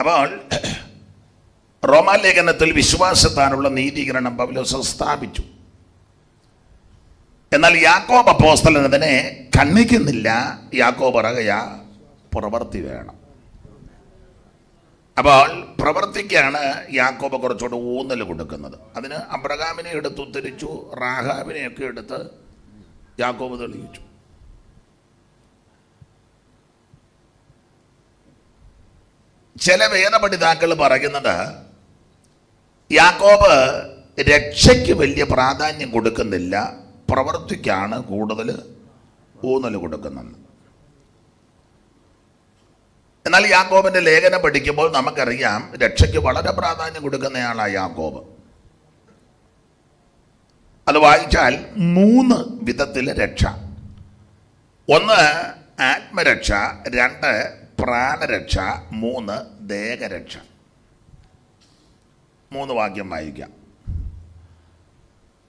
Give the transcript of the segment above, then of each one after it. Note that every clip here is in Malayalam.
അപ്പോൾ റോമാലേഖനത്തിൽ വിശ്വാസത്താനുള്ള നീതീകരണം പൗലോസ് സ്ഥാപിച്ചു. എന്നാൽ യാക്കോബ് അപ്പോസ്തലൻ അതിനെ ഖണ്ഡിക്കുന്നില്ല. യാക്കോബ് പറയുക പ്രവൃത്തി വേണം. അപ്പോൾ പ്രവൃത്തിക്കാണ് യാക്കോബ് കുറച്ചുകൂടെ ഊന്നൽ കൊടുക്കുന്നത്. അതിന് അബ്രഹാമിനെ എടുത്ത് ഉദ്ധരിച്ചു, റാഹാബിനെയൊക്കെ എടുത്ത് യാക്കോബ് തെളിയിച്ചു. ചില വേദപഠിതാക്കൾ പറയുന്നത് യാക്കോബ് രക്ഷയ്ക്ക് വലിയ പ്രാധാന്യം കൊടുക്കുന്നില്ല, പ്രവൃത്തിക്കാണ് കൂടുതൽ ഊന്നൽ കൊടുക്കുന്നത്. എന്നാൽ യാക്കോബിന്റെ ലേഖനം പഠിക്കുമ്പോൾ നമുക്കറിയാം രക്ഷയ്ക്ക് വളരെ പ്രാധാന്യം കൊടുക്കുന്നയാളാണ് യാക്കോബ്. അത് വായിച്ചാൽ 3 വിധത്തിലെ രക്ഷ. 1 ആത്മരക്ഷ, 2 പ്രാണരക്ഷ, 3 ദേഹരക്ഷ. 3 വാക്യം വായിക്കാം.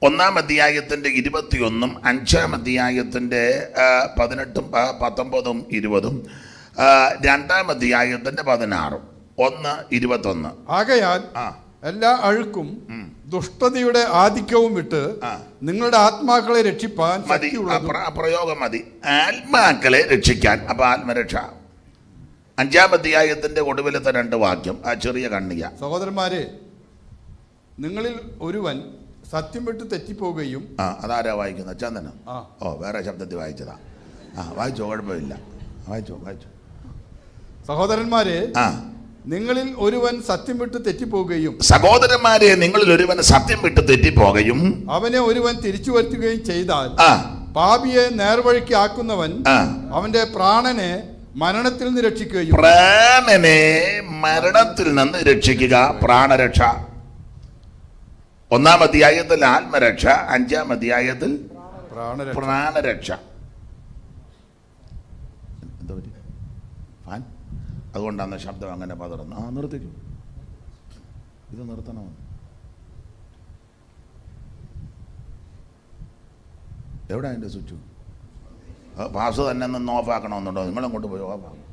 1-ാം അധ്യായത്തിൻ്റെ 21-ഉം 5-ാം അധ്യായത്തിൻ്റെ 18-ഉം 19-ഉം 20-ഉം 2-ാം അധ്യായത്തിൻ്റെ 16-ഉം 1:21. ആകയാൽ എല്ലാ അഴുക്കും ദുഷ്ടതയുടെ ആധിക്യവും വിട്ട് നിങ്ങളുടെ ആത്മാക്കളെ രക്ഷിപ്പാൻ പ്രയോഗം മതി. ആത്മാക്കളെ രക്ഷിക്കാൻ. അപ്പൊ ആത്മരക്ഷ 5-ാം അധ്യായത്തിന്റെ ഒടുവിലത്തെ 2 വാക്യം ആ ചെറിയ കണ്ണിക. സഹോദരന്മാരെ, നിങ്ങളിൽ ഒരുവൻ സത്യം വിട്ട് തെറ്റിപ്പോവുകയും. അതാരാ വായിക്കുന്നത്? ചന്ദനം. വേറെ ശബ്ദത്തിൽ വായിച്ചതാ. വായിച്ചോ, കുഴപ്പമില്ല. വായിച്ചോ. സഹോദരന്മാരെ, നിങ്ങളിൽ ഒരുവൻ സത്യം വിട്ട് തെറ്റിപ്പോവുകയും. സഹോദരന്മാരെ, നിങ്ങളിൽ ഒരുവൻ സത്യം വിട്ട് തെറ്റിപ്പോകുകയും അവനെ ഒരുവൻ തിരിച്ചു വരുത്തുകയും ചെയ്താൽ പാപിയെ നേർവഴിക്ക് ആക്കുന്നവൻ അവന്റെ പ്രാണനെ മരണത്തിൽ നിന്ന് രക്ഷിക്കുകയും. പ്രാണനെ മരണത്തിൽ നിന്ന് രക്ഷിക്കുക, പ്രാണരക്ഷ. 1-ാം അധ്യായത്തിൽ ആത്മരക്ഷ, 5-ാം അധ്യായത്തിൽ പ്രാണരക്ഷ. അതുകൊണ്ടാണ് ശബ്ദം അങ്ങനെ പതറുന്നു. നിർത്തിക്കൂ, ഇത് നിർത്തണോ? എവിടെ അതിൻ്റെ സ്വിച്ച്? പാസ് തന്നെ നിന്ന് ഓഫാക്കണമെന്നുണ്ടോ? നിങ്ങളങ്ങോട്ട് പോയി ഓഫാക്കും.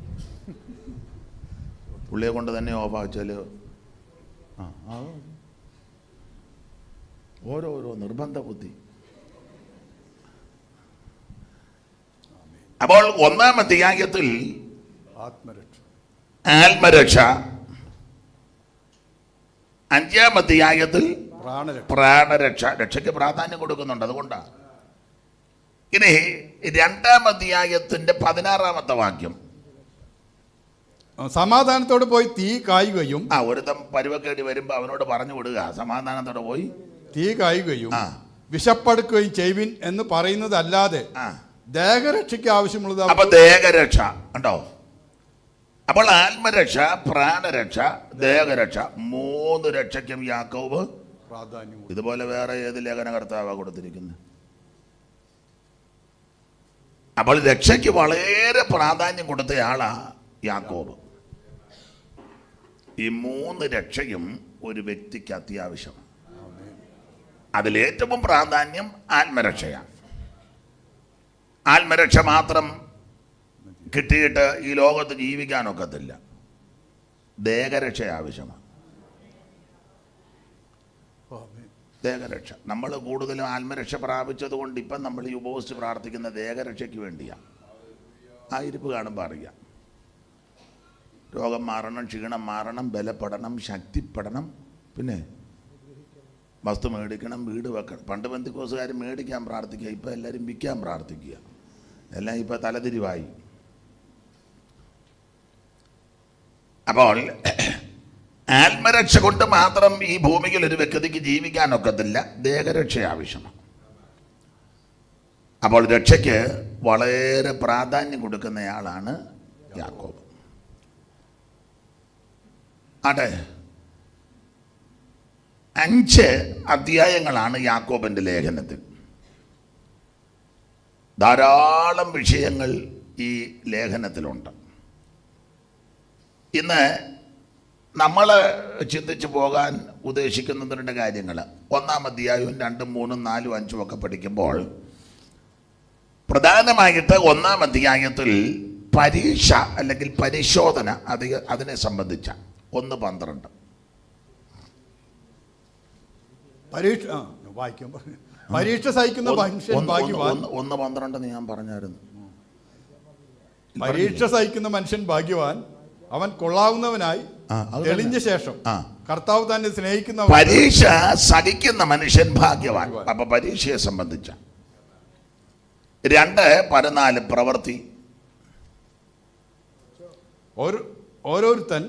പുള്ളിയെ കൊണ്ട് തന്നെ ഓഫാക്കിച്ചാൽ ഓരോരോ നിർബന്ധ ബുദ്ധി. അപ്പോൾ 1-ാം അധ്യായത്തിൽ ആത്മരക്ഷ, 5-ാം അധ്യായത്തിൽ പ്രാണരക്ഷ. രക്ഷയ്ക്ക് പ്രാധാന്യം കൊടുക്കുന്നുണ്ട്. അതുകൊണ്ടാണ്. ഇനി 2-ാം അധ്യായത്തിന്റെ 16-ാമത്തെ വാക്യം. സമാധാനത്തോടെ പോയി തീ കായുകയും. ഒരുത്തം പരുവക്കേടി വരുമ്പോ അവനോട് പറഞ്ഞു വിടുക, സമാധാനത്തോടെ പോയി തീ കായുകയും വിശപ്പെടുക്കുകയും ചെയ്യുവിൻ എന്ന് പറയുന്നതല്ലാതെ ദേഹരക്ഷയ്ക്ക് ആവശ്യമുള്ളത്. അപ്പൊ ദേഹരക്ഷ ഉണ്ടോ? അപ്പോൾ ആത്മരക്ഷ, പ്രാണരക്ഷ, ദേഹരക്ഷ, 3 രക്ഷയ്ക്കും യാക്കോബ് പ്രാധാന്യം. ഇതുപോലെ വേറെ ഏത് ലേഖനകർത്താവാ കൊടുത്തിരിക്കുന്നത്? അപ്പോൾ രക്ഷയ്ക്ക് വളരെ പ്രാധാന്യം കൊടുത്തയാളാ യാക്കോബ്. ഈ 3 രക്ഷയും ഒരു വ്യക്തിക്ക് അത്യാവശ്യമാണ്. അതിലേറ്റവും പ്രാധാന്യം ആത്മരക്ഷയാണ്. ആത്മരക്ഷ മാത്രം കിട്ടിയിട്ട് ഈ ലോകത്ത് ജീവിക്കാനൊക്കത്തില്ല. ദേഹരക്ഷ ആവശ്യമാണ്. ദേഹരക്ഷ. നമ്മൾ കൂടുതലും ആത്മരക്ഷ പ്രാപിച്ചത് കൊണ്ട് ഇപ്പം നമ്മൾ ഈ ഉപവസിച്ച് പ്രാർത്ഥിക്കുന്ന ദേഹരക്ഷയ്ക്ക് വേണ്ടിയാണ്. ആ ഇരിപ്പ് കാണുമ്പോൾ അറിയാം. രോഗം മാറണം, ക്ഷീണം മാറണം, ബലപ്പെടണം, ശക്തിപ്പെടണം, പിന്നെ വസ്തു മേടിക്കണം, വീട് വെക്കണം. പണ്ട് പെന്തിക്കോസുകാർ മേടിക്കാൻ പ്രാർത്ഥിക്കുക, ഇപ്പം എല്ലാവരും വിൽക്കാൻ പ്രാർത്ഥിക്കുക. എല്ലാം ഇപ്പം തലതിരിവായി. അപ്പോൾ ആത്മരക്ഷ കൊണ്ട് മാത്രം ഈ ഭൂമിയിൽ ഒരു വ്യക്തിക്ക് ജീവിക്കാനൊക്കത്തില്ല. ദേഹരക്ഷ ആവശ്യമാണ്. അപ്പോൾ രക്ഷയ്ക്ക് വളരെ പ്രാധാന്യം കൊടുക്കുന്നയാളാണ് യാക്കോബ്. ആട്ടെ, 5 അധ്യായങ്ങളാണ് യാക്കോബിൻ്റെ ലേഖനത്തിൽ. ധാരാളം വിഷയങ്ങൾ ഈ ലേഖനത്തിലുണ്ട്. ഇന്ന് നമ്മൾ ചിന്തിച്ചു പോകാൻ ഉദ്ദേശിക്കുന്നതിൻ്റെ കാര്യങ്ങൾ 1-ാം അധ്യായവും 2, 3, 4, 5 ഒക്കെ പഠിക്കുമ്പോൾ പ്രധാനമായിട്ട് 1-ാം അധ്യായത്തിൽ പരീക്ഷ അല്ലെങ്കിൽ പരിശോധന അതിനെ സംബന്ധിച്ച 1:12. വായിക്കാൻ പറഞ്ഞു. പരീക്ഷ സഹിക്കുന്ന മനുഷ്യൻ ഭാഗ്യവാൻ. 1:12 ഞാൻ പറഞ്ഞായിരുന്നു. പരീക്ഷ സഹിക്കുന്ന മനുഷ്യൻ ഭാഗ്യവാൻ, അവൻ കൊള്ളാവുന്നവനായി തെളിഞ്ഞ ശേഷം കർത്താവ് തന്നെ സ്നേഹിക്കുന്ന. പരീക്ഷ സഹിക്കുന്ന മനുഷ്യൻ ഭാഗ്യവാൻ. അപ്പൊ പരീക്ഷയെ സംബന്ധിച്ച 2:14 പ്രവൃത്തി. ഓരോരുത്തൻ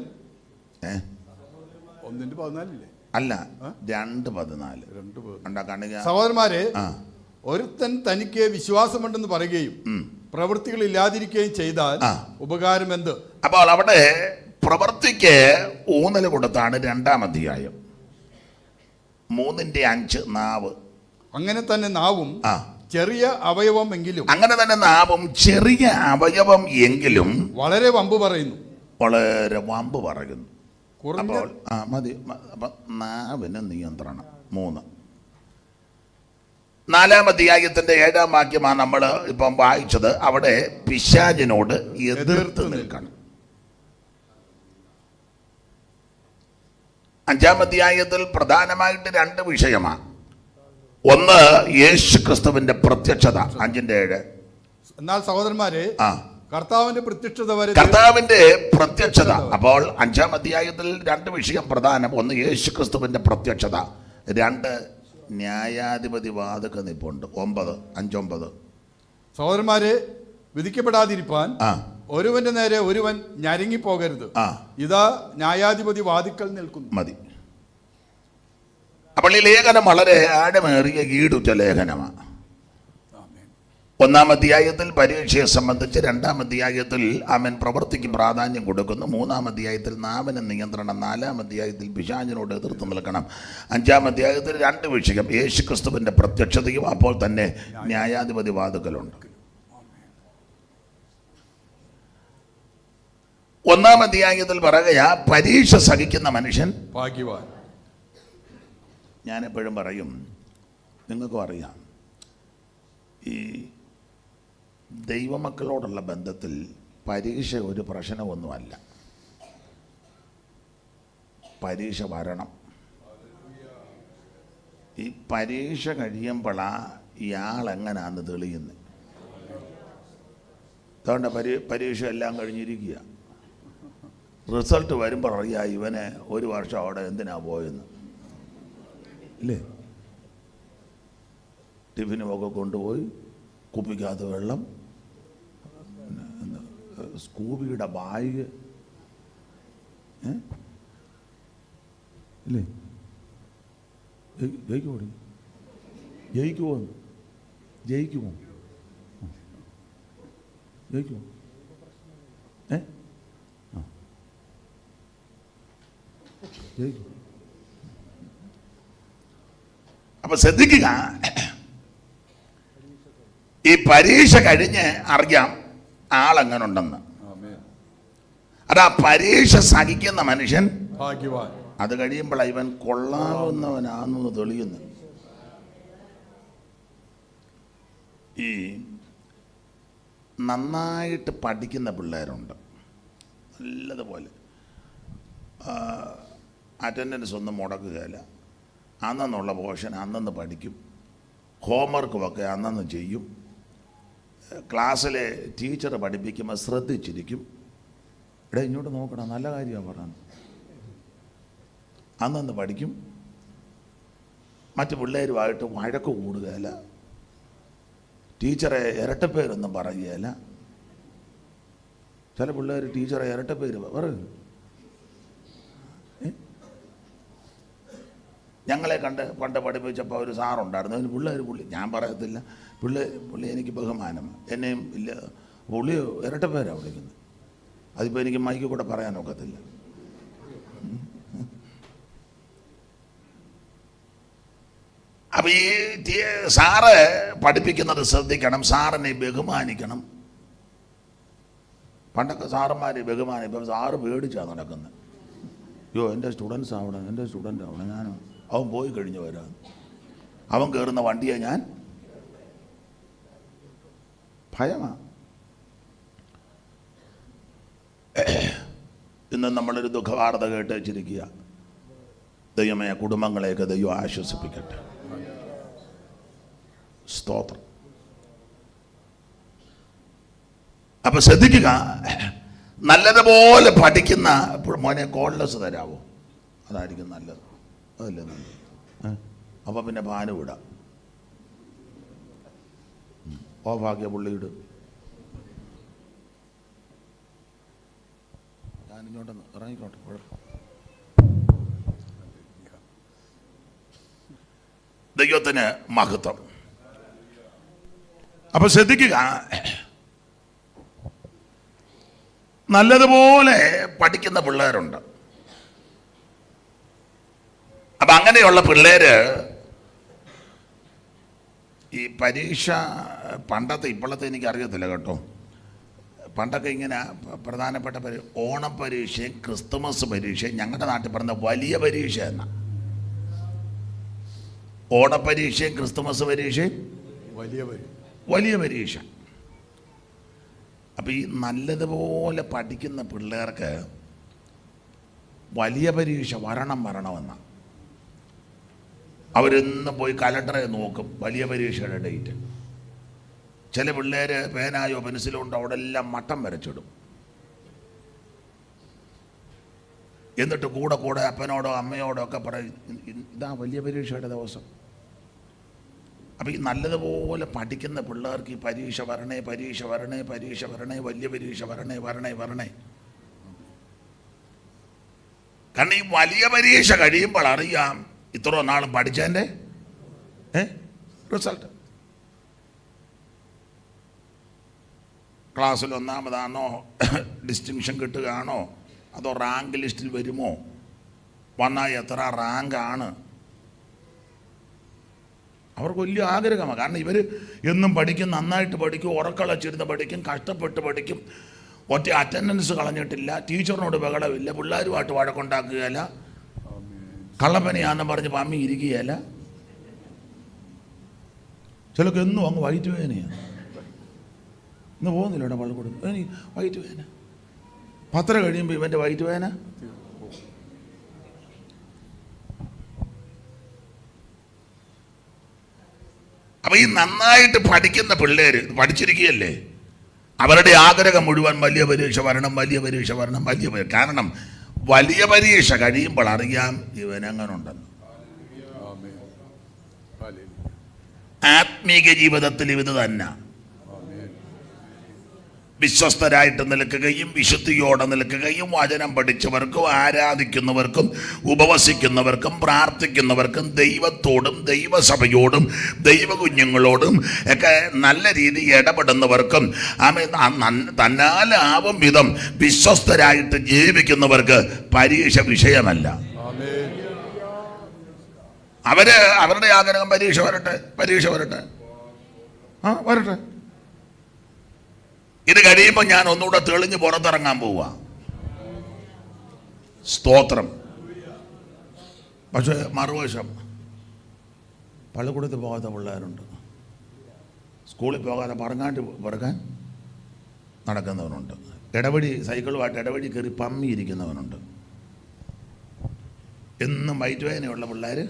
1:14 അല്ല 2:14. സഹോദരന്മാരെ, ഒരുത്തൻ തനിക്ക് വിശ്വാസമുണ്ടെന്ന് പറയുകയും പ്രവൃത്തികൾ ഇല്ലാതിരിക്കുകയും ചെയ്താൽ ഉപകാരം എന്ത്? അപ്പോൾ അവിടെ പ്രവൃത്തിക്ക് ഊന്നൽ കൊടുത്താണ് 2-ാം അധ്യായം 3:5 നാവ്. അങ്ങനെ തന്നെ നാവും ചെറിയ അവയവം എങ്കിലും, അങ്ങനെ തന്നെ നാവും ചെറിയ അവയവം എങ്കിലും വളരെ വമ്പ് പറയുന്നു. വളരെ വമ്പ് പറയുന്നു. അപ്പോൾ മതി. അപ്പം നാവിന് നിയന്ത്രണം. 3. 4-ാം അധ്യായത്തിന്റെ 7-ാം വാക്യമാണ് നമ്മൾ ഇപ്പം വായിച്ചത്. അവിടെ പിശാചിനോട് എതിർത്ത് നിൽക്കണം. 5-ാം അധ്യായത്തിൽ പ്രധാനമായിട്ട് 2 വിഷയമാണ്. ഒന്ന് യേശു ക്രിസ്തുവിന്റെ പ്രത്യക്ഷത 5:7. എന്നാൽ സഹോദരന്മാരെ, കർത്താവിന്റെ പ്രത്യക്ഷത. അപ്പോൾ 5-ാം അധ്യായത്തിൽ 2 വിഷയം പ്രധാനം. ഒന്ന് യേശു ക്രിസ്തുവിന്റെ പ്രത്യക്ഷത, 2 ന്യായാധിപതി വാതുക്ക നിപ്പുണ്ട്. 5:9. സഹോദരന്മാരെ, വിധിക്കപ്പെടാതിരിപ്പാൻ ഒരുവന്റെ നേരെ ഒരുവൻ ഞരങ്ങിപ്പോകരുത്. ഇതാ ന്യായാധിപതി വാതിക്കൽ നിൽക്കുന്നു. മതി. അപ്പോൾ ഈ ലേഖനം വളരെ ആഴമേറിയ ഈടുറ്റ ലേഖനമാണ്. 1-ാം അധ്യായത്തിൽ പരീക്ഷയെ സംബന്ധിച്ച്, 2-ാം അധ്യായത്തിൽ അവൻ പ്രവൃത്തിക്ക് പ്രാധാന്യം കൊടുക്കുന്നു, 3-ാം അധ്യായത്തിൽ നാവിന് നിയന്ത്രണം, 4-ാം അധ്യായത്തിൽ പിശാചിനോട് എതിർത്ത് നിൽക്കണം, 5-ാം അധ്യായത്തിൽ 2 വിഷയം യേശു ക്രിസ്തുവിന്റെ പ്രത്യക്ഷതയും അപ്പോൾ തന്നെ ന്യായാധിപതി വാതുക്കലുണ്ട്. 1-ാം അധ്യായത്തിൽ പറയുക പരീക്ഷ സഹിക്കുന്ന മനുഷ്യൻ ഭാഗ്യവാൻ. ഞാൻ എപ്പോഴും പറയും, നിങ്ങൾക്കും അറിയാം, ഈ ദൈവമക്കളോടുള്ള ബന്ധത്തിൽ പരീക്ഷ ഒരു പ്രശ്നമൊന്നുമല്ല. പരീക്ഷ വരണം. ഈ പരീക്ഷ കഴിയുമ്പോഴാണ് ഇയാൾ എങ്ങനെയാണെന്ന് തെളിയുന്നത്. അതുകൊണ്ട് പരീക്ഷ എല്ലാം കഴിഞ്ഞിരിക്കുക. റിസൾട്ട് വരുമ്പോൾ അറിയാം ഇവനെ 1 വർഷം അവിടെ എന്തിനാ പോയെന്ന്. ഇല്ലേ? ടിഫിനുമൊക്കെ കൊണ്ടുപോയി, കുപ്പിക്കകത്ത് വെള്ളം, സ്കൂബിയുടെ ബാഗ്, ഇല്ലേ? ജയിക്കുമോ? ജയിക്കുമോ? ജയിക്കുമോ? ജയിക്കുമോ? ജയിക്കും. അപ്പൊ ശ്രദ്ധിക്കുക, ഈ പരീക്ഷ കഴിഞ്ഞ് അറിയാം ആളെങ്ങനെ ഉണ്ടെന്ന്. അതാ പരീക്ഷ സഹിക്കുന്ന മനുഷ്യൻ ഭാഗ്യവാൻ. അത് കഴിയുമ്പോൾ ഇവൻ കൊള്ളാവുന്നവനാണെന്ന് തെളിയുന്നു. ഈ നന്നായിട്ട് പഠിക്കുന്ന പിള്ളേരുണ്ട്, നല്ലതുപോലെ അറ്റൻഡൻസ് ഒന്നും മുടക്കുകയില്ല, അന്നുള്ള പോർഷൻ അന്നന്ന് പഠിക്കും, ഹോംവർക്കുമൊക്കെ അന്നന്ന് ചെയ്യും, ക്ലാസ്സിലെ ടീച്ചർ പഠിപ്പിക്കുമ്പോൾ ശ്രദ്ധിച്ചിരിക്കും. ഇവിടെ ഇങ്ങോട്ട് നോക്കണം, നല്ല കാര്യമാണ് പറയുന്നത്. അന്നന്ന് പഠിക്കും, മറ്റു പിള്ളേരുമായിട്ട് വഴക്ക് കൂടുകയില്ല, ടീച്ചറെ ഇരട്ടപ്പേരൊന്നും പറയുകയില്ല. ചില പിള്ളേർ ടീച്ചറെ ഇരട്ടപ്പേര് പറയും. ഞങ്ങളെ പണ്ട് പഠിപ്പിച്ചപ്പോൾ ഒരു സാറുണ്ടായിരുന്നു, അതിന് പുള്ളി ഞാൻ പറയത്തില്ല, പുള്ളി എനിക്ക് ബഹുമാനം, എന്നെയും ഇല്ല, പുള്ളി ഇരട്ടപ്പേരാണ് വിളിക്കുന്നത്. അതിപ്പോൾ എനിക്ക് മൈക്ക് കൂടെ പറയാനൊക്കത്തില്ല. അപ്പം ഈ സാറ് പഠിപ്പിക്കുന്നത് ശ്രദ്ധിക്കണം, സാറിനെ ബഹുമാനിക്കണം. പണ്ടൊക്കെ സാറന്മാരെ ബഹുമാനം, ഇപ്പം സാറ് പേടിച്ചാണ് നടക്കുന്നത്. അയ്യോ എൻ്റെ സ്റ്റുഡൻസ് ആവണം, എൻ്റെ സ്റ്റുഡൻ്റ് ആവണം, ഞാൻ അവൻ പോയി കഴിഞ്ഞ് വരാം, അവൻ കയറുന്ന വണ്ടിയെ ഞാൻ ഭയമാണ്. ഇന്ന് നമ്മളൊരു ദുഃഖവാർത്ത കേട്ട് വെച്ചിരിക്കുക. ദൈവമേ, കുടുംബങ്ങളെയൊക്കെ ദൈവം ആശ്വസിപ്പിക്കട്ടെ. സ്തോത്രം. അപ്പൊ ശ്രദ്ധിക്കുക, നല്ലതുപോലെ പഠിക്കുന്ന മോനെ കോൺലെസ് തരാവോ? അതായിരിക്കും നല്ലത്. അതല്ലേ നല്ലത്. അപ്പൊ പിന്നെ പാന് വിടാം. ഓഫാക്കിയ പുള്ളിയിട്. ഞാനിങ്ങോട്ടൊന്ന് ഇറങ്ങിക്കോട്ടെ, കുഴപ്പം. ദൈവത്തിന് മഹത്വം. അപ്പൊ ശ്രദ്ധിക്കുക, നല്ലതുപോലെ പഠിക്കുന്ന പിള്ളേരുണ്ട്. അപ്പൊ അങ്ങനെയുള്ള പിള്ളേര് ഈ പരീക്ഷ പണ്ടത്തെ ഇപ്പോഴത്തെ എനിക്കറിയത്തില്ല കേട്ടോ. പണ്ടൊക്കെ ഇങ്ങനെ പ്രധാനപ്പെട്ട ഓണപ്പരീക്ഷയും ക്രിസ്തുമസ് പരീക്ഷയും ഞങ്ങളുടെ നാട്ടിൽ പറഞ്ഞ വലിയ പരീക്ഷ എന്നാ. ഓണപ്പരീക്ഷയും ക്രിസ്തുമസ് പരീക്ഷയും വലിയ പരീക്ഷ. അപ്പം ഈ നല്ലതുപോലെ പഠിക്കുന്ന പിള്ളേർക്ക് വലിയ പരീക്ഷ വരണമെന്ന അവരെന്നും പോയി കലണ്ടറെ നോക്കും വലിയ പരീക്ഷയുടെ ഡേറ്റ്. ചില പിള്ളേർ പേനായോ പെൻസിലോ ഉണ്ടോ അവിടെ എല്ലാം മട്ടം വരച്ചിടും. എന്നിട്ട് കൂടെ അപ്പനോടോ അമ്മയോടോ ഒക്കെ പറയും, ഇതാ വലിയ പരീക്ഷയുടെ ദിവസം. അപ്പം ഈ നല്ലതുപോലെ പഠിക്കുന്ന പിള്ളേർക്ക് ഈ പരീക്ഷ വരണേ വലിയ പരീക്ഷ വരണേ. കാരണം ഈ വലിയ പരീക്ഷ കഴിയുമ്പോൾ അറിയാം ഇത്ര നാളും പഠിച്ചതിൻ്റെ റിസൾട്ട്. ക്ലാസ്സിൽ ഒന്നാമതാണോ, ഡിസ്റ്റിങ്ഷൻ കിട്ടുകയാണോ, അതോ റാങ്ക് ലിസ്റ്റിൽ വരുമോ, വന്നാൽ എത്ര റാങ്കാണ്. അവർക്ക് വലിയ ആഗ്രഹമാണ്. കാരണം ഇവർ എന്നും പഠിക്കും, നന്നായിട്ട് പഠിക്കും, ഉറക്കളച്ചിരുന്ന് പഠിക്കും, കഷ്ടപ്പെട്ട് പഠിക്കും, ഒറ്റ അറ്റൻഡൻസ് കളഞ്ഞിട്ടില്ല, ടീച്ചറിനോട് ബഹളമില്ല, പിള്ളേരുമായിട്ട് വഴക്കുണ്ടാക്കുകയില്ല, കള്ളപ്പനിയാണെന്ന് പറഞ്ഞ് പമ്മി ഇരിക്കുകയില്ല. ചിലർക്ക് എന്നും അങ്ങ് വയറ്റ് വേദനയാണ്. ഇന്ന് പോകുന്നില്ല ഇവിടെ പള്ളിക്കൂടം, എനിക്ക് വയറ്റ് വേദന. പത്രം കഴിയുമ്പോൾ ഇവൻ്റെ വയറ്റ് വേദന. അപ്പൊ ഈ നന്നായിട്ട് പഠിക്കുന്ന പിള്ളേര് പഠിച്ചിരിക്കുകയല്ലേ, അവരുടെ ആഗ്രഹം മുഴുവൻ വലിയ പരീക്ഷ വരണം. കാരണം വലിയ പരീക്ഷ കഴിയുമ്പോൾ അറിയാം ഇവനെങ്ങനെ ഉണ്ടെന്ന്. ആത്മീക ജീവിതത്തിൽ ഇത് തന്നെ. വിശ്വസ്തരായിട്ട് നിൽക്കുകയും വിശുദ്ധിയോടെ നിൽക്കുകയും വചനം പഠിച്ചവർക്കും ആരാധിക്കുന്നവർക്കും ഉപവസിക്കുന്നവർക്കും പ്രാർത്ഥിക്കുന്നവർക്കും ദൈവത്തോടും ദൈവസഭയോടും ദൈവകുഞ്ഞുങ്ങളോടും ഒക്കെ നല്ല രീതിയിൽ ഇടപെടുന്നവർക്കും തന്നാലാവും വിധം വിശ്വസ്തരായിട്ട് ജീവിക്കുന്നവർക്ക് പരീക്ഷ വിഷയമല്ല. അവരുടെ ആഗ്രഹം പരീക്ഷ വരട്ടെ. ഇത് കഴിയുമ്പോൾ ഞാൻ ഒന്നുകൂടെ തെളിഞ്ഞ് പുറത്തിറങ്ങാൻ പോവുക. സ്തോത്രം. പക്ഷെ മറുവശം പള്ളിക്കൂടത്തിൽ പോകാത്ത പിള്ളേരുണ്ട്, സ്കൂളിൽ പോകാതെ പറക്കാൻ നടക്കുന്നവനുണ്ട്, സൈക്കിളുമായിട്ട് ഇടവഴി കയറി പമ്മിയിരിക്കുന്നവനുണ്ട്, എന്നും വയറ്റ് വേദനയുള്ള പിള്ളേർ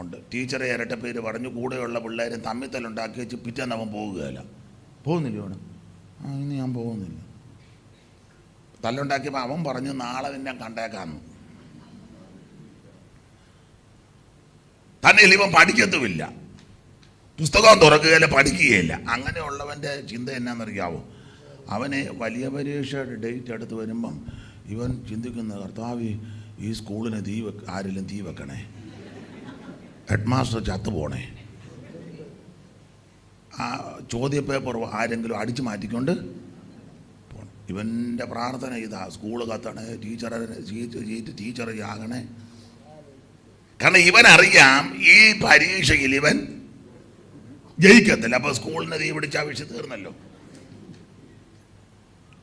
ഉണ്ട്. ടീച്ചറെ ഇരട്ടപ്പേര് പറഞ്ഞു കൂടെയുള്ള പിള്ളേരും തമ്മിത്തലുണ്ടാക്കി വെച്ച് പിറ്റേന്ന് അവൻ പോകുന്നില്ല ഇവിടെ. ഇന്ന് ഞാൻ പോകുന്നില്ല. തല്ലുണ്ടാക്കിയപ്പോൾ അവൻ പറഞ്ഞു നാളെ നിന്നെ കണ്ടേക്കാന്ന്. തന്നെ ഇവൻ പഠിക്കത്തുമില്ല, പുസ്തകം തുറക്കുകയില്ല, പഠിക്കുകയില്ല. അങ്ങനെയുള്ളവൻ്റെ ചിന്ത എന്നാണെന്നറിയാവോ? അവന് വലിയ പരീക്ഷയുടെ ഡേറ്റ് അടുത്ത് വരുമ്പം ഇവൻ ചിന്തിക്കുന്ന, കർത്താവ് ഈ സ്കൂളിന് ആരെങ്കിലും തീ വെക്കണേ, ഹെഡ് മാസ്റ്റർ ചത്തുപോണേ, ആ ചോദ്യപേപ്പർ ആരെങ്കിലും അടിച്ചു മാറ്റിക്കൊണ്ട് പോകണം. ഇവൻ്റെ പ്രാർത്ഥന ഇതാ, സ്കൂൾ കത്തണേ, ടീച്ചർ ആകണേ. കാരണം ഇവനറിയാം ഈ പരീക്ഷയിൽ ഇവൻ ജയിക്കത്തില്ല. അപ്പോൾ സ്കൂളിന് തീ പിടിച്ച വിഷയം തീർന്നല്ലോ.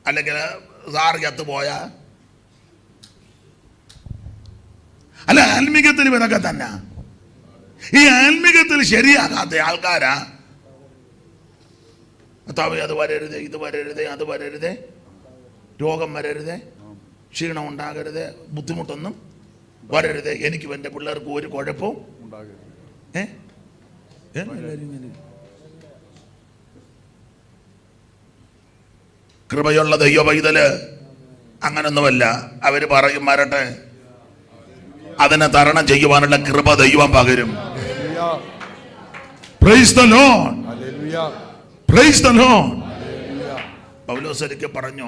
അല്ലെങ്കിൽ സാറ് ചത്തുപോയാ. അല്ല, ആത്മീകത്തിൽ ഇവനൊക്കെ തന്നെ. ഈ ആത്മീകത്തിൽ ശരിയാകാത്ത ആൾക്കാരാ കർത്താവേ അത് വരരുതേ, ഇത് വരരുതേ, അത് വരരുതേ, രോഗം വരരുതേ. ക്ഷീണം ഉണ്ടാകരുത്, ബുദ്ധിമുട്ടൊന്നും വരരുത്, എനിക്കും എൻ്റെ പിള്ളേർക്കും ഒരു കുഴപ്പവും കൃപയുള്ള ദൈവ പൈതല് അങ്ങനൊന്നുമല്ല. അവര് പറയും വരട്ടെ, അതിനെ തരണം ചെയ്യുവാനുള്ള കൃപ ദൈവം പകരും. Praise the Lord. Praise the Lord. പൗലോസ് ഒരിക്കൽ പറഞ്ഞു,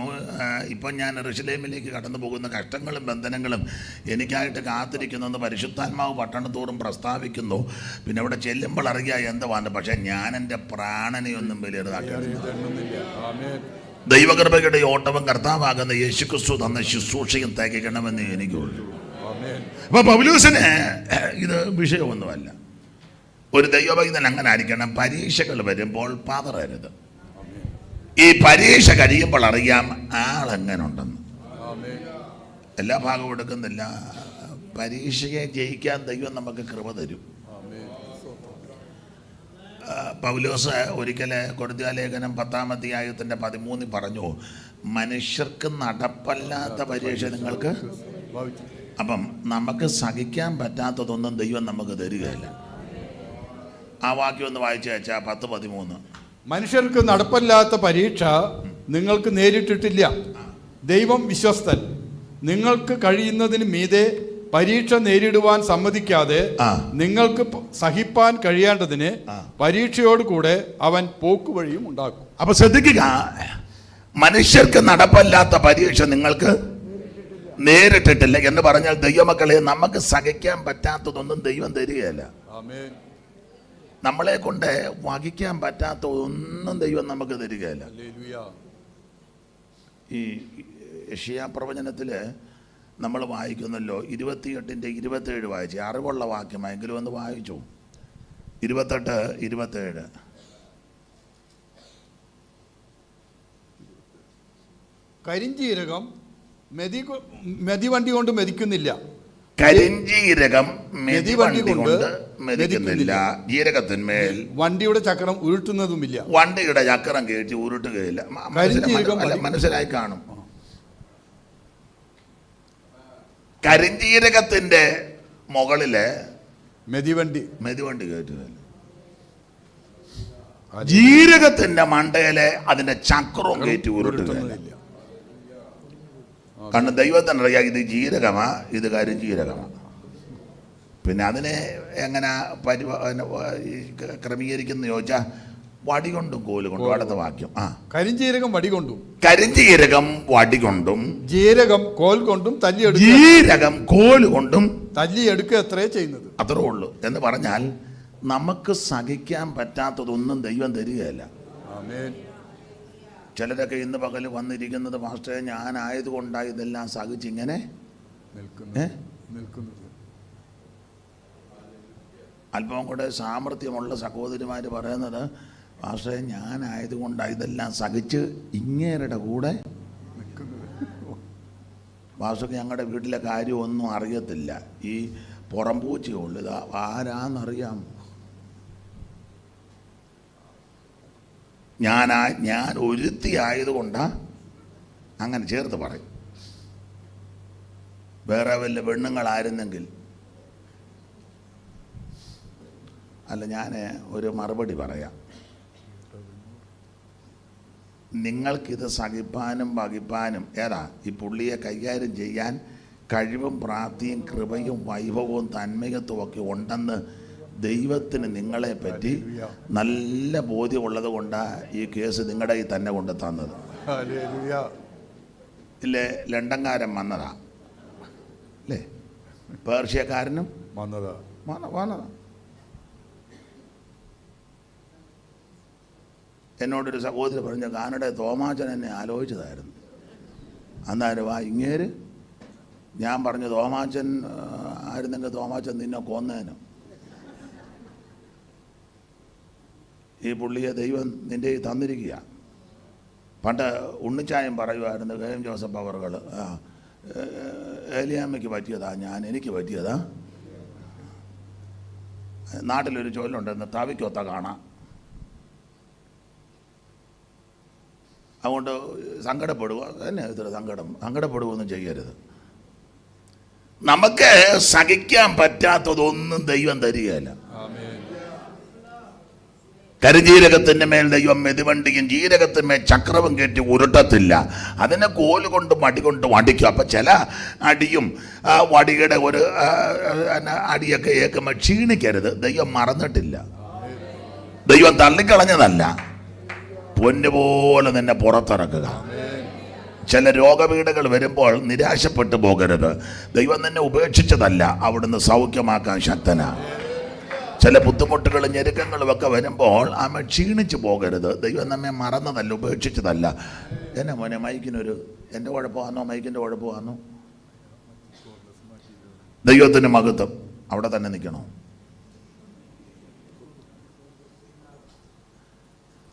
ഇപ്പം ഞാൻ യെരൂശലേമിലേക്ക് കടന്നു പോകുന്ന കഷ്ടങ്ങളും ബന്ധനങ്ങളും എനിക്കായിട്ട് കാത്തിരിക്കുന്നെന്ന് പരിശുദ്ധാത്മാവ് പട്ടണത്തോറും പ്രസ്താവിക്കുന്നു. പിന്നെ അവിടെ ചെല്ലുമ്പോൾ അറിയാ എന്തുവാണ്, പക്ഷെ ഞാൻ എൻ്റെ പ്രാണനെയൊന്നും വിലയിരുതാക്കില്ല. ദൈവകൃപയുടെ ഓട്ടവും കർത്താവാകുന്ന യേശുക്രിസ്തു തന്ന ശുശ്രൂഷയും തികയ്ക്കണമെന്ന് എനിക്കുള്ളൂ. അപ്പൊ പൗലോസിന് ഇത് വിഷയമൊന്നുമല്ല. ഒരു ദൈവഭക്തൻ അങ്ങനെ ആയിരിക്കണം. പരീക്ഷകൾ വരുമ്പോൾ പതറരുത്. ഈ പരീക്ഷ കഴിയുമ്പോൾ അറിയാം ആളെങ്ങനെ ഉണ്ടെന്ന്. എല്ലാ ഭാഗവും എടുക്കുന്നില്ല. പരീക്ഷയെ ജയിക്കാൻ ദൈവം നമുക്ക് കൃപ തരും. പൗലോസ് ഒരിക്കല് കൊരിന്ത്യർ ലേഖനം 10-ാം അധ്യായത്തിന്റെ 13 പറഞ്ഞു, മനുഷ്യർക്ക് നടപ്പല്ലാത്ത പരീക്ഷ നിങ്ങൾക്ക്. അപ്പം നമുക്ക് സഹിക്കാൻ പറ്റാത്തതൊന്നും ദൈവം നമുക്ക് തരികയില്ല. ആ വാക്യം ഒന്ന് വായിച്ചു വെച്ചാൽ 10:13. മനുഷ്യർക്ക് നടപ്പല്ലാത്ത പരീക്ഷ നിങ്ങൾക്ക് നേരിട്ടിട്ടില്ല. ദൈവം വിശ്വസ്തൻ. നിങ്ങൾക്ക് കഴിയുന്നതിന് മീതെ പരീക്ഷ നേരിടുവാൻ സമ്മതിക്കാതെ നിങ്ങൾക്ക് സഹിപ്പാൻ കഴിയേണ്ടതിന് പരീക്ഷയോട് കൂടെ അവൻ പോക്കുവഴിയും ഉണ്ടാക്കും. അപ്പൊ ശ്രദ്ധിക്കുക, മനുഷ്യർക്ക് നടപ്പല്ലാത്ത പരീക്ഷ നിങ്ങൾക്ക് നേരിട്ടിട്ടില്ല എന്ന് പറഞ്ഞാൽ ദൈവമക്കളെ, നമുക്ക് സഹിക്കാൻ പറ്റാത്തതൊന്നും ദൈവം തരികയല്ല. നമ്മളെ കൊണ്ട് വഹിക്കാൻ പറ്റാത്ത ഒന്നും ദൈവം നമുക്ക് തരികയല്ല. ഈ യെശയ്യാ പ്രവചനത്തില് നമ്മൾ വായിക്കുന്നല്ലോ, 28-27 വായിച്ചു. അറിവുള്ള വാക്യമെങ്കിലും ഒന്ന് വായിച്ചു. 28-27. കരിഞ്ജീരകം മെതിവണ്ടി കൊണ്ട് മെതിക്കുന്നില്ല. കരിഞ്ജീരകം മെതിവണ്ടി കൊണ്ട് മെതിക്കുന്നില്ല. ജീരകത്തിന്മേൽ വണ്ടിയുടെ ചക്രം ഉരുട്ടുന്നതുമില്ല. വണ്ടിയുടെ ചക്രം കയറ്റി ഉരുട്ടുകയില്ല. മനസ്സിലായി കാണും. കരിഞ്ജീരകത്തിന്റെ മുകളില് മെതിവണ്ടി കയറ്റുകയില്ല. ജീരകത്തിന്റെ മണ്ടയിലെ അതിന്റെ ചക്രവും കയറ്റി ഉരുട്ടുകയില്ല. കാരണം ദൈവത്തിന് അറിയാം ഇത് ജീരകമാ, ഇത് കരിഞ്ജീരകമാ. പിന്നെ അതിനെ എങ്ങനെ ക്രമീകരിക്കുന്ന ചോദിച്ചാൽ വടികൊണ്ടും കോലുകൊണ്ടും. അടുത്ത വാക്യം, കരിഞ്ജീരകം വടികൊണ്ടും ജീരകം കോൽ കൊണ്ടും തല്ലിയെടുക്കുക അത്രേ ചെയ്യുന്നത്. അത്രേ ഉള്ളൂ. എന്ന് പറഞ്ഞാൽ നമുക്ക് സഹിക്കാൻ പറ്റാത്തതൊന്നും ദൈവം തരികയല്ല. ചിലരൊക്കെ ഇന്ന് പകൽ വന്നിരിക്കുന്നത്, മാസ്റ്ററെ ഞാനായതുകൊണ്ടാണ് ഇതെല്ലാം സഹിച്ചിങ്ങനെ നിൽക്കുന്നത്. അല്പം കൂടെ സാമർഥ്യമുള്ള സഹോദരിമാർ പറയുന്നത്, മാസ്റ്ററെ ഞാനായതുകൊണ്ടാണ് ഇതെല്ലാം സഹിച്ച് ഇങ്ങേരുടെ കൂടെ. മാസ്റ്റർക്ക് ഞങ്ങളുടെ വീട്ടിലെ കാര്യമൊന്നും അറിയത്തില്ല, ഈ പുറംപൂച്ചയുള്ളൂ, ഇത് ആരാന്നറിയാം. ഞാൻ ഒരുത്തിയായതുകൊണ്ടാണ് അങ്ങനെ ചേർത്ത് പറയും. വേറെ വല്ല പെണ്ണുങ്ങളായിരുന്നെങ്കിൽ. അല്ല, ഞാൻ ഒരു മറുപടി പറയാം. നിങ്ങൾക്കിത് സഹിപ്പാനും വഹിപ്പാനും ഈ പുള്ളിയെ കൈകാര്യം ചെയ്യാൻ കഴിവും പ്രാപ്തിയും കൃപയും വൈഭവവും തന്മയത്വവും ഒക്കെ ഉണ്ടെന്ന് ദൈവത്തിന് നിങ്ങളെ പറ്റി നല്ല ബോധ്യമുള്ളത് കൊണ്ടാണ് ഈ കേസ് നിങ്ങളുടെ ഈ തന്നെ കൊണ്ട് തന്നത്. ഇല്ലേ, ലണ്ടൻകാരൻ വന്നതാ, അല്ലേ, പേർഷ്യക്കാരനും വന്നതാ. എന്നോടൊരു സഹോദരി പറഞ്ഞ, കാനഡ തോമാച്ചൻ എന്നെ ആലോചിച്ചതായിരുന്നു. അന്നേരം ഇങ്ങേര് ഞാൻ പറഞ്ഞു, തോമാച്ചൻ ആയിരുന്നെങ്കിൽ തോമാച്ചൻ നിന്നെ കൊന്നേനോ. ഈ പുള്ളിയെ ദൈവം നിൻ്റെ തന്നിരിക്കുക. പണ്ട് ഉണ്ണിച്ചായം പറയുമായിരുന്നു, KM ജോസഫ് അവർകൾ, ഏലിയാമ്മയ്ക്ക് പറ്റിയതാ എനിക്ക് പറ്റിയതാ. നാട്ടിലൊരു ചൊല്ലുണ്ടെന്ന്, തവിക്കൊത്ത കാണാം. അതുകൊണ്ട് സങ്കടപ്പെടുക തന്നെ ഇത്ര സങ്കടപ്പെടുകയൊന്നും ചെയ്യരുത്. നമുക്ക് സഹിക്കാൻ പറ്റാത്തതൊന്നും ദൈവം തരികയില്ല. കരിജീരകത്തിൻ്റെ മേൽ ദൈവം മെതിവണ്ടിയും ജീരകത്തിന്മേൽ ചക്രവും കയറ്റി ഉരുട്ടത്തില്ല. അതിനെ കോല് കൊണ്ട് മടി കൊണ്ട് വടിക്കും. അപ്പം ചില അടിയും വടിയുടെ ഒരു അടിയൊക്കെ ഏൽക്കുമ്പോൾ ക്ഷീണിക്കരുത്. ദൈവം മറന്നിട്ടില്ല, ദൈവം തള്ളിക്കളഞ്ഞതല്ല. പൊന്നുപോലെ നിന്നെ പുറത്തിറക്കുക. ചില രോഗപീഠകൾ വരുമ്പോൾ നിരാശപ്പെട്ടു പോകരുത്. ദൈവം നിന്നെ ഉപേക്ഷിച്ചതല്ല, അവിടുന്ന് സൗഖ്യമാക്കാൻ ശക്തനാണ്. ചില ബുദ്ധിമുട്ടുകളും ഞെരുക്കങ്ങളും ഒക്കെ വരുമ്പോൾ ആമ ക്ഷീണിച്ചു പോകരുത്. ദൈവം നമ്മെ മറന്നതല്ല, ഉപേക്ഷിച്ചതല്ല. എന്നെ മോനെ മൈക്കിനൊരു എൻ്റെ കുഴപ്പമാണോ മൈക്കിൻ്റെ കുഴപ്പമാണോ? ദൈവത്തിന് മഹത്വം. അവിടെ തന്നെ നിൽക്കണോ?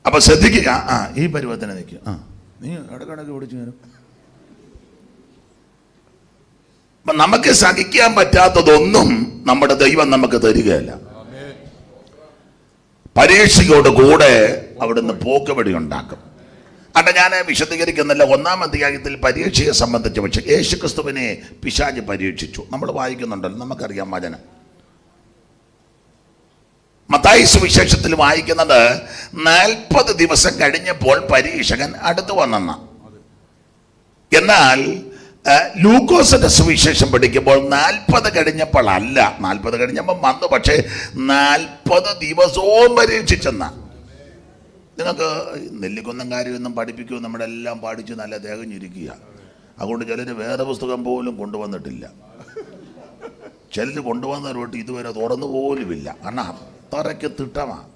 അപ്പൊ ശ്രദ്ധിക്കുക. ഈ പരുവത്തിന് നിൽക്കുക. നീ ഇടക്കിടക്ക് ഓടിച്ചു വരും. അപ്പൊ നമുക്ക് സഹിക്കാൻ പറ്റാത്തതൊന്നും നമ്മുടെ ദൈവം നമുക്ക് തരികയല്ല. പരീക്ഷയോട് കൂടെ അവിടുന്ന് പോക്കുവഴി ഉണ്ടാക്കും. അല്ല, ഞാൻ വിശദീകരിക്കുന്നില്ല. 1-ാം അധ്യായത്തിൽ പരീക്ഷയെ സംബന്ധിച്ച് പക്ഷേ യേശുക്രിസ്തുവിനെ പിശാച് പരീക്ഷിച്ചു. നമ്മൾ വായിക്കുന്നുണ്ടല്ലോ, നമുക്കറിയാം വചനം. മത്തായി സുവിശേഷത്തിൽ വായിക്കുന്നത് 40 ദിവസം കഴിഞ്ഞപ്പോൾ പരീക്ഷകൻ അടുത്തു വന്നെന്ന. എന്നാൽ ലൂക്കോസിന്റെ സുവിശേഷം പഠിക്കുമ്പോൾ 40 കഴിഞ്ഞപ്പോൾ അല്ല, 40 കഴിഞ്ഞപ്പോൾ വന്നു, പക്ഷേ 40 ദിവസവും പരീക്ഷിച്ചെന്ന. നിങ്ങൾക്ക് നെല്ലിക്കൊന്നും കാര്യമൊന്നും പഠിപ്പിക്കുമോ? നമ്മുടെ എല്ലാം പഠിച്ച് നല്ല തേകഞ്ഞിരിക്കുക. അതുകൊണ്ട് ചിലർ വേറെ പുസ്തകം പോലും കൊണ്ടുവന്നിട്ടില്ല. ചിലർ കൊണ്ടുവന്നവരോട്ട് ഇതുവരെ തുറന്നു പോലുമില്ല. കാരണം അത്രയ്ക്ക് തിട്ടമാണ്.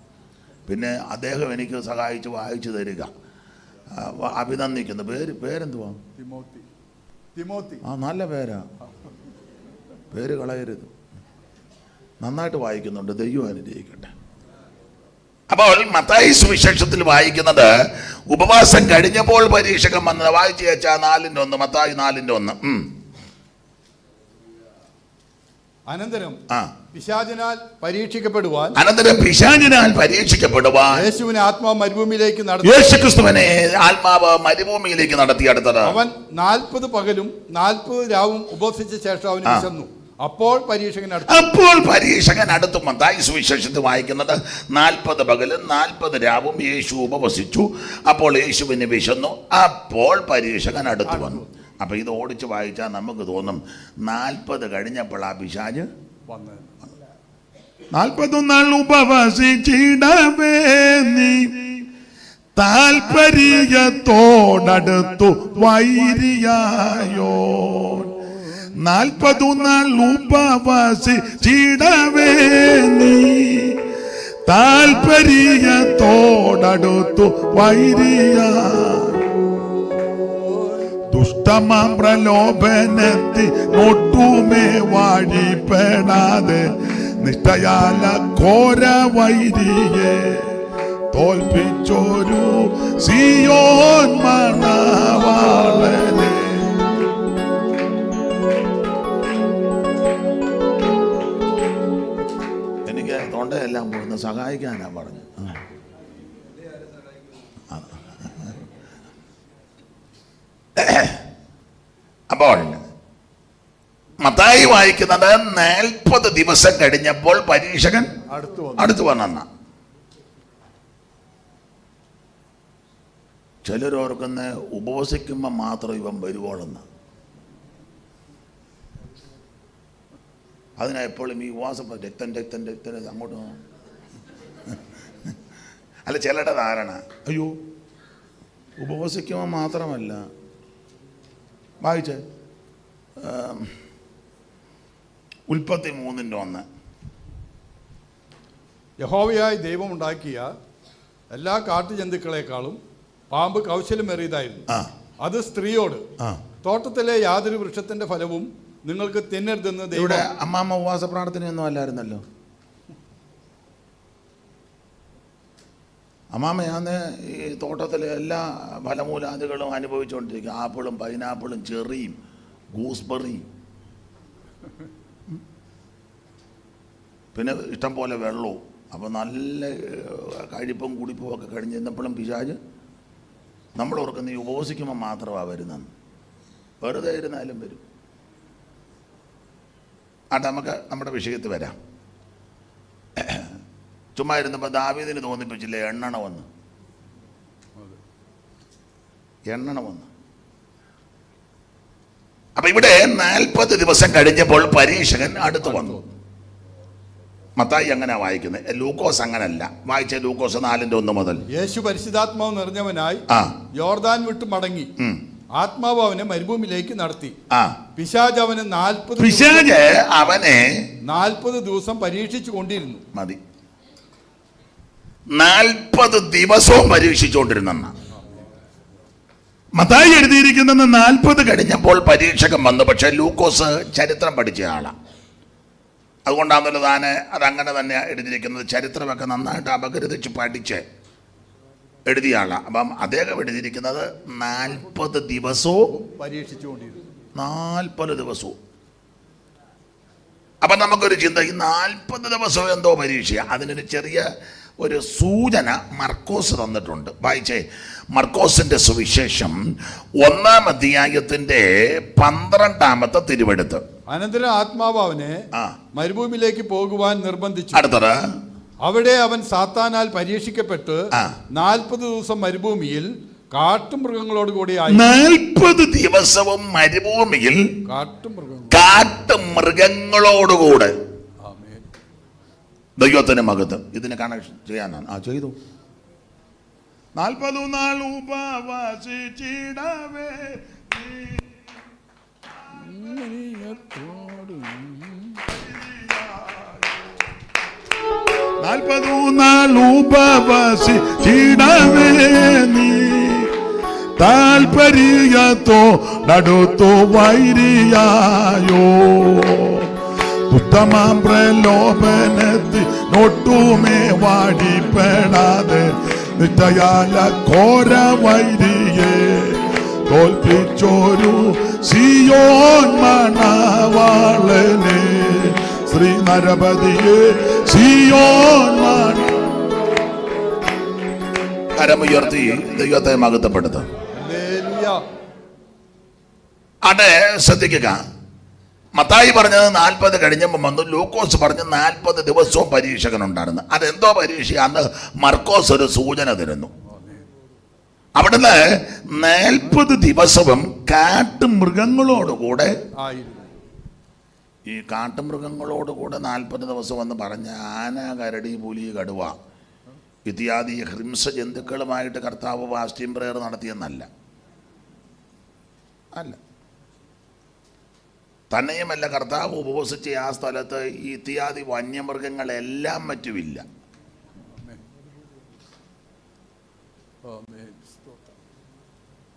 പിന്നെ അദ്ദേഹം എനിക്ക് സഹായിച്ച് വായിച്ചു തരിക. അഭിനന്ദിക്കുന്നു. പേരെന്തുവാ? നല്ല പേരാ. പേര് കളയരുത്. നന്നായിട്ട് വായിക്കുന്നുണ്ട്. ദൈവം അനുഗ്രഹിക്കട്ടെ. അപ്പോൾ മത്തായി സുവിശേഷത്തിൽ വായിക്കുന്നത് ഉപവാസം കഴിഞ്ഞപ്പോൾ പരീക്ഷകൻ വന്നത്. വായിച്ചു വെച്ചാ 4:1, മത്തായി 4:1. അനന്തരം പിശാചിനാൽ പരീക്ഷിക്കപ്പെടുവാൻ യേശുവിനെ ആത്മാവ് മരുഭൂമിയിലേക്ക് നടത്തി. യേശുക്രിസ്തുവിനെ ആത്മാവ് മരുഭൂമിയിലേക്ക് നടത്തി. അടുത്തത് അവൻ 40 പകലും 40 രാവും ഉപവസിച്ച ശേഷം അവന് വിശന്നു. അപ്പോൾ പരീക്ഷകൻ അടുത്തു. മത്തായി സുവിശേഷത്തിൽ വായിക്കുന്നത് 40 പകലും 40 രാവും യേശു ഉപവസിച്ചു. അപ്പോൾ യേശുവിന് വിശന്നു. അപ്പോൾ പരീക്ഷകൻ അടുത്തു വന്നു. അപ്പൊ ഇത് ഓടിച്ച് വായിച്ചാൽ നമുക്ക് തോന്നും 40 കഴിഞ്ഞപ്പോൾ ആ പിശാച് 41 നാൾ ഉപവസിച്ചിടവേ നീ താൽപര്യത്തോടടുത്തു വൈരിയായോ. 40 നാൾ ഉപവസിച്ചിടവേ നീ താൽപര്യത്തോടടുത്തു വൈരിയാ. ദുഷ്ടമാം പ്രലോഭനത്തി ഒട്ടുമേ വാഴിപ്പെടാതെ നിഷ്ഠയാല ഘോര വൈരിയെ തോൽപ്പിച്ചൊരു സിയോൻ മണവാളനെ. എനിക്ക് തൊണ്ടയെല്ലാം പോകുന്ന സഹായിക്കാനാ പറഞ്ഞു. അപ്പോൾ മത്തായി വായിക്കുന്നത് 40 ദിവസം കഴിഞ്ഞപ്പോൾ പരീക്ഷകൻ അടുത്തു വന്ന. ചിലരോർക്കുന്ന ഉപവസിക്കുമ്പോൾ മാത്രം ഇവൻ വരുവോളെന്ന്. അതിനാ എപ്പോഴും ഈ ഉപവാസം രക്തം അങ്ങോട്ട് അല്ല. ചിലരുടെ ധാരണ അയ്യോ ഉപവസിക്കുമ്പോൾ മാത്രമല്ല. വായിച്ചേ ഉൽപ്പത്തി 3:1. യഹോവയായ ദൈവം ഉണ്ടാക്കിയ എല്ലാ കാട്ടുജന്തുക്കളെക്കാളും പാമ്പ് കൗശലമേറിയതായിരുന്നു. അത് സ്ത്രീയോട് തോട്ടത്തിലെ യാതൊരു വൃക്ഷത്തിന്റെ ഫലവും നിങ്ങൾക്ക് തിന്നരുതെന്ന് ഇവിടെ അമ്മാമ്മ ഉപവാസ പ്രാർത്ഥനയൊന്നും അല്ലായിരുന്നല്ലോ. അമ്മാമ്മയാന്ന് ഈ തോട്ടത്തിലെ എല്ലാ ഫലമൂലാദികളും അനുഭവിച്ചുകൊണ്ടിരിക്കുക. ആപ്പിളും പൈനാപ്പിളും ചെറിയും ഗൂസ്ബെറിയും പിന്നെ ഇഷ്ടം പോലെ വെള്ളവും. അപ്പം നല്ല കഴിപ്പും കുടിപ്പും ഒക്കെ കഴിഞ്ഞ് ചെന്നപ്പോഴും പിശാച് നമ്മൾ ഓർക്കുന്ന ഈ ഉപവസിക്കുമ്പോൾ മാത്രമാണ് വരുന്നത്, വെറുതെ ഇരുന്നാലും വരും. അത് നമുക്ക് നമ്മുടെ വിഷയത്തിൽ വരാം. ചുമ്മാ ഇരുന്നപ്പോൾ ദാവീദിന് തോന്നിപ്പിച്ചില്ലേ എണ്ണണമെന്ന്. അപ്പൊ ഇവിടെ 40 ദിവസം കഴിഞ്ഞപ്പോൾ പരീക്ഷകൻ അടുത്ത് വന്നു. മത്തായി അങ്ങനെ വായിക്കുന്നത്, ലൂക്കോസ് അങ്ങനല്ല. വായിച്ച ലൂക്കോസ് 4:1 മുതൽ. യേശു പരിശുദ്ധാത്മാവ് നിറഞ്ഞവനായി യോർദാൻ വിട്ട് മടങ്ങി. ആത്മാവ് അവനെ മരുഭൂമിയിലേക്ക് നടത്തി. പിശാച് അവനെ 40 ദിവസം പരീക്ഷിച്ചു കൊണ്ടിരുന്നു. മതി, 40 ദിവസവും പരീക്ഷിച്ചുകൊണ്ടിരുന്ന. മത്തായി എഴുതിയിരിക്കുന്നത് 40 കഴിഞ്ഞപ്പോൾ പരീക്ഷകൻ വന്നു. പക്ഷെ ലൂക്കോസ് ചരിത്രം പഠിച്ച ആളാണ്. അതുകൊണ്ടാണല്ലോ താന് അതങ്ങനെ തന്നെ എഴുതിയിരിക്കുന്നത്. ചരിത്രമൊക്കെ നന്നായിട്ട് അപഗ്രഥിച്ച് പഠിച്ച് എഴുതിയ ആളാണ്. അപ്പം അദ്ദേഹം എഴുതിയിരിക്കുന്നത് 40 ദിവസവും പരീക്ഷിച്ചുകൊണ്ടിരുന്നു. 40 ദിവസവും. അപ്പം നമുക്കൊരു ചിന്ത, ഈ 40 ദിവസവും എന്തോ പരീക്ഷ. അതിനൊരു ചെറിയ ഒരു സൂചന മർക്കോസ് തന്നിട്ടുണ്ട്. വായിച്ചേ, മർക്കോസിന്റെ സുവിശേഷം 1-ാം അധ്യായത്തിന്റെ 12-ാമത്തെ തിരുവെടുത്ത്. അനന്തരം ആത്മാവ് അവനെ മരുഭൂമിയിലേക്ക് പോകുവാൻ നിർബന്ധിച്ചു. അടുത്തത്, അവിടെ അവൻ സാത്താനാൽ പരീക്ഷിക്കപ്പെട്ട് 40 ദിവസം മരുഭൂമിയിൽ കാട്ടുമൃഗങ്ങളോട് കൂടി ആയി. 40 ദിവസവും മരുഭൂമിയിൽ കാട്ടുമൃഗങ്ങളോടുകൂടെ. ദൈവത്തിന് മഹത്വം. ഇതിനെ കണക്ഷൻ ചെയ്യാനാണ്. ചെയ്തു. 40 നാൾ ഉപവസിച്ചിടവേ 40 നാൾ ഉപവസിച്ചിടവേ നീ താൽപര്യത്തോടടുത്തു വൈരിയായോ ദുഷ്ടമാം പ്രലോഭനത്തിനൊട്ടുമേ വാടിപ്പെടാതെ നിത്യയാല ഘോര വൈരിയെ തോൽപ്പിച്ചോരു സിയോൻ മണവാളനെ ശ്രീ നരപതിയെ സിയോൻ കരമുയർത്തി ദൈവത്തെ മഹത്വപ്പെടുത്തും. അത് ശ്രദ്ധിക്കുക. മത്തായി പറഞ്ഞത് 40 കഴിഞ്ഞപ്പോൾ വന്നു. ലൂക്കോസ് പറഞ്ഞ് 40 ദിവസവും പരീക്ഷകനുണ്ടായിരുന്നു. അതെന്തോ പരീക്ഷ? അന്ന് മർക്കോസ് ഒരു സൂചന തരുന്നു. അവിടുന്ന് 40 ദിവസവും കാട്ടുമൃഗങ്ങളോടുകൂടെ. ഈ കാട്ടുമൃഗങ്ങളോടുകൂടെ 40 ദിവസം എന്ന് പറഞ്ഞ ആന, കരടി, പുലി, കടുവ ഇത്യാദി ഹിംസ ജന്തുക്കളുമായിട്ട് കർത്താവ് ഫാസ്റ്റിംഗ് പ്രയർ നടത്തിയെന്നല്ല. അല്ല, തന്നെയുമല്ല, കർത്താവ് ഉപവസിച്ച ആ സ്ഥലത്ത് ഈ ഇത്യാദി വന്യമൃഗങ്ങളെല്ലാം മറ്റുമില്ല.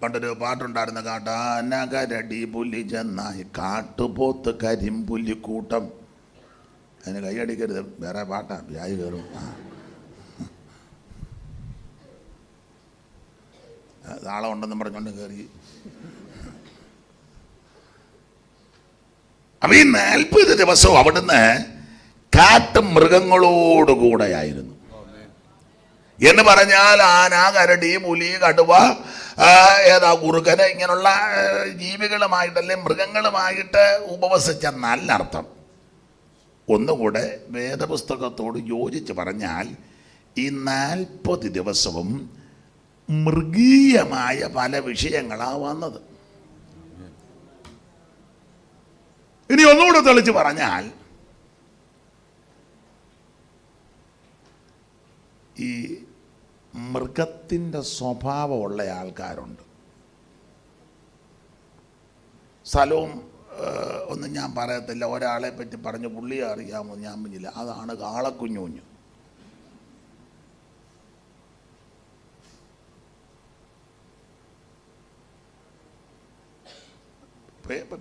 പണ്ടൊരു പാട്ടുണ്ടായിരുന്ന, കാട്ടാന, കരടി, പുലി, ചെന്നായി, കാട്ടുപോത്ത്, കരിമ്പുലിക്കൂട്ടം. അതിന് കൈയടിക്കരുത്, വേറെ പാട്ടാ, വ്യാജ് കയറും. താളം ഉണ്ടെന്ന് പറഞ്ഞുകൊണ്ട് കയറി. അപ്പൊ ഈ 40 ദിവസവും അവിടുന്ന് കാട്ടുമൃഗങ്ങളോടുകൂടെയായിരുന്നു. എന്ന് പറഞ്ഞാൽ ആന, കരടി, പുലി, കടുവ, കുറുക്കന്, ഇങ്ങനെയുള്ള ജീവികളുമായിട്ടല്ലേ മൃഗങ്ങളുമായിട്ട് ഉപവസിച്ച നല്ല അർത്ഥം. ഒന്നുകൂടെ വേദപുസ്തകത്തോട് യോജിച്ച് പറഞ്ഞാൽ ഈ 40 ദിവസവും മൃഗീയമായ പല വിഷയങ്ങളാണ് വന്നത്. ഇനി ഒന്നുകൂടെ തെളിച്ച് പറഞ്ഞാൽ, ഈ മൃഗത്തിൻ്റെ സ്വഭാവമുള്ള ആൾക്കാരുണ്ട്. സ്ഥലവും ഒന്നും ഞാൻ പറയത്തില്ല. ഒരാളെ പറ്റി പറഞ്ഞു, പുള്ളിയെ അറിയാമോ ഞാൻ പറഞ്ഞില്ല. അതാണ് കാളക്കുഞ്ഞുഞ്ഞു.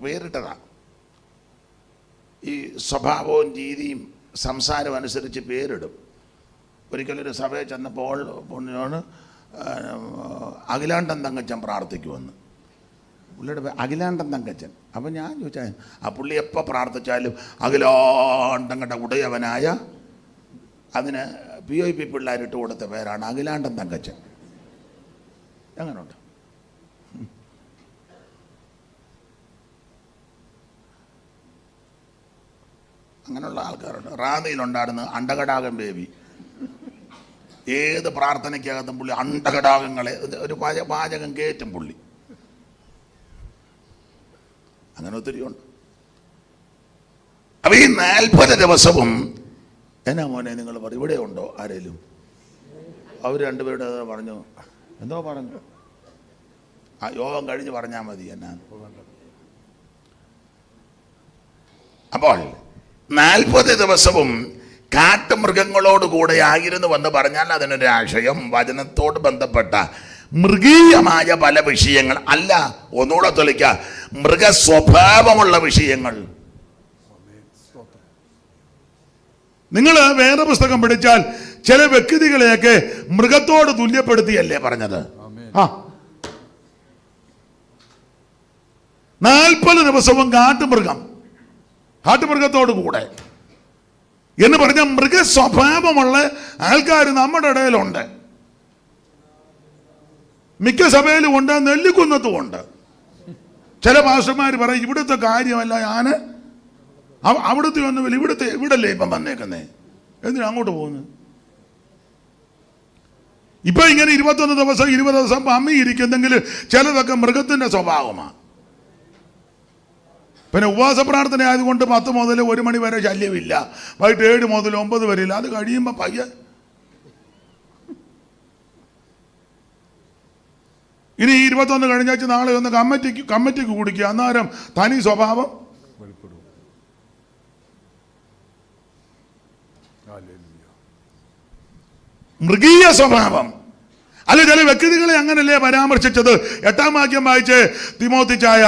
പേരിട്ടതാ. ഈ സ്വഭാവവും രീതിയും സംസാരവും അനുസരിച്ച് പേരിടും. ഒരിക്കലൊരു സഭയിൽ ചെന്നപ്പോൾ പുള്ളിയോട് അഖിലാണ്ടൻ തങ്കച്ചൻ പ്രാർത്ഥിക്കുമെന്ന്. പുള്ളിയുടെ അഖിലാണ്ടൻ തങ്കച്ചൻ. അപ്പം ഞാൻ ചോദിച്ചാൽ, ആ പുള്ളി എപ്പോൾ പ്രാർത്ഥിച്ചാലും അഖിലാണ്ടങ്ങളുടെ ഉടയവനായ, അതിന് PIP പിള്ളേരിട്ട് കൊടുത്ത പേരാണ് അഖിലാണ്ടൻ തങ്കച്ചൻ. എങ്ങനെയുണ്ട്? അങ്ങനെയുള്ള ആൾക്കാരുണ്ട്. റാന്നിയിലുണ്ടായിരുന്നു അണ്ടകടാകം ബേബി. ഏത് പ്രാർത്ഥനയ്ക്കകത്തും പുള്ളി അണ്ടകടാകങ്ങളെ ഒരു പാചകം കയറ്റും പുള്ളി. അങ്ങനെ ഒത്തിരി ഉണ്ട്. അപ്പൊ ഈ 40 ദിവസവും എന്നാ മോനെ നിങ്ങൾ പറയും, ഇവിടെ ഉണ്ടോ ആരേലും? അവർ രണ്ടുപേരുടെ പറഞ്ഞു, എന്തോ പറഞ്ഞു, ആ യോഗം കഴിഞ്ഞ് പറഞ്ഞാൽ മതി എന്നാ. അപ്പോൾ 40 ദിവസവും കാട്ടുമൃഗങ്ങളോട് കൂടെ ആയിരുന്നു എന്ന് പറഞ്ഞാൽ അതിനൊരു ആശയം വചനത്തോട് ബന്ധപ്പെട്ട മൃഗീയമായ പല വിഷയങ്ങൾ അല്ല, ഒന്നുകൂടെ തെളിക്ക, മൃഗ സ്വഭാവമുള്ള വിഷയങ്ങൾ. നിങ്ങൾ വേറെ പുസ്തകം പഠിച്ചാൽ ചില വ്യക്തികളെയൊക്കെ മൃഗത്തോട് തുല്യപ്പെടുത്തിയല്ലേ പറഞ്ഞത്. 40 ദിവസവും കാട്ടുമൃഗത്തോട് കൂടെ എന്ന് പറഞ്ഞ മൃഗ സ്വഭാവമുള്ള ആൾക്കാർ നമ്മുടെ ഇടയിലുണ്ട്. മിക്ക സഭയിലും ഉണ്ട്, നെല്ലിക്കുന്നത്തും ഉണ്ട്. ചില പാസ്റ്റർമാർ പറയും ഇവിടുത്തെ കാര്യമല്ല, ഞാൻ അവിടുത്തെ ഒന്നുമില്ല, ഇവിടല്ലേ ഇപ്പം വന്നേക്കുന്നേ, എന്തിനാ അങ്ങോട്ട് പോകുന്നത്? ഇപ്പൊ ഇങ്ങനെ 21 ദിവസം 20 ദിവസം അമ്മി ഇരിക്കുന്നെങ്കിൽ ചിലതൊക്കെ മൃഗത്തിന്റെ സ്വഭാവമാണ്. പിന്നെ ഉപവാസ പ്രാർത്ഥന ആയതുകൊണ്ട് 10 മുതൽ 1 മണി വരെ ശല്യമില്ല, വൈകിട്ട് 7 മുതൽ 9 വരെ ഇല്ല. അത് കഴിയുമ്പോൾ പയ്യ ഇനി 21 കഴിഞ്ഞാൽ നാളെ ഒന്ന് കമ്മിറ്റിക്ക് കുടിക്കുക, അന്നേരം തനി സ്വഭാവം മൃഗീയ സ്വഭാവം. അല്ല, ചില വ്യക്തികളെ അങ്ങനല്ലേ പരാമർശിച്ചത്. 8-ാം വാക്യം വായിച്ച് തിമോത്തിച്ചായ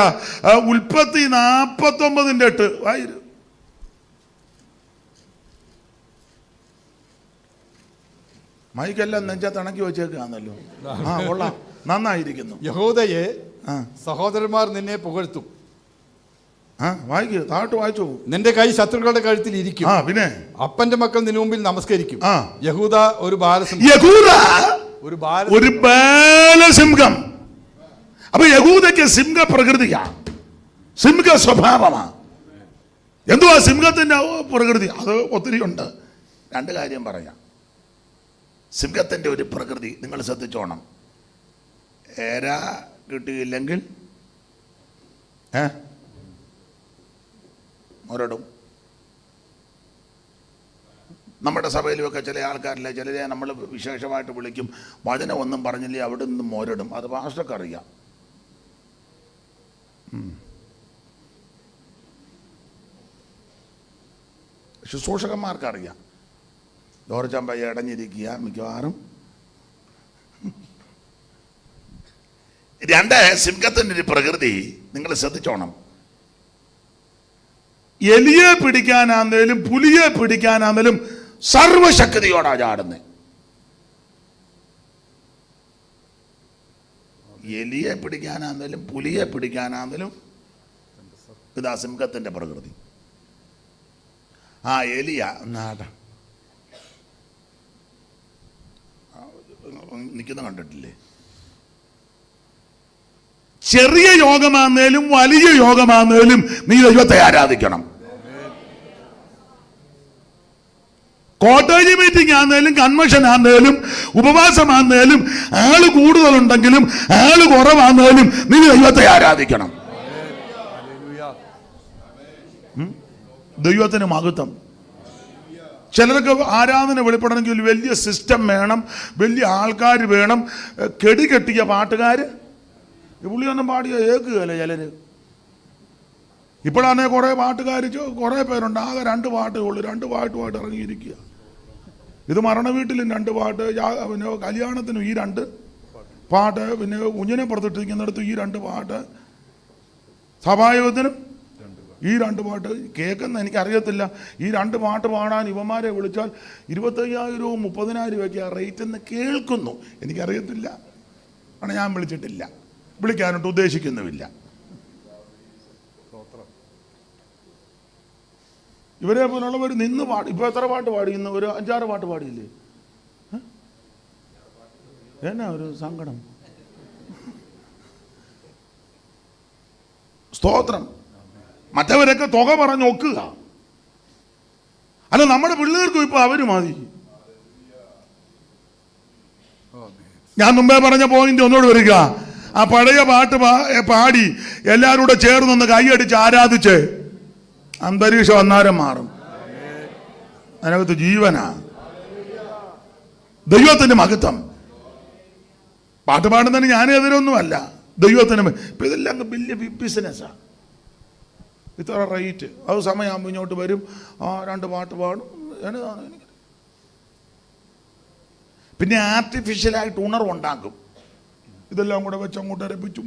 ഉൽപ്പത്തി 49:8 വായിരു. മൈക്കെല്ലാം നെഞ്ചാ തണക്കി വെച്ചേക്കാന്നല്ലോ. കൊള്ളാം, നന്നായിരിക്കുന്നു. യഹൂദയെ സഹോദരന്മാർ നിന്നെ പുകഴ്ത്തും. വായിക്കൂ, താഴോട്ട് വായിച്ചു. നിന്റെ കൈ ശത്രുക്കളുടെ കഴുത്തിൽ ഇരിക്കും. പിന്നെ അപ്പന്റെ മക്കൾ നിന് മുമ്പിൽ നമസ്കരിക്കും. യഹൂദ ഒരു ബാലസിംഹം. അപ്പൊ യഹൂദയ്ക്ക് സിംഹ പ്രകൃതിയാ, സിംഹ സ്വഭാവമാ. എന്തുവാ സിംഹത്തിന്റെ പ്രകൃതി? അത് ഒത്തിരി ഉണ്ട്. 2 കാര്യം പറയാം. സിംഹത്തിന്റെ ഒരു പ്രകൃതി നിങ്ങൾ ശ്രദ്ധിച്ചോണം. ഏര കിട്ടിയില്ലെങ്കിൽ ഒരിടും. നമ്മുടെ സഭയിലുമൊക്കെ ചില ആൾക്കാരില്ലേ, ചിലരെ നമ്മൾ വിശേഷമായിട്ട് വിളിക്കും, വചനം ഒന്നും പറഞ്ഞില്ലേ അവിടെ നിന്നും മോരിടും. അത് പാസ്റ്റർക്ക് അറിയാം. ശുശ്രൂഷകന്മാർക്കറിയാം. ലോറിച്ചമ്പയ്യ അടഞ്ഞിരിക്കുക മിക്കവാറും. 2, സിംഹത്തിൻ്റെ ഒരു പ്രകൃതി നിങ്ങൾ ശ്രദ്ധിച്ചോണം. എലിയെ പിടിക്കാനാന്നേലും പുലിയെ പിടിക്കാനാന്നേലും സർവശക്തിയോടാ ചാടുന്നത്. എലിയെ പിടിക്കാനാന്നേലും പുലിയെ പിടിക്കാനാന്നേലും ഇതാ സിംഹത്തിന്റെ പ്രകൃതി. എലിയ നിൽക്കുന്ന കണ്ടിട്ടില്ലേ? ചെറിയ യോഗമാന്നേലും വലിയ യോഗമാന്നേലും നീ ദൈവത്തെ ആരാധിക്കണം. കോട്ടേജ് മീറ്റിംഗ് ആന്നേലും കൺവെൻഷൻ ആന്നേലും ഉപവാസമാന്നേലും ആള് കൂടുതലുണ്ടെങ്കിലും ആള് കുറവാന്നേലും നീ ദൈവത്തെ ആരാധിക്കണം. ദൈവത്തിന് മഹത്വം. ചിലർക്ക് ആരാധന വെളിപ്പെടണമെങ്കിൽ വലിയ സിസ്റ്റം വേണം, വലിയ ആൾക്കാർ വേണം, കെട്ടിയ പാട്ടുകാർ. പുള്ളിയൊന്നും പാടിയ ഏക്കുകയല്ലേ ചിലര്. ഇപ്പോഴാണെ കുറേ പാട്ടുകാർ കുറേ പേരുണ്ട്, ആകെ 2 പാട്ടേ ഉള്ളൂ, 2 പാട്ടുമായിട്ട് ഇറങ്ങിയിരിക്കുക. ഇത് മരണ വീട്ടിലും 2 പാട്ട്, പിന്നെ കല്യാണത്തിനും ഈ 2 പാട്ട്, പിന്നെ കുഞ്ഞിനെ പുറത്തിട്ടിരിക്കുന്നിടത്തും ഈ 2 പാട്ട്, സഭായോഗത്തിനും ഈ 2 പാട്ട്. കേൾക്കുന്ന എനിക്കറിയത്തില്ല. ഈ 2 പാട്ട് പാടാൻ ഇവന്മാരെ വിളിച്ചാൽ 25,000 30,000 റേറ്റ് എന്ന് കേൾക്കുന്നു. എനിക്കറിയത്തില്ല, കാരണം ഞാൻ വിളിച്ചിട്ടില്ല, വിളിക്കാനോട്ട് ഉദ്ദേശിക്കുന്നുമില്ല. ഇവരെ പോലുള്ളവർ നിന്ന് പാടി. ഇപ്പൊ എത്ര പാട്ട് പാടി? ഇന്ന് ഒരു 5-6 പാട്ട് പാടിയില്ലേ? എന്നാ ഒരു സങ്കടം. സ്തോത്രം. മറ്റവരൊക്കെ തുക പറഞ്ഞ് ഒക്കുക. അല്ല, നമ്മുടെ പിള്ളേർക്കും ഇപ്പൊ അവര് മതി. ഞാൻ മുമ്പേ പറഞ്ഞ പോയിന്റ് ഒന്നുകൂടെ വരിക. ആ പഴയ പാട്ട് പാടി എല്ലാവരും കൂടെ ചേർന്നൊന്ന് കൈയടിച്ച് ആരാധിച്ച് അന്തരീക്ഷം അന്നേരം മാറും. അതിനകത്ത് ജീവനാ, ദൈവത്തിന്റെ മഹത്വം. പാട്ട് പാടുന്നതിന് ഞാനെതിരൊന്നുമല്ല, ദൈവത്തിന്. ഇപ്പൊ ഇതെല്ലാം വലിയ ബിസിനസ്സാ. ഇത്ര റേറ്റ്, അത് സമയമാകുമ്പോൾ ഇങ്ങോട്ട് വരും, 2 പാട്ട് പാടും. എന്നതാണ് എനിക്ക്. പിന്നെ ആർട്ടിഫിഷ്യലായിട്ട് ഉണർവുണ്ടാക്കും. ഇതെല്ലാം കൂടെ വെച്ച് അങ്ങോട്ട് അരപ്പിച്ചും.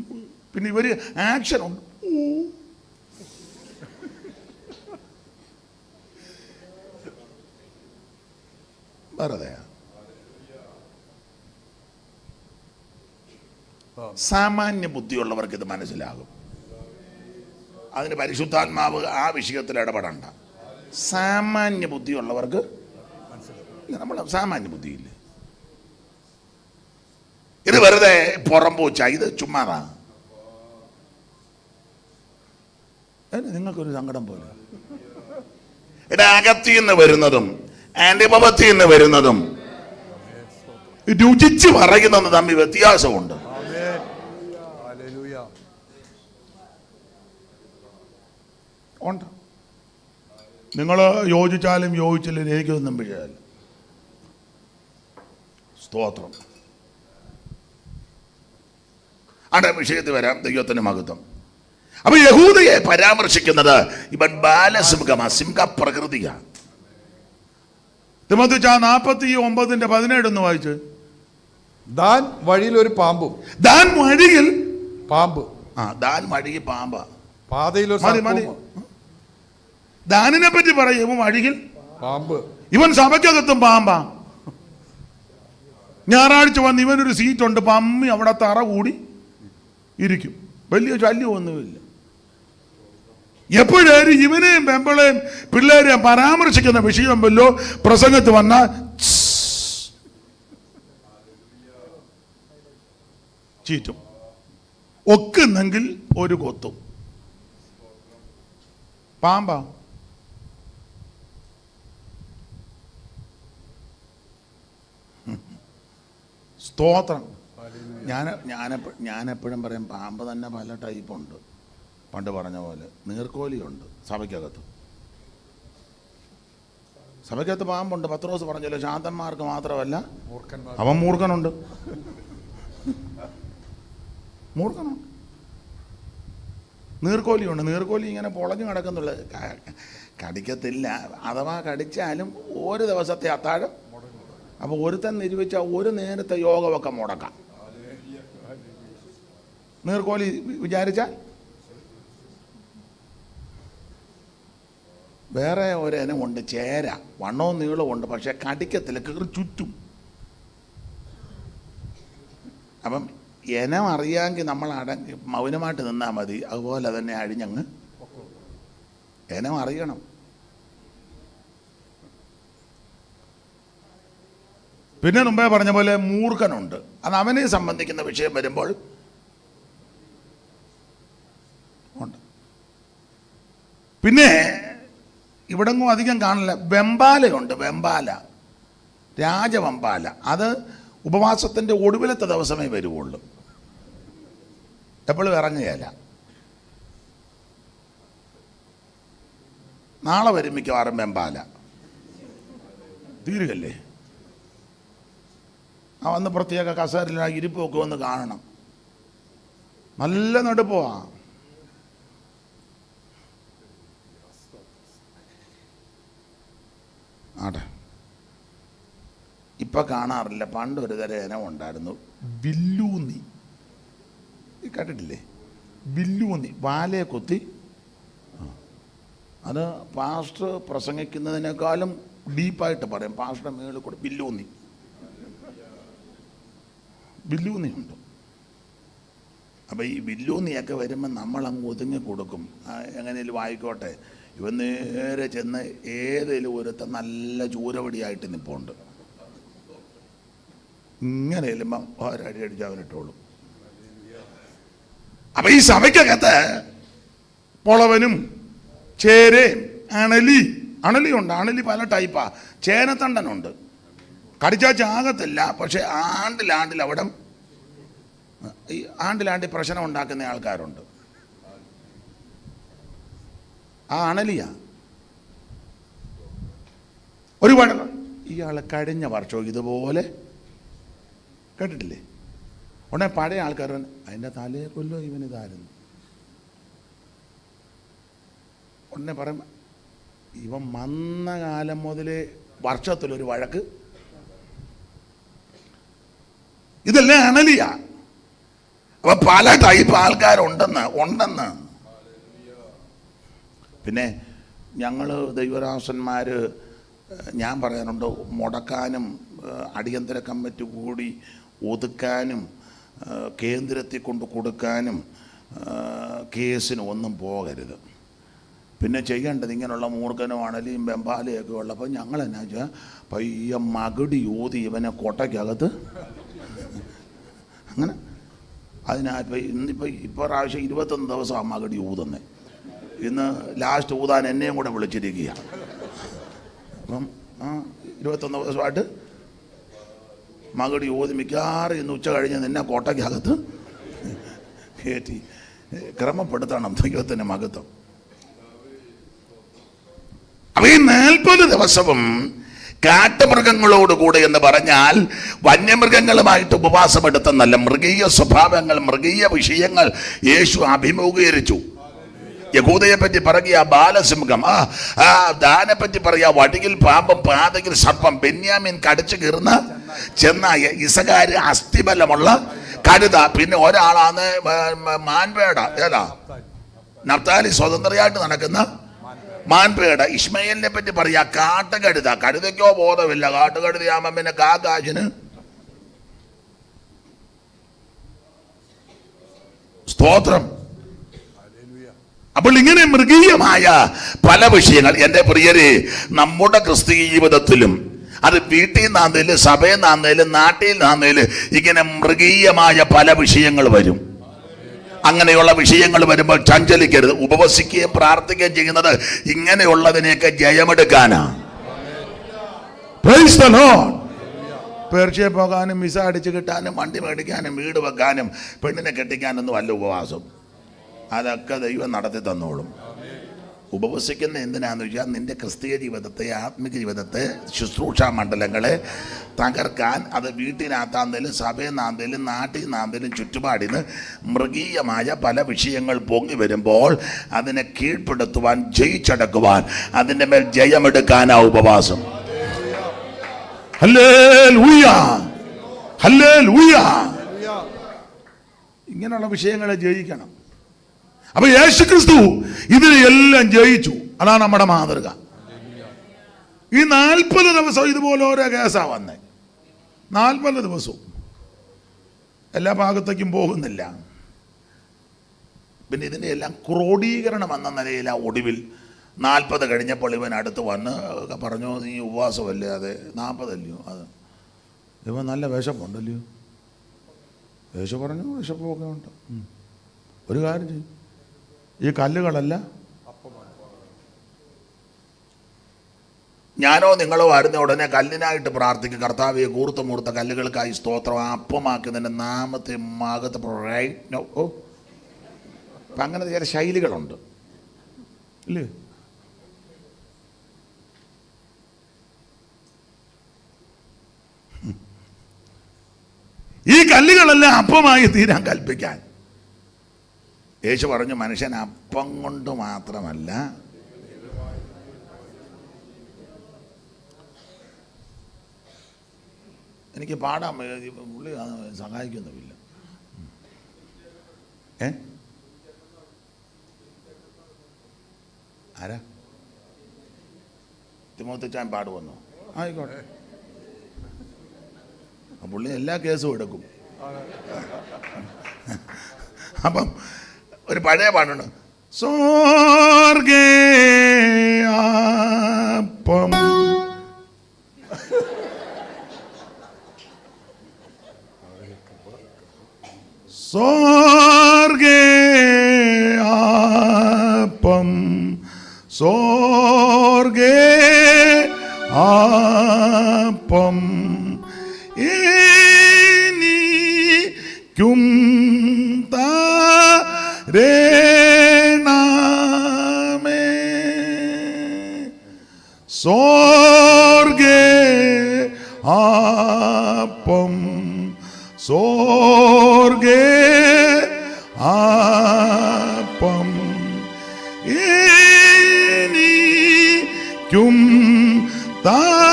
പിന്നെ ഇവര് ആക്ഷൻ ഉണ്ട്. വെറുതെ സാമാന്യ ബുദ്ധിയുള്ളവർക്ക് ഇത് മനസ്സിലാകും. അതിന് പരിശുദ്ധാത്മാവ് ആ വിഷയത്തിൽ ഇടപെടണ്ട. സാമാന്യ ബുദ്ധിയുള്ളവർക്ക്, നമ്മൾ സാമാന്യ ബുദ്ധിയില്ല. ഇത് വെറുതെ പുറംപൂച്ച, ഇത് ചുമ്മാതാ. നിങ്ങൾക്കൊരു സങ്കടം പോലെ. ഇത് അകത്തിൽ നിന്ന് വരുന്നതും അനുഭവത്തിൽ നിന്ന് വരുന്നതും രുചിച്ച് പറയുന്നത് തമ്മിൽ വ്യത്യാസമുണ്ട്. ഉണ്ട്. നിങ്ങൾ യോജിച്ചാലും യോജിച്ചില്ലും എനിക്കൊന്നും വിഷയമല്ല. സ്തോത്രം. അവിടെ വിഷയത്തിൽ വരാം. ദൈവത്തിന് മഹത്വം. അപ്പൊ യഹൂദയെ പരാമർശിക്കുന്നത് ഇവൻ ബാലസിംഹമാ, സിംഹപ്രകൃതിയാണ്. തിമോഥെയോസ് 49:17 ഒന്ന് വായിച്ച്. ദാൻ വഴിയിൽ ഒരു പാമ്പും. ദാൻ വഴിയിൽ പാമ്പ്. ദാൻ വഴിയിൽ പാമ്പാ. പാതയിൽ ദാനിനെ പറ്റി പറയും. ഇവൻ വഴിയിൽ പാമ്പ്. ഇവൻ സഭയ്ക്കകത്തും പാമ്പാ. ഞായറാഴ്ച വന്ന് ഇവനൊരു സീറ്റുണ്ട്, പമ്മി അവിടെ തറ കൂടി ഇരിക്കും. വലിയ ശല്യമൊന്നുമില്ല. എപ്പോഴായാലും ഇവനെയും പെമ്പളെയും പിള്ളേരെയും പരാമർശിക്കുന്ന വിഷയം വല്ലോ പ്രസംഗത്ത് വന്നാൽ ചീറ്റും. ഒക്കുന്നെങ്കിൽ ഒരു കൊത്തും. പാമ്പാ. സ്തോത്രം. ഞാനെപ്പോഴും പറയും, പാമ്പ് തന്നെ പല ടൈപ്പുണ്ട്. പണ്ട് പറഞ്ഞ പോലെ നീർക്കോലിയുണ്ട് സഭയ്ക്കകത്ത്. സഭയ്ക്കകത്ത് പാമ്പുണ്ട്. പത്രോസ് പറഞ്ഞല്ലോ, ശാന്തന്മാർക്ക് മാത്രമല്ല അവൻ മൂർഖനുണ്ട്. മൂർഖനുണ്ട്. നീർക്കോലിയുണ്ട്. നീർക്കോലി ഇങ്ങനെ പൊളഞ്ഞു കിടക്കുന്നുള്ള, കടിക്കത്തില്ല. അഥവാ കടിച്ചാലും ഒരു ദിവസത്തെ അത്താഴം. അപ്പോൾ ഒരുത്തൻ നിരൂപിച്ചാൽ ഒരു നേരത്തെ യോഗമൊക്കെ മുടക്കാം. നീർക്കോലി വിചാരിച്ചാൽ. വേറെ ഒരിനമുണ്ട്, ചേര. വണ്ണവും നീളവും ഉണ്ട്, പക്ഷെ കടിക്കത്തില്ല, കീറി ചുറ്റും. അപ്പം ഇനം അറിയാമെങ്കിൽ നമ്മൾ മൗനമായിട്ട് നിന്നാൽ മതി. അതുപോലെ തന്നെ അഴിഞ്ഞങ്ങ് ഇനം അറിയണം. പിന്നെ മുമ്പേ പറഞ്ഞ പോലെ മൂർഖനുണ്ട്. അത് അവനെ സംബന്ധിക്കുന്ന വിഷയം വരുമ്പോൾ ഉണ്ട്. പിന്നെ ഇവിടെങ്ങും അധികം കാണില്ല. വെമ്പാലയുണ്ട്. വെമ്പാല, രാജവെമ്പാല. അത് ഉപവാസത്തിൻ്റെ ഒടുവിലത്തെ ദിവസമേ വരുവുള്ളൂ. എപ്പോഴും ഇറങ്ങുകയല്ല. നാളെ വരും മിക്കവാറും വെമ്പാല. തീരുകല്ലേ. വന്ന് പ്രത്യേക കസേരയിൽ ആ ഇരിപ്പൊക്കെ ഒന്ന് കാണണം. നല്ല നെടുപ്പമാ. ആട്ടെ, ഇപ്പം കാണാറില്ല. പണ്ട് ഒരു തരം ഇനം ഉണ്ടായിരുന്നു, വില്ലൂന്നി. കേട്ടിട്ടില്ലേ? വില്ലൂന്നി വാലയെ കുത്തി. അത് പാസ്റ്റർ പ്രസംഗിക്കുന്നതിനേക്കാളും ഡീപ്പായിട്ട് പറയും. പാസ്റ്റർ മേളിൽ കൂടെ വില്ലൂന്നി. വില്ലൂന്നിയുണ്ട്. അപ്പം ഈ വില്ലൂന്നിയൊക്കെ വരുമ്പോൾ നമ്മളങ്ങ് ഒതുങ്ങി കൊടുക്കും. എങ്ങനെയും ആയിക്കോട്ടെ. ഇവൻ നേരെ ചെന്ന് ഏതെങ്കിലും ഒരുത്ത നല്ല ചൂരവടിയായിട്ട് നിൽപ്പുണ്ട്. ഇങ്ങനെ ചെല്ലുമ്പം ഒരടി അടിച്ച് അവനിട്ടോളും. അപ്പം ഈ സഭയ്ക്കകത്ത് പൊളവനും ചേരയും അണലി അണലിയുണ്ട്. അണലി പല ടൈപ്പാ. ചേനത്തണ്ടനുണ്ട്, കടിച്ചാൽ ചാകത്തില്ല, പക്ഷെ ആണ്ടിൽ അവിടെ ഈ ആണ്ടിലാണ്ടി പ്രശ്നം ഉണ്ടാക്കുന്ന ആൾക്കാരുണ്ട്. ആ അണലിയാ. ഒരുപാട് ഇയാൾ കഴിഞ്ഞ വർഷവും ഇതുപോലെ കേട്ടിട്ടില്ലേ? ഉടനെ പഴയ ആൾക്കാർ അതിൻ്റെ തലയെ കൊല്ലോ ഇവനിതായിരുന്നു. ഉടനെ പറയും ഇവൻ വന്ന കാലം മുതലേ വർഷത്തിലൊരു വഴക്ക്. ഇതെല്ലാം അണലിയാ. അപ്പൊ പല ടൈപ്പ് ആൾക്കാരുണ്ടെന്ന്. പിന്നെ ഞങ്ങൾ ദൈവദാസന്മാർ, ഞാൻ പറയാനുണ്ട്, മുടക്കാനും അടിയന്തര കമ്മിറ്റി കൂടി ഒതുക്കാനും കേന്ദ്രത്തിൽ കൊണ്ട് കൊടുക്കാനും കേസിന് ഒന്നും പോകരുത്. പിന്നെ ചെയ്യേണ്ടത് ഇങ്ങനെയുള്ള മൂർഖനും അണലിയും ബെമ്പാലയൊക്കെ ഉള്ളപ്പോൾ ഞങ്ങൾ എന്നാ വെച്ചാൽ പയ്യ മകുടി ഊതി ഇവനെ കൊട്ടയ്ക്കകത്ത് അങ്ങനെ ഇന്നിപ്പോൾ പ്രാവശ്യം 21 ദിവസം ആ മകുടി ഊതുന്നേ. ഇന്ന് ലാസ്റ്റ് ഊതാൻ എന്നെയും കൂടെ വിളിച്ചിരിക്കുക. അപ്പം 21 ദിവസമായിട്ട് മകുടി ഊതി മിക്കവാറും ഇന്ന് ഉച്ച കഴിഞ്ഞ് നിന്നെ കോട്ടയ്ക്കകത്ത് കയറ്റി ക്രമപ്പെടുത്തണം ദൈവത്തിൻ്റെ മഹത്വം. അപ്പോൾ ഈ 40 ദിവസവും കാട്ടുമൃഗങ്ങളോട് കൂടെ എന്ന് പറഞ്ഞാൽ വന്യമൃഗങ്ങളുമായിട്ട് ഉപവാസമെടുത്തെന്നല്ല, മൃഗീയ സ്വഭാവങ്ങൾ, മൃഗീയ വിഷയങ്ങൾ യേശു അഭിമുഖീകരിച്ചു. യഹൂദയെ പറ്റി പറയുക ബാലസിംഹം, ദാനെ പറ്റി പറയുക വടിയിൽ പാമ്പും പാതയിൽ സർപ്പം, ബെന്യാമീൻ കടിച്ചു കീറുന്ന ചെന്നായ, ഇസഖാര് അസ്ഥിബലമുള്ള കഴുത, പിന്നെ ഒരാളാണ് മാൻപേട, ഏതാ നഫ്താലി സ്വതന്ത്രയായിട്ട് നടക്കുന്ന മാൻപേട. ഇസ്മയേലിനെ പറ്റി പറയാ കാട്ടുകഴുത, കഴുതയ്ക്കോ ബോധമില്ല, കാട്ടുകഴുതയാകുമ്പം പിന്നെ കാക്കാശിന് സ്തോത്രം. അപ്പോൾ ഇങ്ങനെ മൃഗീയമായ പല വിഷയങ്ങൾ എൻ്റെ പ്രിയരെ നമ്മുടെ ക്രിസ്തീയ ജീവിതത്തിലും, അത് വീട്ടിൽ നിന്നാന്നേലും സഭയിൽ നിന്നാന്നേലും നാട്ടിൽ നിന്നാന്നേലും ഇങ്ങനെ മൃഗീയമായ പല വിഷയങ്ങൾ വരും. അങ്ങനെയുള്ള വിഷയങ്ങൾ വരുമ്പോൾ ചഞ്ചലിക്കരുത്. ഉപവസിക്കുകയും പ്രാർത്ഥിക്കുകയും ചെയ്യുന്നത് ഇങ്ങനെയുള്ളതിനെയൊക്കെ ജയമെടുക്കാനാ. Praise the Lord. പേർഷ്യ പോകാനും വിസ അടിച്ചു കിട്ടാനും വണ്ടി മേടിക്കാനും വീട് വെക്കാനും പെണ്ണിനെ കെട്ടിക്കാനൊന്നും അല്ല ഉപവാസം. അതൊക്കെ ദൈവം നടത്തി തന്നോളും. ഉപവസിക്കുന്ന എന്തിനാന്ന് വെച്ചാൽ നിന്റെ ക്രിസ്തീയ ജീവിതത്തെ, ആത്മിക ജീവിതത്തെ, ശുശ്രൂഷാ മണ്ഡലങ്ങളെ തകർക്കാൻ. അത് വീട്ടിനകത്താന്തേലും സഭയിൽ നിന്നാന്തേലും നാട്ടിൽ നിന്നാന്തേലും ചുറ്റുപാടിന് മൃഗീയമായ പല വിഷയങ്ങൾ പൊങ്ങി വരുമ്പോൾ അതിനെ കീഴ്പ്പെടുത്തുവാൻ, ജയിച്ചടക്കുവാൻ, അതിൻ്റെ മേൽ ജയമെടുക്കാനാ ഉപവാസം. Hallelujah, hallelujah. ഇങ്ങനെയുള്ള വിഷയങ്ങളെ ജയിക്കണം. അപ്പൊ യേശുക്രിസ്തു ഇതിനെല്ലാം ജയിച്ചു. അതാണ് നമ്മുടെ മാതൃക. ഈ 40 ദിവസം ഇതുപോലെ ഓരോ കേസാ വന്നേ. 40 ദിവസവും എല്ലാ ഭാഗത്തേക്കും പോകുന്നില്ല. പിന്നെ ഇതിൻ്റെ എല്ലാം ക്രോഡീകരണം എന്ന നിലയിൽ ആ ഒടുവിൽ 40 കഴിഞ്ഞപ്പോൾ ഇവൻ അടുത്ത് വന്ന് പറഞ്ഞു, നീ ഉപവാസമല്ലേ? അതെ. 40 അല്ലയോ? അത് ഇവൻ നല്ല വിശപ്പുണ്ടല്ലയോ? യേശു പറഞ്ഞു വിശപ്പൊക്കെ ഉണ്ട്. ഒരു കാര്യം ചെയ്യും, ഈ കല്ലുകളല്ല, ഞാനോ നിങ്ങളോ ആയിരുന്ന ഉടനെ കല്ലിനായിട്ട് പ്രാർത്ഥിക്കും, കർത്താവെ കൂർത്ത മൂർത്ത കല്ലുകൾക്കായി സ്തോത്രം, അപ്പമാക്കുന്നതിൻ്റെ നാമത്തെ മകത്ത് പ്രൈറ്റ്. ഓ, അപ്പം അങ്ങനെ ചില ശൈലികളുണ്ട് ഇല്ലേ? ഈ കല്ലുകളെല്ലാം അപ്പമായി തീരാൻ കൽപ്പിക്കാൻ യേശു പറഞ്ഞു, മനുഷ്യൻ അപ്പം കൊണ്ട് മാത്രമല്ല. എനിക്ക് പാടാൻ പുള്ളി സഹായിക്കുന്നുമില്ല. ആരാ? തിമോത്തിച്ചാൻ പാടുവന്നോ? ആയിക്കോട്ടെ. പുള്ളി എല്ലാ കേസും എടുക്കും. അപ്പം ഒരു പഴയ പാട്ടുണ്ട്, സ്വർഗേയാപ്പം സ്വർഗേയാപ്പം സ്വർഗേ അപ്പം എനിക്കും തരേണമേ. സ്വർഗേ അപ്പം സ്വർഗേ അപ്പം എനിക്കും തരേണമേ.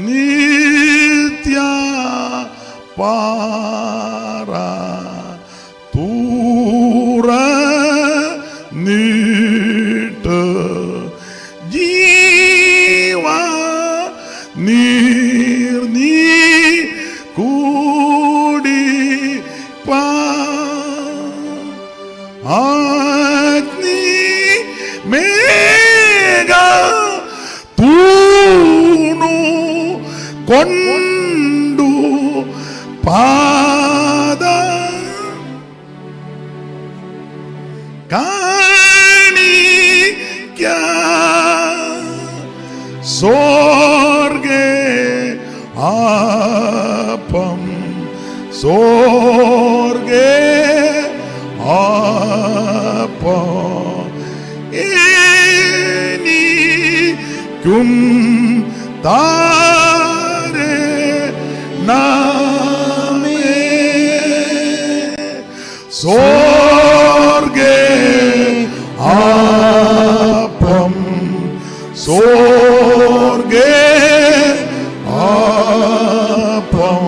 നിത്യ പാറ തുറന്നിട്ട് ജീവ നീർ നീ കൂടിപ്പ അഗ്നി മേഘ തൂണു കൊണ്ടു പാദ കാണിക്ക സ്വർഗേ അപ്പം സ്വർഗേ അപ്പം എനിക്കും തരേണമേ. സ്വർഗേ അപ്പം സ്വർഗേ അപ്പം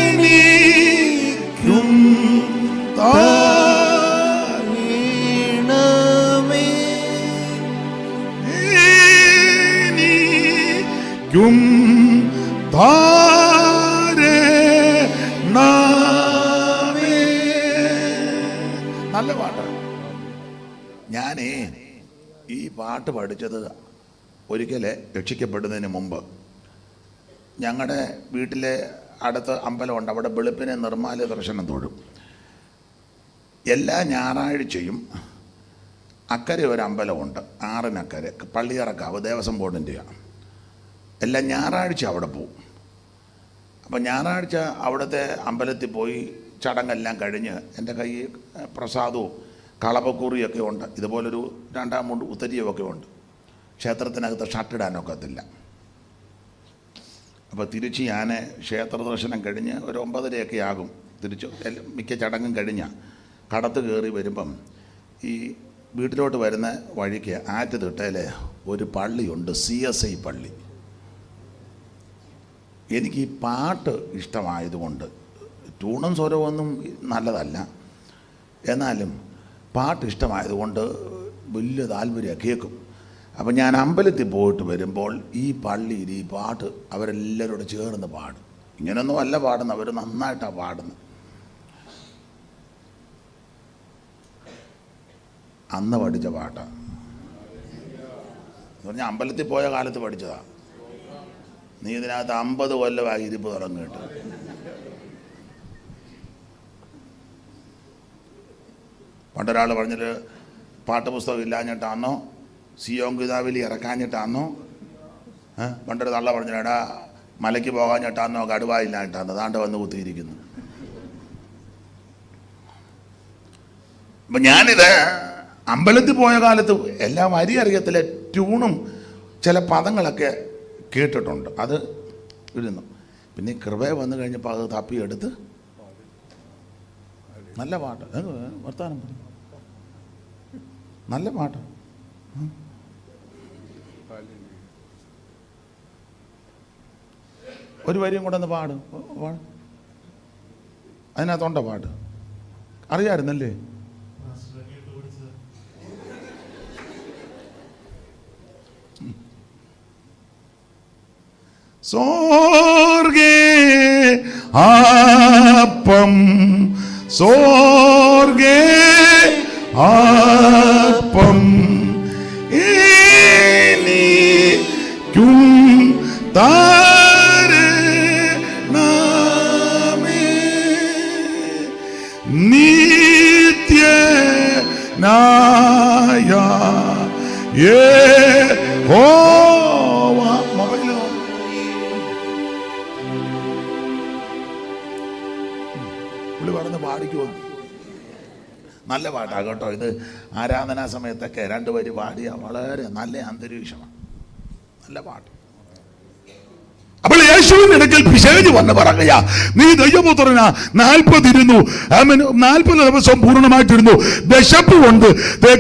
എനിക്കും തരേണമേ. എനിക്കും തരേണമേ. നല്ല പാട്ട്. ഞാനേ ഈ പാട്ട് പഠിച്ചത് ഒരിക്കലെ രക്ഷിക്കപ്പെടുന്നതിന് മുമ്പ് ഞങ്ങളുടെ വീട്ടിലെ അടുത്ത് അമ്പലമുണ്ട്. അവിടെ വെളുപ്പിനെ നിർമ്മാല്യ ദർശനം തൊഴും. എല്ലാ ഞായറാഴ്ചയും അക്കരെ ഒരു അമ്പലമുണ്ട്, ആറിനക്കരെ, പള്ളിയറക്കാവ്, ദേവസ്വം ബോർഡിൻ്റെയാണ്. എല്ലാ ഞായറാഴ്ച അവിടെ പോവും. അപ്പം ഞായറാഴ്ച അവിടുത്തെ അമ്പലത്തിൽ പോയി ചടങ്ങെല്ലാം കഴിഞ്ഞ് എൻ്റെ കയ്യിൽ പ്രസാദവും കളപ്പക്കുറിയൊക്കെ ഉണ്ട്. ഇതുപോലൊരു 2 മുണ്ട് ഉത്തരിയുമൊക്കെ ഉണ്ട്. ക്ഷേത്രത്തിനകത്ത് ഷർട്ടിടാനൊക്കത്തില്ല. അപ്പോൾ തിരിച്ച് ഞാൻ ക്ഷേത്ര ദർശനം കഴിഞ്ഞ് ഒരു 9:30 ആകും. തിരിച്ച് മിക്ക ചടങ്ങും കഴിഞ്ഞ കടത്ത് കയറി വരുമ്പം ഈ വീട്ടിലോട്ട് വരുന്ന വഴിക്ക് ആറ്റുതിട്ടയിൽ ഒരു പള്ളിയുണ്ട്, CSI പള്ളി. എനിക്ക് ഈ പാട്ട് ഇഷ്ടമായതുകൊണ്ട്, ട്യൂണും സ്വരമൊന്നും നല്ലതല്ല, എന്നാലും പാട്ട് ഇഷ്ടമായതുകൊണ്ട് വലിയ താല്പര്യം കേൾക്കും. അപ്പം ഞാൻ അമ്പലത്തിൽ പോയിട്ട് വരുമ്പോൾ ഈ പള്ളിയിൽ ഈ പാട്ട് അവരെല്ലാവരോട് ചേർന്ന് പാടും. ഇങ്ങനെയൊന്നും അല്ല പാടുന്നത്, അവർ നന്നായിട്ടാണ് പാടുന്നത്. അന്ന് പഠിച്ച പാട്ടാണ്. എന്ന് പറഞ്ഞാൽ അമ്പലത്തിൽ പോയ കാലത്ത് പഠിച്ചതാണ്. നീ ഇതിനകത്ത് 50 കൊല്ലമായി ഇരിപ്പ് തുടങ്ങിയിട്ട്. പണ്ടൊരാൾ പറഞ്ഞിട്ട് പാട്ടുപുസ്തകം ഇല്ലാഞ്ഞിട്ടാണോ, സിയോൻ ഗീതാവലി ഇറക്കാഞ്ഞിട്ടാണോ, പണ്ടൊരു തള്ള പറഞ്ഞിട്ടാ മലയ്ക്ക് പോകാഞ്ഞിട്ടാണോ, കടുവ ഇല്ലാഞ്ഞിട്ടാണോ, അതാണ്ട് വന്ന് കുത്തിയിരിക്കുന്നു. അപ്പം ഞാനിത് അമ്പലത്തിൽ പോയ കാലത്ത് എല്ലാ വരി അറിയത്തില്ല, ട്യൂണും ചില പദങ്ങളൊക്കെ കേട്ടിട്ടുണ്ട്, അത് ഇരുന്നു. പിന്നെ കൃപയെ വന്നു കഴിഞ്ഞപ്പോൾ അത് തപ്പിയെടുത്ത് നല്ല പാട്ട്, വർത്താനം പറയും, നല്ല പാട്ട്. ഒരു വരിയും കൂടെ ഒന്ന് പാടും, അതിനകത്തുണ്ടോ പാട്ട്? അറിയാമായിരുന്നല്ലേ? സ്വർഗേ അപ്പം സ്വർഗേ അപ്പം എനിക്കും തരേണമേ. നിത്യനായ യഹോവ. മൊബൈലിൽ പുള്ളി പറഞ്ഞ് പാടിക്കോ. നല്ല പാട്ടാണ് കേട്ടോ. ഇത് ആരാധനാ സമയത്തൊക്കെ രണ്ടുപേര് പാടിയ വളരെ നല്ല അന്തരീക്ഷമാണ്, നല്ല പാട്ട്. അപ്പോൾ യേശുവിന്റെ അടുക്കൽ പിശാച് വന്ന് പറയുക, നീ ദൈവപുത്രനാ, 40 ദിവസം പൂർണ്ണമായിട്ടിരുന്നു, വിശപ്പ് കൊണ്ട്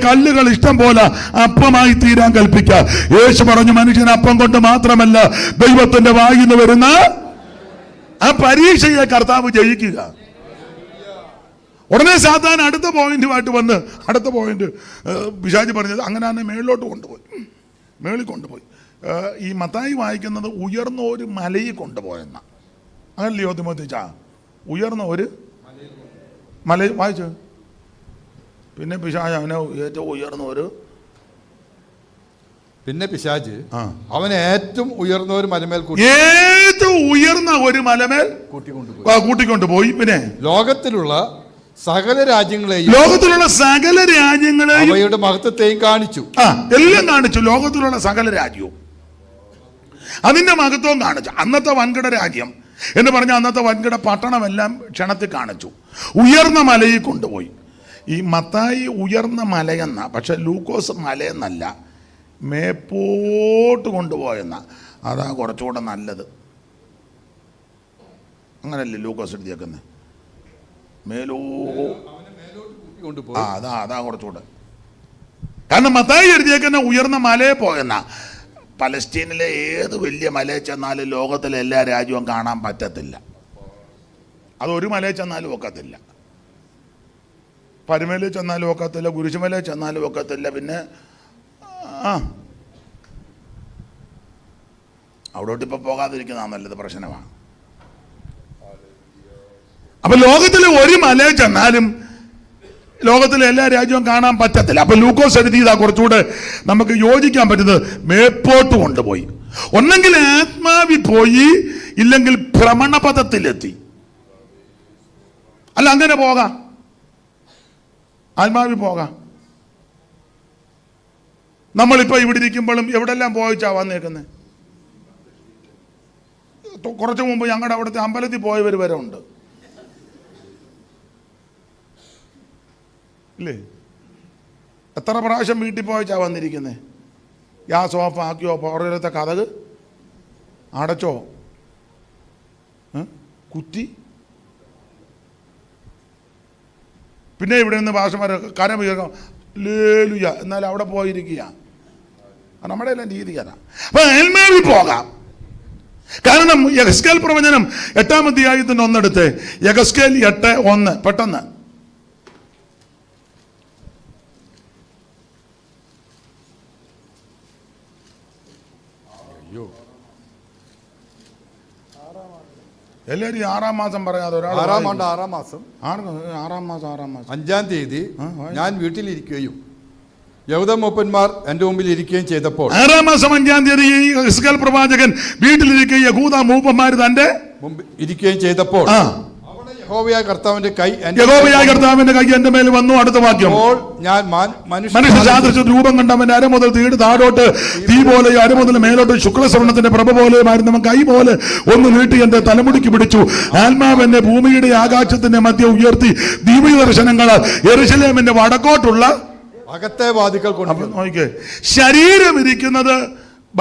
കല്ലുകൾ ഇഷ്ടം പോലെ അപ്പമായി തീരാൻ കൽപ്പിക്ക. യേശു പറഞ്ഞു, മനുഷ്യൻ അപ്പം കൊണ്ട് മാത്രമല്ല ദൈവത്തിന്റെ വായിൽ നിന്ന് വരുന്ന ആ പരീക്ഷയെ കർത്താവ് ജയിക്കുക. ഉടനെ സാത്താൻ അടുത്ത പോയിന്റുമായിട്ട് വന്ന്, അടുത്ത പോയിന്റ് പിശാച് പറഞ്ഞത് അങ്ങനെ തന്നെ മേളിലോട്ട് കൊണ്ടുപോയി, മേളിൽ കൊണ്ടുപോയി. ഈ മത്തായി വായിക്കുന്നത് ഉയർന്ന ഒരു മലയിൽ കൊണ്ടുപോയെന്ന, അങ്ങനല്ലയോ തിമോത്തിച്ചാ? ഉയർന്ന ഒരു മല വായിച്ചു. പിന്നെ പിശാച് അവനെ ഏറ്റവും ഉയർന്ന ഒരു, പിന്നെ പിശാച് അവനെ ഏറ്റവും ഉയർന്ന ഒരു മലമേൽ ഏറ്റവും ഉയർന്ന ഒരു മലമേൽ കൂട്ടിക്കൊണ്ടുപോയി. പിന്നെ ലോകത്തിലുള്ള സകല രാജ്യങ്ങളെയും അവയുടെ മഹത്വത്തെയും കാണിച്ചു. എല്ലാം കാണിച്ചു. ലോകത്തിലുള്ള സകല രാജ്യവും അതിന്റെ മഹത്വവും കാണിച്ചു. അന്നത്തെ വൻകിട രാജ്യം എന്ന് പറഞ്ഞാൽ അന്നത്തെ വൻകിട പട്ടണമെല്ലാം ക്ഷണത്തിൽ കാണിച്ചു. ഉയർന്ന മലയിൽ കൊണ്ടുപോയി. ഈ മത്തായി ഉയർന്ന മലയെന്ന, പക്ഷെ ലൂക്കോസ് മലയെന്നല്ല, മേപ്പോട്ട് കൊണ്ടുപോയെന്ന. അതാ കുറച്ചുകൂടെ നല്ലത്. അങ്ങനല്ലേ ലൂക്കോസ് എഴുതിയേക്കുന്നത്? അതാ കുറച്ചുകൂടെ. കാരണം മത്തായി എഴുതിയേക്കുന്ന ഉയർന്ന മലയെ പോയെന്ന. പലസ്തീനിലെ ഏത് വലിയ മലയിൽ ചെന്നാലും ലോകത്തിലെ എല്ലാ രാജ്യവും കാണാൻ പറ്റത്തില്ല. അതൊരു മലയിൽ ചെന്നാലും ഒക്കത്തില്ല. പരുമലയിൽ ചെന്നാലും ഒക്കത്തില്ല, കുരിശുമലയിൽ ചെന്നാലും ഒക്കത്തില്ല. പിന്നെ അവിടോട്ട് ഇപ്പൊ പോകാതിരിക്കുന്ന നല്ലത്, പ്രശ്നമാണ്. അപ്പൊ ലോകത്തിലെ ഒരു മലയിൽ ചെന്നാലും ലോകത്തിലെ എല്ലാ രാജ്യവും കാണാൻ പറ്റത്തില്ല. അപ്പൊ ലൂക്കോസ് എഴുതിയതാ കുറച്ചുകൂടെ നമുക്ക് യോജിക്കാൻ പറ്റുന്നത്. മേപ്പോട്ട് കൊണ്ടുപോയി. ഒന്നെങ്കിൽ ആത്മാവിൽ പോയി, ഇല്ലെങ്കിൽ ഭ്രമണപഥത്തിലെത്തി. അല്ല, അങ്ങനെ പോകാം, ആത്മാവിൽ പോകാം. നമ്മളിപ്പോ ഇവിടെ ഇരിക്കുമ്പോഴും എവിടെല്ലാം പോയിച്ചാ വന്നേക്കുന്നത്? കുറച്ചു മുമ്പ് ഞങ്ങളുടെ അവിടുത്തെ അമ്പലത്തിൽ പോയവർ വരെ ഉണ്ട്, ഇല്ലേ? എത്ര പ്രാവശ്യം വീട്ടിൽ പോയിച്ചാ വന്നിരിക്കുന്നത്? ഗ്യാസ് ഓഫ് ആക്കിയോ, പുറത്തെ കതക് അടച്ചോ, കുറ്റി. പിന്നെ ഇവിടെ നിന്ന് ഭാഷമാർ കരം ഉയർക്കാം, ലേലുയ, എന്നാൽ അവിടെ പോയിരിക്കുക. നമ്മുടെ എല്ലാം രീതി അതാ. അപ്പൊ ആത്മാവിൽ പോകാം. കാരണം യെഹെസ്കേൽ പ്രവചനം 8-ാം അധ്യായത്തിന്റെ 1 യെഹെസ്കേൽ 8:1 പെട്ടെന്ന്. എല്ലാവരും 6-ാം മാസം പറയാതെ ഒരാൾ 6-ാം മാസം 5-ാം തീയതി ഞാൻ വീട്ടിലിരിക്കുകയും യഹൂദ മൂപ്പന്മാർ എന്റെ മുമ്പിൽ ഇരിക്കുകയും ചെയ്തപ്പോൾ, 6-ാം മാസം 5-ാം തീയതി യെഹെസ്കേൽ പ്രവാചകൻ വീട്ടിലിരിക്കുകയും യഹൂദ മൂപ്പന്മാർ തന്റെ മുമ്പിൽ ഇരിക്കുകയും ചെയ്തപ്പോൾ യഹോവയായ കർത്താവിന്റെ കൈ എന്റെ മേൽ വന്നു. അടുത്ത വാക്യം, ഞാൻ മനുഷ്യ രൂപം കണ്ടവന്റെ അര മുതൽ തീട് താഴോട്ട് തീ പോലെ, അര മുതൽ മേലോട്ട് ശുക്ലശ്രവണത്തിന്റെ പ്രഭ പോലെയുമായിരുന്നു. കൈ പോലെ ഒന്ന് നീട്ടി എന്റെ തലമുടിക്ക് പിടിച്ചു. ആത്മാവ് എന്നെ ഭൂമിയുടെ ആകാശത്തിന്റെ മധ്യ ഉയർത്തി ദിവ്യ ദർശനങ്ങളാൽ യെരൂശലേമിന്റെ വടക്കോട്ടുള്ള അകത്തെ വാതിക്കൽ കൊണ്ട് നോക്കിക്കേ. ശരീരം ഇരിക്കുന്നത്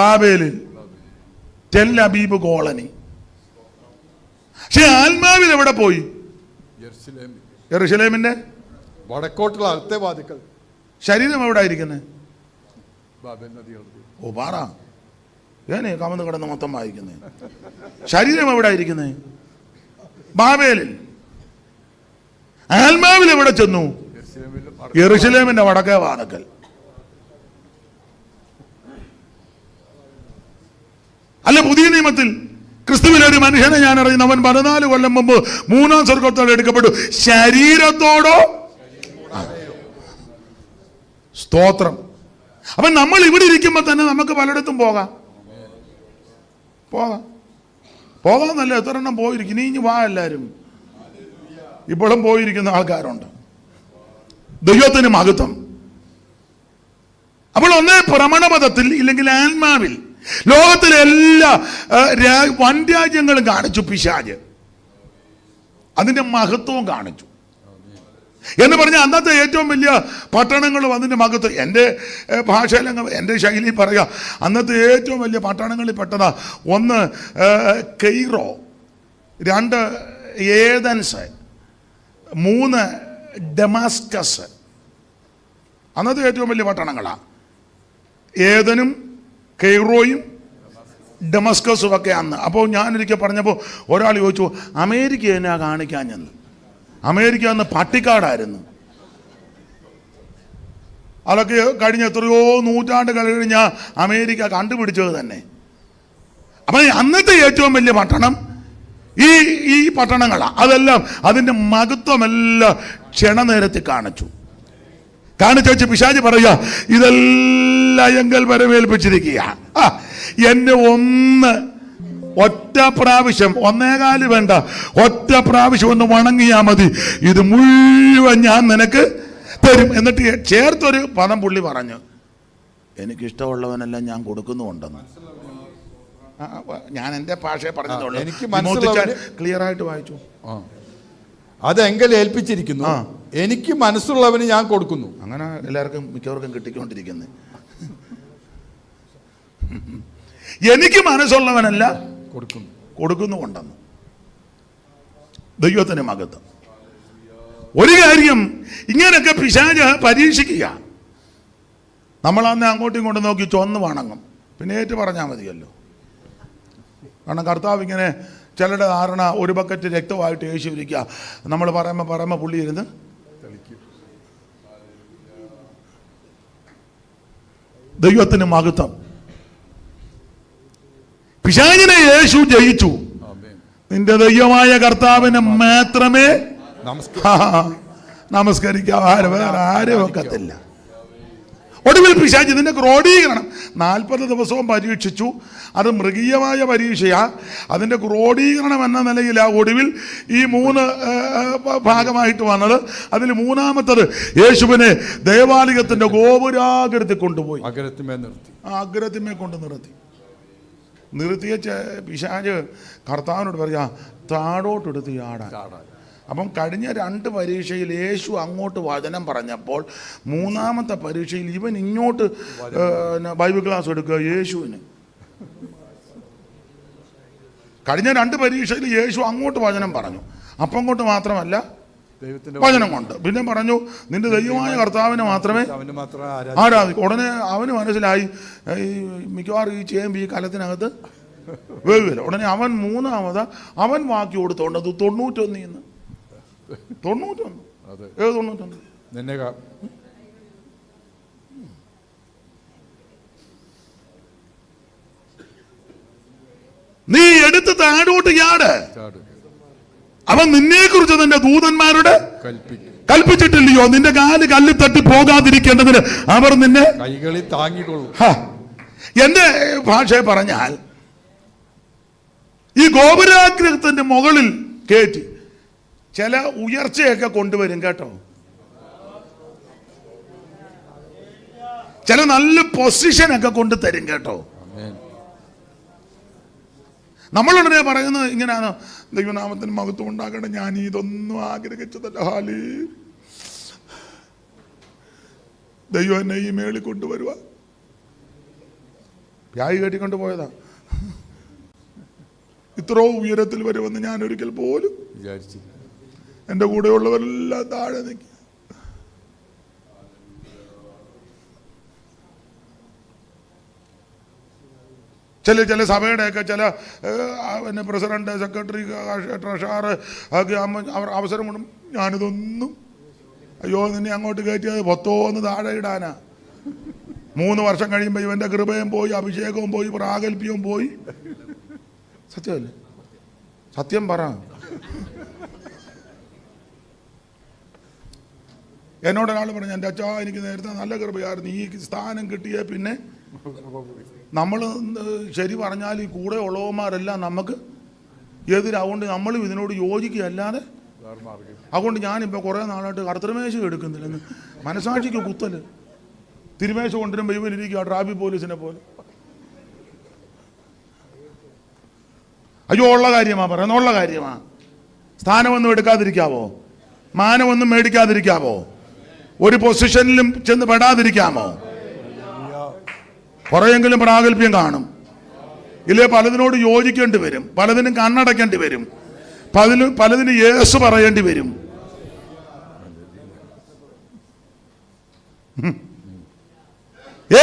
ബാബേലിൽ, ടെൽ അബീബ് കോളനി. പക്ഷെ ആത്മാവിൽ എവിടെ പോയി? യെരൂശലേമിന്റെ വടക്കോട്ടുള്ള അകത്തെ വാതിക്കൽ. ശരീരം എവിടെ ഇരിക്കുന്നത്? ഓ പാറ, ഏനെ കമന്ന് കിടന്ന് മൊത്തം വായിക്കുന്നേ. ശരീരം എവിടെ ഇരിക്കുന്നത്? ബാബേലിൽ. ആത്മാവിൽ എവിടെ ചെന്നു? യെരൂശലേമിന്റെ വടക്കേ വാതിക്കൽ. അല്ല, പുതിയ നിയമത്തിൽ ക്രിസ്തുവിലെ ഒരു മനുഷ്യനെ ഞാൻ അറിയുന്നു, അവൻ 14 കൊല്ലം മുമ്പ് 3-ാം സ്വർഗത്തോടെ എടുക്കപ്പെട്ടു. ശരീരത്തോടോ? സ്തോത്രം. അപ്പൊ നമ്മൾ ഇവിടെ ഇരിക്കുമ്പോ തന്നെ നമുക്ക് പലയിടത്തും പോകാം. പോകാന്നല്ല, എത്ര എണ്ണം പോയിരിക്കും. ഇനി വാ എല്ലാരും. ഇപ്പോഴും പോയിരിക്കുന്ന ആൾക്കാരുണ്ട്. ദൈവത്തിന് മഹത്വം. അപ്പോൾ ഒന്നേ ഭ്രമണപഥത്തിൽ ഇല്ലെങ്കിൽ ആത്മാവിൽ ലോകത്തിലെ എല്ലാ വൻരാജ്യങ്ങളും കാണിച്ചു പിശാച്, അതിന്റെ മഹത്വവും കാണിച്ചു. എന്ന് പറഞ്ഞാൽ അന്നത്തെ ഏറ്റവും വലിയ പട്ടണങ്ങളും അതിൻ്റെ മഹത്വം, എൻ്റെ ഭാഷയിലങ്ങ് എൻ്റെ ശൈലി പറയുക, അന്നത്തെ ഏറ്റവും വലിയ പട്ടണങ്ങളിൽ പെട്ടതാ. ഒന്ന് കെയ്റോ, 2 ഏതൻസ്, 3 ഡമാസ്കസ്. അന്നത്തെ ഏറ്റവും വലിയ പട്ടണങ്ങളാണ് ഏതനും കെയ്റോയും ഡമസ്കസും ഒക്കെ അന്ന്. അപ്പോൾ ഞാനൊരിക്കൽ പറഞ്ഞപ്പോൾ ഒരാൾ ചോദിച്ചു, അമേരിക്ക എന്നാ കാണിക്കാഞ്ഞെന്ന്. അമേരിക്ക അന്ന് പട്ടിക്കാടായിരുന്നു. അതൊക്കെ കഴിഞ്ഞ എത്രയോ നൂറ്റാണ്ടുകൾ കഴിഞ്ഞാൽ അമേരിക്ക കണ്ടുപിടിച്ചത് തന്നെ. അപ്പം അന്നത്തെ ഏറ്റവും വലിയ പട്ടണം ഈ പട്ടണങ്ങളാണ്. അതെല്ലാം അതിൻ്റെ മഹത്വമെല്ലാം ക്ഷണനേരത്തിൽ കാണിച്ചു വെച്ച് പിശാച് പറയുക, ഇതെല്ലാം എങ്കൽ വരവേൽപ്പിച്ചിരിക്കുക. എന്നെ ഒറ്റ പ്രാവശ്യം, 1.25 വേണ്ട, ഒറ്റ പ്രാവശ്യം ഒന്ന് വണങ്ങിയാൽ മതി, ഇത് മുഴുവൻ ഞാൻ നിനക്ക് തരും. എന്നിട്ട് ചേർത്തൊരു പദം പുള്ളി പറഞ്ഞു, എനിക്കിഷ്ടമുള്ളവനെല്ലാം ഞാൻ കൊടുക്കുന്നുണ്ടെന്ന്. ഞാൻ എൻ്റെ ഭാഷയെ പറഞ്ഞതുള്ളൂ, എനിക്ക് ക്ലിയർ ആയിട്ട് വായിച്ചു. അതെങ്കിൽ ഏൽപ്പിച്ചിരിക്കുന്നു, എനിക്ക് മനസ്സുള്ളവന് ഞാൻ കൊടുക്കുന്നു. അങ്ങനെ എല്ലാവർക്കും മിക്കവർക്കും കിട്ടിക്കൊണ്ടിരിക്കുന്നത്. എനിക്ക് മനസ്സുള്ളവനല്ല കൊടുക്കുന്നുണ്ടെന്ന്. ദൈവത്തിന് മഹത്വം. ഒരു കാര്യം, ഇങ്ങനെയൊക്കെ പിശാച് പരീക്ഷിക്കുക. നമ്മളന്ന് അങ്ങോട്ടും ഇങ്ങോട്ടും നോക്കി ചൊന്ന് വണങ്ങും, പിന്നെ ഏറ്റു പറഞ്ഞാൽ മതിയല്ലോ. കാരണം കർത്താവ് ഇങ്ങനെ, ചിലരുടെ ധാരണ ഒരു ബക്കറ്റ് രക്തമായിട്ട് യേശു ഇരിക്കുക, നമ്മൾ പറയുമ്പോൾ പുള്ളി ഇരുന്ന് ദൈവത്തിന് മഹത്വം. പിശാചിനെ യേശു ജയിച്ചു. നിന്റെ ദൈവമായ കർത്താവിനെ മാത്രമേ നമസ്കരിക്കാം, വേറെ ആരും ഒക്കത്തില്ല. ഒടുവിൽ പിശാച് ഇതിന്റെ ക്രോഡീകരണം 40 ദിവസവും പരീക്ഷിച്ചു. അത് മൃഗീയമായ പരീക്ഷയാ. അതിന്റെ ക്രോഡീകരണം എന്ന നിലയിൽ ഒടുവിൽ ഈ 3 ഭാഗമായിട്ട് വന്നത്. അതിൽ 3-മത്തത് യേശുവിനെ ദേവാലയത്തിന്റെ ഗോപുരാഗ്രത്തിൽ കൊണ്ടുപോയി, അഗ്രത്തിന്മേ കൊണ്ട് നിർത്തിയ പിശാച് കർത്താവിനോട് പറയാ, താഴോട്ടെടുത്ത് ചാടാൻ. അപ്പം കഴിഞ്ഞ 2 പരീക്ഷയിൽ യേശു അങ്ങോട്ട് വചനം പറഞ്ഞപ്പോൾ 3-മത്തെ പരീക്ഷയിൽ ഇവൻ ഇങ്ങോട്ട് ബൈബിൾ ക്ലാസ് എടുക്കുക യേശുവിന്. കഴിഞ്ഞ 2 പരീക്ഷയിൽ യേശു അങ്ങോട്ട് വചനം പറഞ്ഞു, അപ്പം കൊണ്ട് മാത്രമല്ല വചനം കൊണ്ട്. പിന്നെ പറഞ്ഞു, നിന്റെ ദൈവമായ കർത്താവിനെ മാത്രമേ ആരാധിക്കൂ. ഉടനെ അവന് മനസ്സിലായി മിക്കവാറും ഈ ചേമ്പ് ഈ കലത്തിനകത്ത് വേവില്ല. ഉടനെ അവൻ 3-മത് അവൻ വാക്കി കൊടുത്തോണ്ട് 91. 91 ഏത് 91? നീ എടുത്ത് താഴോട്ട് ചാട്, അവൻ നിന്നെ കുറിച്ച് നിന്റെ ദൂതന്മാരോട് കൽപ്പിച്ചിട്ടില്ലയോ, നിന്റെ കാല് കല്ലിൽ തട്ടി പോകാതിരിക്കേണ്ടതിന് അവർ നിന്നെ കൈകളിൽ താങ്ങിക്കൊള്ളും. എന്റെ ഭാഷയെ പറഞ്ഞാൽ ഈ ഗോപുരാഗ്രഹത്തിന്റെ മുകളിൽ കയറ്റി ചില ഉയർച്ചയൊക്കെ കൊണ്ടുവരും കേട്ടോ. ചില നല്ല പൊസിഷനൊക്കെ കൊണ്ട് തരും കേട്ടോ. നമ്മളുടനെ പറയുന്നത് ഇങ്ങനെയാണ്, ദൈവനാമത്തിന് മഹത്വം ഉണ്ടാകണം, ഞാൻ ഇതൊന്നും ആഗ്രഹിച്ചതല്ല, ഹാലി ദൈവം എന്നെ ഈ മേളിൽ കൊണ്ടുവരുക. വ്യായി കെട്ടിക്കൊണ്ട് പോയതാ. ഇത്രോ ഉയരത്തിൽ വരുമെന്ന് ഞാൻ ഒരിക്കൽ പോലും വിചാരിച്ചു. എൻ്റെ കൂടെയുള്ളവരെല്ലാം താഴെ നിൽക്കുക. ചില സഭയുടെയൊക്കെ ചില പിന്നെ പ്രസിഡന്റ്, സെക്രട്ടറി, ട്രഷറർ ഒക്കെ അവർ അവസരം കൊണ്ടും ഞാനിതൊന്നും, അയ്യോ നിന്നെ അങ്ങോട്ട് കയറ്റിയത് 10 താഴെ ഇടാനാ. 3 വർഷം കഴിയുമ്പോൾ ഇവൻ്റെ കൃപയും പോയി, അഭിഷേകവും പോയി, പ്രാഗൽഭ്യവും പോയി. സത്യമല്ലേ? സത്യം പറ. എന്നോടൊരാൾ പറഞ്ഞു, എൻ്റെ അച്ഛാ എനിക്ക് നേരത്തെ നല്ല കൃപയായിരുന്നു, ഈ സ്ഥാനം കിട്ടിയേ പിന്നെ നമ്മൾ ശരി പറഞ്ഞാൽ ഈ കൂടെ ഉള്ളവന്മാരെല്ലാം നമുക്ക് എതിരാവുകൊണ്ട് നമ്മളും ഇതിനോട് യോജിക്കുകയല്ലാതെ അതുകൊണ്ട് ഞാനിപ്പോൾ കുറേ നാളായിട്ട് കർത്തൃമേശ എടുക്കുന്നില്ലെന്ന് മനസാക്ഷിക്ക് കുത്തല്. തിരുമേശ കൊണ്ടുവരും ബൈബിലിരിക്കുക ട്രാഫിക് പോലീസിനെ പോലെ. അയ്യോ ഉള്ള കാര്യമാ പറയുന്ന, ഉള്ള കാര്യമാ. സ്ഥാനമൊന്നും എടുക്കാതിരിക്കാവോ? മാനമൊന്നും മേടിക്കാതിരിക്കാവോ? ഒരു പൊസിഷനിലും ചെന്ന് പെടാതിരിക്കാമോ? കുറെയെങ്കിലും പ്രാഗൽഭ്യം കാണും. ഇല്ലേ പലതിനോട് യോജിക്കേണ്ടി വരും, പലതിനും കണ്ണടക്കേണ്ടി വരും, പലതിന് യേസ് പറയേണ്ടി വരും.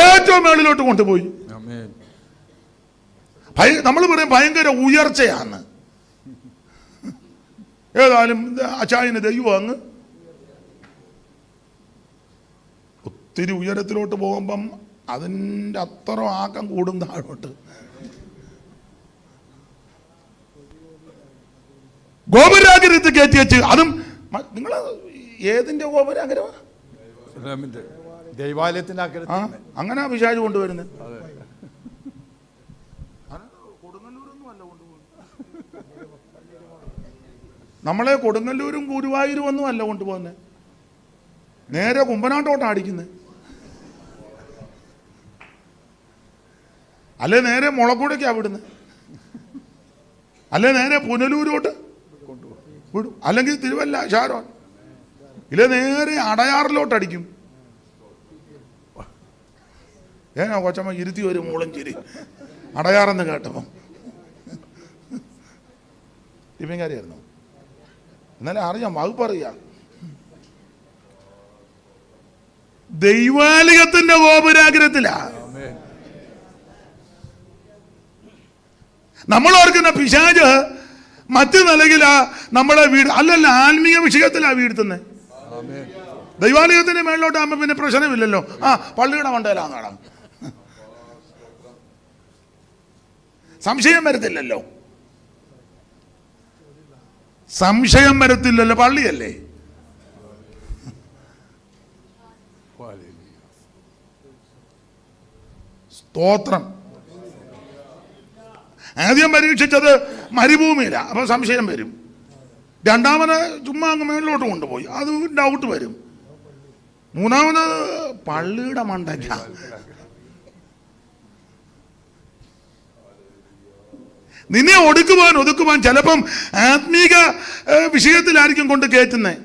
ഏറ്റവും മേളിലോട്ട് കൊണ്ടുപോയി. നമ്മൾ പറയും ഭയങ്കര ഉയർച്ചയാണ്. ഏതായാലും അച്ചായന് ദൈവം അങ്ങ് ഒത്തിരി ഉയരത്തിലോട്ട് പോകുമ്പം അതിൻ്റെ അത്ര ആക്കം കൂടും താഴോട്ട്. ഗോപുരാഗ്രഹത്തിൽ കയറ്റി വെച്ച് അതും നിങ്ങൾ ഏതിന്റെ ഗോപുരാഗ്രഹമാണ്? ദൈവാലയത്തിന്റെ അങ്ങനെ പിശാച് കൊണ്ടുവരുന്നത്. നമ്മളെ കൊടുങ്ങല്ലൂരും ഗുരുവായൂരും ഒന്നും അല്ല കൊണ്ടുപോകുന്നത്, നേരെ കുമ്പനാട്ടോട്ടാണ് അടിക്കുന്നത്. അല്ലെ നേരെ മുളക്കൂടേക്കാണ് വിടുന്നത്, അല്ലെ നേരെ പുനലൂരോട്ട് വിടും, അല്ലെങ്കിൽ തിരുവല്ല ഷാരോൺ, ഇല്ല നേരെ അടയാറിലോട്ട് അടിക്കും. ഏനാ കൊച്ചമ്മ ഇരുത്തി ഒരു മൂളം ചിരി അടയാറെന്ന് കേട്ടപ്പം ടിപ്പിങ്കാരിയായിരുന്നു. എന്നാലും അറിയാം, വകുപ്പ് അറിയാം. ദൈവാലയത്തിന്റെ ഗോപുരാഗ്രഹത്തിലാ നമ്മൾ ഓർക്കുന്ന പിശാച്. മറ്റു നിലയിലാ നമ്മളെ വീട്, അല്ലല്ല ആത്മീയ വിഷയത്തിലാ വീഴ്ത്തുന്നത്. ദൈവാലയത്തിന്റെ മേളിലോട്ടാകുമ്പോ പിന്നെ പ്രശ്നമില്ലല്ലോ. പള്ളിയുടെ മണ്ടയിലാന്നാണ്, സംശയം വരത്തില്ലല്ലോ. സംശയം വരത്തില്ലല്ലോ, പള്ളിയല്ലേ. സ്തോത്രം. ആദ്യം പരീക്ഷിച്ചത് മരുഭൂമിയില, അപ്പൊ സംശയം വരും. രണ്ടാമത് ചുമ്മാ അങ്ങ് മേളിലോട്ട് കൊണ്ടുപോയി, അത് ഡൗട്ട് വരും. മൂന്നാമത് പള്ളിയുടെ മണ്ടയ്ക്ക. നിന്നെ ഒതുക്കുവാൻ ചിലപ്പം ആത്മീക വിഷയത്തിലായിരിക്കും കൊണ്ട് കയറ്റുന്നേ.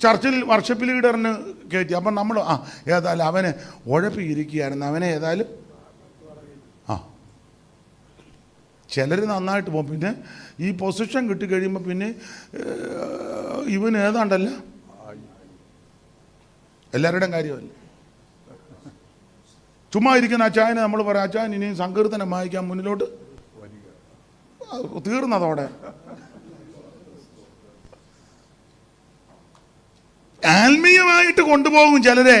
ചർച്ചിൽ വർഷിപ്പ് ലീഡറിന് കയറ്റി. അപ്പം നമ്മൾ ഏതായാലും അവനെ ഉഴപ്പിയിരിക്കുകയായിരുന്നു, അവനെ ഏതായാലും ചിലർ നന്നായിട്ട് പോകും. പിന്നെ ഈ പൊസിഷൻ കിട്ടിക്കഴിയുമ്പോൾ പിന്നെ ഇവൻ ഏതാണ്ടല്ല എല്ലാവരുടെയും കാര്യമല്ല. ചുമ്മാ ഇരിക്കുന്ന അച്ചായനെ നമ്മൾ പറയാം, അച്ചായൻ ഇനിയും സങ്കീർത്തനം വായിക്കാൻ മുന്നിലോട്ട് തീർന്നതോടെ. ആത്മീയമായിട്ട് കൊണ്ടുപോകും ചിലരെ,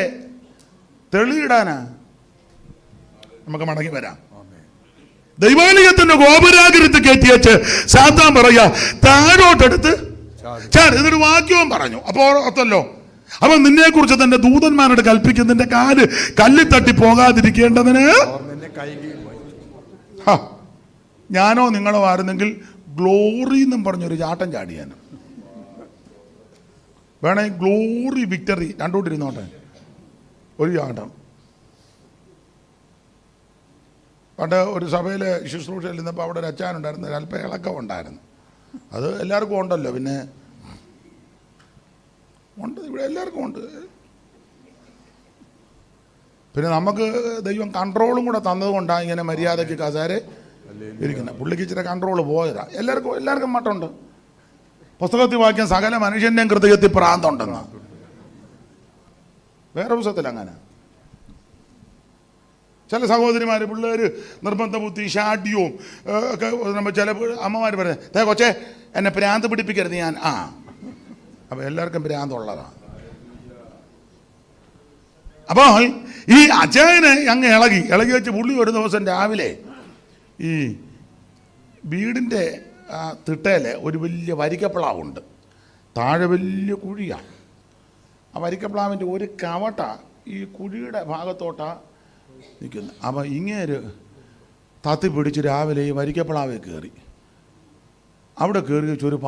തെളിയിടാനാ. നമുക്ക് മടങ്ങി വരാം. ദൈവാലയത്തിന്റെ ഗോപുരാഗ്രഹത്തിൽ കയറ്റിയച്ച് സാത്താൻ പറയാ താഴോട്ടെടുത്ത് എന്നിട്ട് വാക്യവും പറഞ്ഞു. അപ്പോ ഓർത്തല്ലോ, അപ്പൊ നിന്നെ കുറിച്ച് തന്നെ ദൂതന്മാരോട് കൽപ്പിക്കും, നിന്റെ കാല് കല്ലിൽ തട്ടി പോകാതിരിക്കേണ്ടതിന്. ഞാനോ നിങ്ങളോ ആയിരുന്നെങ്കിൽ ഗ്ലോറി എന്നും പറഞ്ഞൊരു ചാട്ടം ചാടിയാൻ. വേണേ ഗ്ലോറി വിക്ടറി രണ്ടോട്ടിരുന്നോട്ടെ, ഒരു ചാട്ടം. പണ്ട് ഒരു സഭയിലെ ശുശ്രൂഷയിൽ നിന്നപ്പോൾ അവിടെ ഒരു അച്ചാനുണ്ടായിരുന്നു, അല്പം ഇളക്കം ഉണ്ടായിരുന്നു. അത് എല്ലാവർക്കും ഉണ്ടല്ലോ, പിന്നെ ഉണ്ട്, ഇവിടെ എല്ലാവർക്കും ഉണ്ട്. പിന്നെ നമുക്ക് ദൈവം കൺട്രോളും കൂടെ തന്നത് കൊണ്ടാണ് ഇങ്ങനെ മര്യാദയ്ക്ക് കസേരെ ഇരിക്കുന്നത്. പുള്ളിക്ക് ഇച്ചിരി കൺട്രോൾ പോയതാ. എല്ലാവർക്കും മട്ടുണ്ട്. പുസ്തകത്തിൽ വാക്യം സകല മനുഷ്യൻ്റെയും ഹൃദയത്തിൽ പ്രാന്തുണ്ടെന്ന്. വേറെ പുസ്തകത്തിൽ അങ്ങനെ ചില സഹോദരിമാർ പിള്ളേർ നിർബന്ധ ബുദ്ധി ഷാഡ്യവും ഒക്കെ നമ്മൾ ചില അമ്മമാർ പറയുന്നത്, കൊച്ചേ എന്നെ പ്രാന്ത് പിടിപ്പിക്കരുത് ഞാൻ. അപ്പം എല്ലാവർക്കും പ്രാന്തുള്ളതാണ്. അപ്പോൾ ഈ അച്ചായനെ അങ്ങ് ഇളകി വെച്ച് പുള്ളി ഒരു ദിവസം രാവിലെ ഈ വീടിൻ്റെ തിട്ടയിൽ ഒരു വലിയ വരിക്കപ്ലാവുണ്ട്, താഴെ വലിയ കുഴിയാണ്. ആ വരിക്കപ്ലാവിൻ്റെ ഒരു കവട്ട ഈ കുഴിയുടെ ഭാഗത്തോട്ടാണ് നിൽക്കുന്നത്. അപ്പം ഇങ്ങേര് തത്തി പിടിച്ച് രാവിലെ ഈ വരിക്കപ്പളാവേ കയറി. അവിടെ കയറി വെച്ചൊരു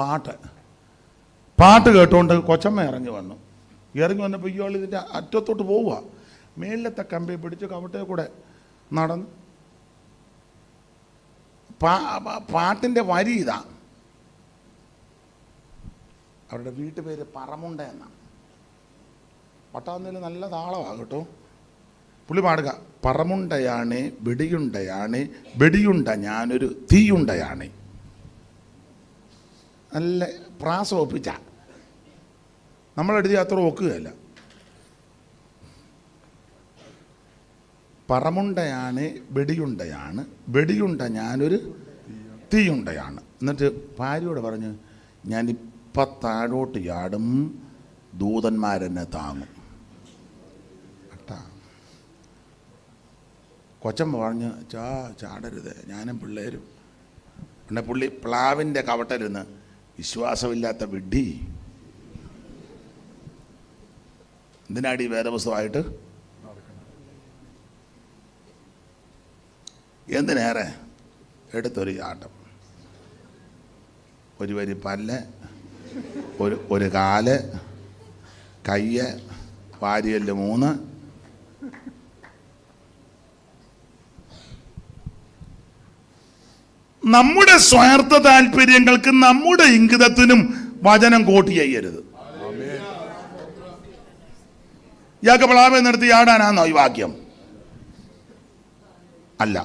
പാട്ട് കേട്ടുകൊണ്ട് കൊച്ചമ്മ ഇറങ്ങി വന്നപ്പോൾ ഇയാൾ ഇതിൻ്റെ അറ്റത്തോട്ട് പോവുക. മേളിലത്തെ കമ്പി പിടിച്ച് കവട്ടയെ കൂടെ നടന്ന് പാട്ടിൻ്റെ വരി ഇതാ. അവരുടെ വീട്ടുപേര് പറമുണ്ട എന്നാണ്. പട്ടാന്നേല് നല്ല താളമാണ് കേട്ടോ. പുള്ളി പാടുക, പറമുണ്ടയാണ് വെടിയുണ്ടയാണ് വെടിയുണ്ട ഞാനൊരു തീയുണ്ടയാണ്. നല്ല പ്രാസം ഒപ്പിച്ച നമ്മളെഴുതി അത്ര ഒക്കുകയല്ല. പറമുണ്ടയാണ് വെടിയുണ്ടയാണ് വെടിയുണ്ട ഞാനൊരു തീയുണ്ടയാണ്. എന്നിട്ട് ഭാര്യയോട് പറഞ്ഞ്, ഞാനിപ്പം താഴോട്ട് ചാടും, ദൂതന്മാരെന്നെ താങ്ങും കേട്ടാ. കൊച്ചമ്മ പറഞ്ഞ്, ചാടരുത്, ഞാനും പിള്ളേരും. പിന്നെ പുള്ളി പ്ലാവിൻ്റെ കവട്ടരുന്ന്, വിശ്വാസമില്ലാത്ത വിഡ്ഢി, എന്തിനാടി വേദപുസ്തകമായിട്ട്, എന്തിനേറെ എടുത്തൊരു ചാട്ടം, ഒരു വരി പല്ല്, ഒരു കാല്, കയ്യ്, വാരിയല് 3. നമ്മുടെ സ്വാർത്ഥ താല്പര്യങ്ങൾക്ക് നമ്മുടെ ഇംഗിതത്തിനും വചനം കോട്ട് ചെയ്യരുത്. ഇയാൾക്ക് പ്ലാവെ നിർത്തി ആടാനാന്നോ ഈ വാക്യം? അല്ല.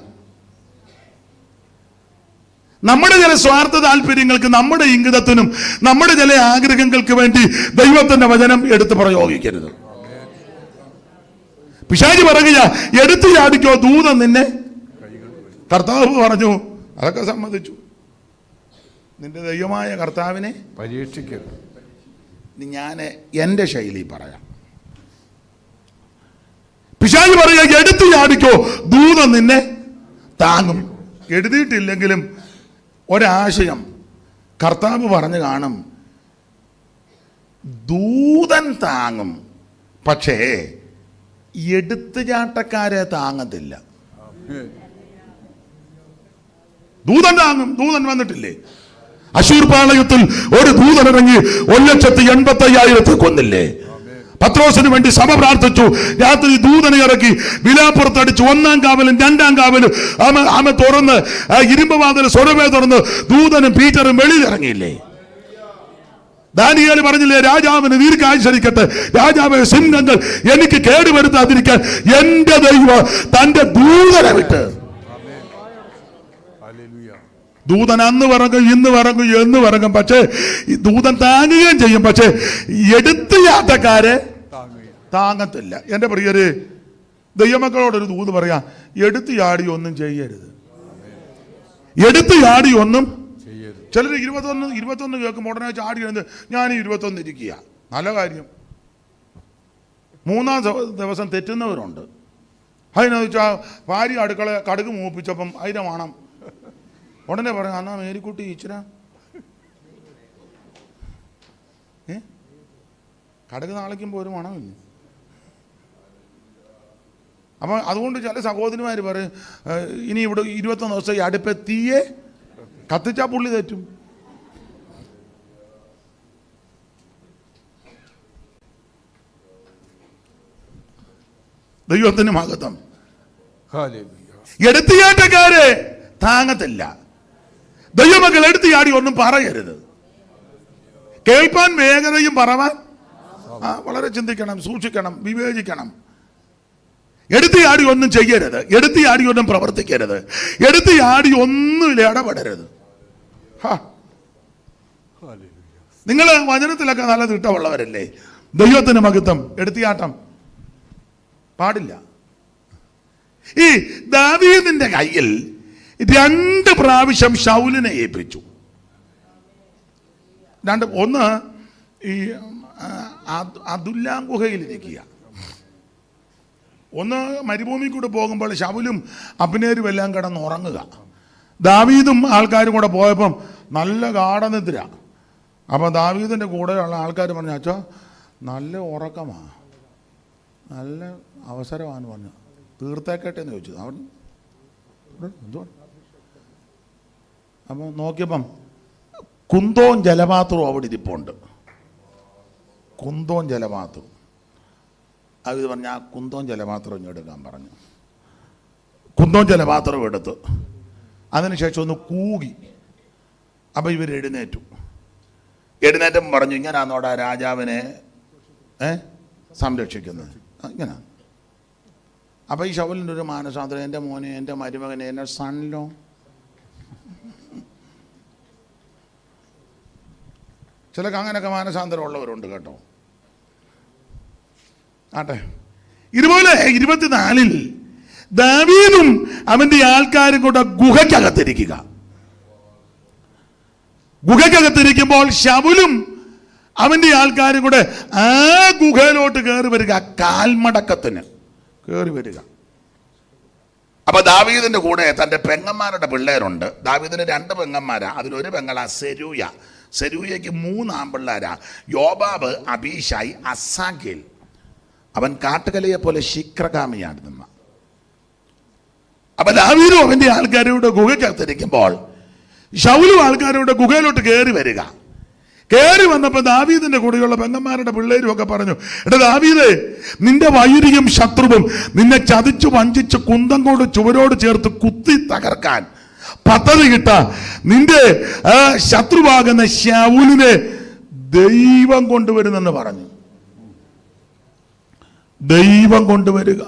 നമ്മുടെ ചില സ്വാർത്ഥ താല്പര്യങ്ങൾക്ക്, നമ്മുടെ ഇംഗിതത്തിനും, നമ്മുടെ ചില ആഗ്രഹങ്ങൾക്ക് വേണ്ടി ദൈവത്തിന്റെ വചനം എടുത്ത് പ്രയോഗിക്കരുത്. പിശാചി പറയുക, എടുത്തു ചാടിക്കോ, ദൂതൻ നിന്നെ. കർത്താവ് പറഞ്ഞു, അതൊക്കെ സമ്മതിച്ചു. നിന്റെ ദൈവമായ കർത്താവിനെ പരീക്ഷിക്കരുത്. ഞാൻ എൻ്റെ ശൈലി പറയാം. പിശാചി പറയുക, എടുത്തു ചാടിക്കോ, ദൂതൻ നിന്നെ താങ്ങും. എഴുതിയിട്ടില്ലെങ്കിലും ഒരാശയം കർത്താവ് പറഞ്ഞു കാണും, ദൂതൻ താങ്ങും, പക്ഷേ എടുത്തുചാട്ടക്കാരെ താങ്ങത്തില്ല. ദൂതൻ താങ്ങും. ദൂതൻ വന്നിട്ടില്ലേ? അശൂർ പാളയത്തിൽ ഒരു ദൂതൻ ഇറങ്ങി 1,85,000 കൊന്നില്ലേ? പത്രോസിന് വേണ്ടി സഭ പ്രാർത്ഥിച്ചു. രാത്രി ദൂതനെ ഇറക്കി വിലാപ്പുറത്തടിച്ച് 1-ാം കാവലും 2-ാം കാവലും ആമ തുറന്ന് ഇരുമ്പ് വാതിൽ സ്വരവേ തുറന്ന് ദൂതനും പീറ്ററും വെളിയിൽ ഇറങ്ങിയില്ലേ? ദാനിയേൽ പറഞ്ഞില്ലേ, രാജാവിന് ദീർഘായുസ്സരിക്കട്ടെ, രാജാവ് സിംഹങ്ങൾ എനിക്ക് കേടുവരുത്താതിരിക്കാൻ എന്റെ ദൈവം തന്റെ ദൂതനെ വിട്ട്. ദൂതൻ അന്ന് പറങ്ങും, ഇന്ന് പറങ്ങും, എന്ന് പറങ്ങും, പക്ഷേ ദൂതൻ താങ്ങുകയും ചെയ്യും, പക്ഷേ എടുത്തു യാത്രക്കാരെ താങ്ങത്തില്ല. എൻ്റെ പ്രിയര്, ദൈവമക്കളോടൊരു ദൂത് പറയാം, എടുത്തു ചാടി ഒന്നും ചെയ്യരുത്. എടുത്തു ചാടി ഒന്നും ചെയ്യരുത്. ചിലർ 21 കേൾക്കുമ്പോൾ ഉടനെ ചാടി എഴുന്നത്, ഞാൻ 21 ഇരിക്കുക. നല്ല കാര്യം. 3-ാം ദിവസം തെറ്റുന്നവരുണ്ട്. അതിനെന്ന് വെച്ചാൽ ഭാര്യ അടുക്കള കടുക് മൂപ്പിച്ചപ്പം അതിനെ വേണം. ഉടനെ പറയാം, എന്നാ മേരിക്കുട്ടി ഇച്ചിര കടുക് നാളേക്കുമ്പോൾ ഒരു മണമില്ല. അപ്പം അതുകൊണ്ട് ചില സഹോദരിമാർ പറയും, ഇനി ഇവിടെ 21 ദിവസം ഈ അടുപ്പെത്തിയെ കത്തിച്ചാൽ പുള്ളി തെറ്റും. ദൈവത്തിന് മഹത്വം. എടുത്തുചാട്ടക്കാരെ താങ്ങത്തില്ല. ദൈവമക്കൾ എടുത്തു ചാടി ഒന്നും പറയരുത്. കേൾപ്പാൻ വേഗതയും പറവാൻ വളരെ ചിന്തിക്കണം, സൂക്ഷിക്കണം, വിവേചിക്കണം. എടുത്തു ചാടി ഒന്നും ചെയ്യരുത്. എടുത്തു ചാടി ഒന്നും പ്രവർത്തിക്കരുത്. എടുത്തു ചാടി ഒന്നും ഇടപെടരുത്. നിങ്ങൾ വചനത്തിലൊക്കെ നല്ല തിട്ടമുള്ളവരല്ലേ? ദൈവത്തിന് മഹത്വം. എടുത്തിയാട്ടം പാടില്ല. ഈ ദാവീദിന്റെ കയ്യിൽ 2 പ്രാവശ്യം ശൗലിനെ ഏൽപ്പിച്ചു. ഒന്ന് ഈ അദുല്ലാം ഗുഹയിലിരിക്കുക, ഒന്ന് മരുഭൂമി കൂടെ പോകുമ്പോൾ ശൗലും അബ്നേരും എല്ലാം കിടന്ന് ഉറങ്ങുക. ദാവീദും ആൾക്കാരും കൂടെ പോയപ്പം നല്ല ഗാഠനിദ്ര. അപ്പം ദാവീദിൻ്റെ കൂടെയുള്ള ആൾക്കാർ പറഞ്ഞു, അച്ഛാ നല്ല ഉറക്കമാണ്, നല്ല അവസരമാണെന്ന് പറഞ്ഞു. തീർത്തേക്കട്ടെ എന്ന് ചോദിച്ചു. അവൻ എന്തുവാ അപ്പം നോക്കിയപ്പം കുന്തവും ജലപാത്രവും അവിടെ ഇരിപ്പുണ്ട്. കുന്തവും ജലപാത്രവും. അത് പറഞ്ഞ ആ കുന്തവും ജലപാത്രവും ഇങ്ങ് എടുക്കാൻ പറഞ്ഞു. കുന്തവും ജലപാത്രവും എടുത്ത് അതിനുശേഷം ഒന്ന് കൂകി. അപ്പം ഇവർ എഴുന്നേറ്റം പറഞ്ഞു, ഇങ്ങനാന്നോടാ രാജാവിനെ സംരക്ഷിക്കുന്നത്, ഇങ്ങനെ. അപ്പം ഈ ശൗലിൻ്റെ ഒരു മാനസാന്തരം, എൻ്റെ മോനെ, എൻ്റെ മരുമകനെ, എൻ്റെ സൺലോ. ചിലക്ക് അങ്ങനെയൊക്കെ മാനസാന്തരം ഉള്ളവരുണ്ട് കേട്ടോ. ആട്ടെ. ഇതുപോലെ 24 ദാവീദും അവൻ്റെ ആൾക്കാരും കൂടെ ഗുഹയ്ക്കകത്തിരിക്കുമ്പോൾ ശൗലും അവൻ്റെ ആൾക്കാരും കൂടെ ആ ഗുഹയിലോട്ട് കയറി വരിക, കാൽമടക്കത്തിന് കയറി വരിക. അപ്പൊ ദാവീദിന്റെ കൂടെ തൻ്റെ പെങ്ങന്മാരുടെ പിള്ളേരുണ്ട്. ദാവീദിന് 2 പെങ്ങന്മാരാ. അതിലൊരു പെങ്ങളാ സെരൂയയ്ക്ക് 3 ആൺപിള്ളേരാ, യോബാബ്, അബീഷായി, അസാഖേൽ. അവൻ കാട്ടുകലയെ പോലെ ശീഘ്രകാമിയാണ് നിന്ന. അപ്പൊ ദാവീദും അവൻ്റെ ആൾക്കാരോട് ഗുഹയ്ക്കകത്തിരിക്കുമ്പോൾ ശൗലും ആൾക്കാരോട് ഗുഹയിലോട്ട് കയറി വന്നപ്പോൾ ദാവീദിന്റെ കൂടെയുള്ള പെങ്ങന്മാരുടെ പിള്ളേരും ഒക്കെ പറഞ്ഞു, എടാ ദാവീദേ, നിന്റെ വൈരിയും ശത്രുവും നിന്നെ ചതിച്ചു വഞ്ചിച്ച് കുന്തം കൊണ്ട് ചുവരോട് ചേർത്ത് കുത്തി തകർക്കാൻ പദ്ധതിയിട്ട നിന്റെ ശത്രുവാകുന്ന ശൗലിനെ ദൈവം കൊണ്ടുവരുന്നെന്ന് പറഞ്ഞു. ദൈവം കൊണ്ടുവരിക.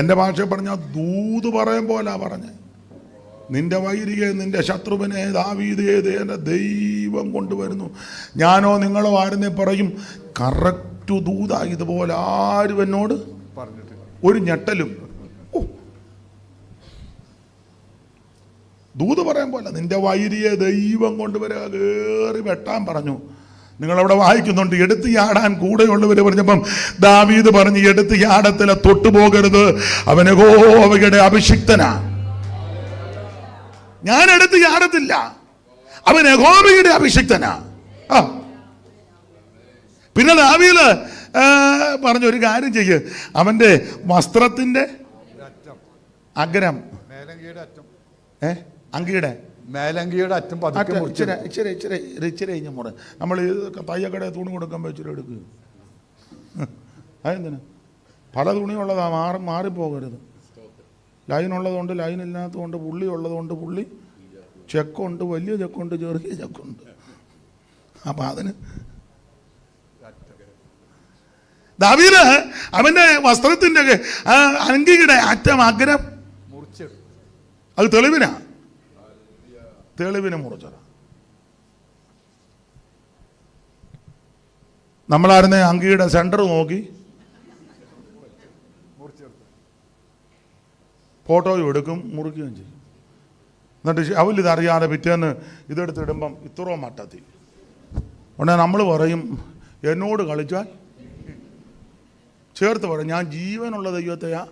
എൻ്റെ ഭാഷ പറഞ്ഞാൽ ദൂത് പറയും പോലെ പറഞ്ഞ്, നിന്റെ വൈരിയെ, നിന്റെ ശത്രുവിനെ ദാവീദേ എന്റെ ദൈവം കൊണ്ടുവരുന്നു. ഞാനോ നിങ്ങളോ ആരെന്നെ പറയും, കറക്റ്റ് ദൂത. ഇതുപോലെ ആരും എന്നോട് ഒരു ഞെട്ടലും. ദൂത് പറയാൻ പോലെ നിന്റെ വൈരിയെ ദൈവം കൊണ്ടുവരിക, കയറി വെട്ടാൻ പറഞ്ഞു. നിങ്ങളവിടെ വായിക്കുന്നുണ്ട്, എടുത്ത് യാടാൻ കൂടെയുള്ളവർ പറഞ്ഞപ്പം ദാവീദ് പറഞ്ഞു, എടുത്ത് യാടത്തിലെ തൊട്ടുപോകരുത്, അവൻ യഹോവയുടെ അഭിഷിക്തനാ. ഞാൻ എടുത്ത് യാടത്തില്ല, അവൻ യഹോവയുടെ അഭിഷിക്തനാ. പിന്നെ ദാവീദ് പറഞ്ഞു, ഒരു കാര്യം ചെയ്യ്, അവന്റെ വസ്ത്രത്തിന്റെ അഗ്രം, അങ്കിയുടെ മേലങ്കിയുടെ അറ്റം ഇച്ചിരി മുറ. നമ്മൾ തയ്യക്കട തുണി കൊടുക്കുമ്പോൾ ഇച്ചിരി എടുക്കുക. അതെന്തിനാ? പല തുണിയുള്ളതാ, മാറിപ്പോകരുത്. ലൈനുള്ളതുകൊണ്ട്, ലൈനില്ലാത്തതുകൊണ്ട്, പുള്ളി ഉള്ളതുകൊണ്ട്, പുള്ളി ചെക്കുണ്ട്, വലിയ ചെക്കുണ്ട്, ചെറിയ ചെക്കുണ്ട്. അപ്പം അതിന് ദാവീദ് അവൻ്റെ വസ്ത്രത്തിൻ്റെ അങ്കിയുടെ അറ്റം അഗ്രം അത് തെളിവിന് മുറിച്ചത്. നമ്മളായിരുന്നെ അങ്കിയുടെ സെന്റർ നോക്കി ഫോട്ടോയും എടുക്കും, മുറിക്കുകയും ചെയ്യും. എന്നിട്ട് അവലിതറിയാതെ പിറ്റേന്ന് ഇതെടുത്തിടുമ്പം ഇത്രയും മട്ടത്തി ഉടനെ നമ്മൾ പറയും, എന്നോട് കളിച്ചാൽ ചേർത്ത് പറയും, ഞാൻ ജീവനുള്ള ദൈവത്തെയാ.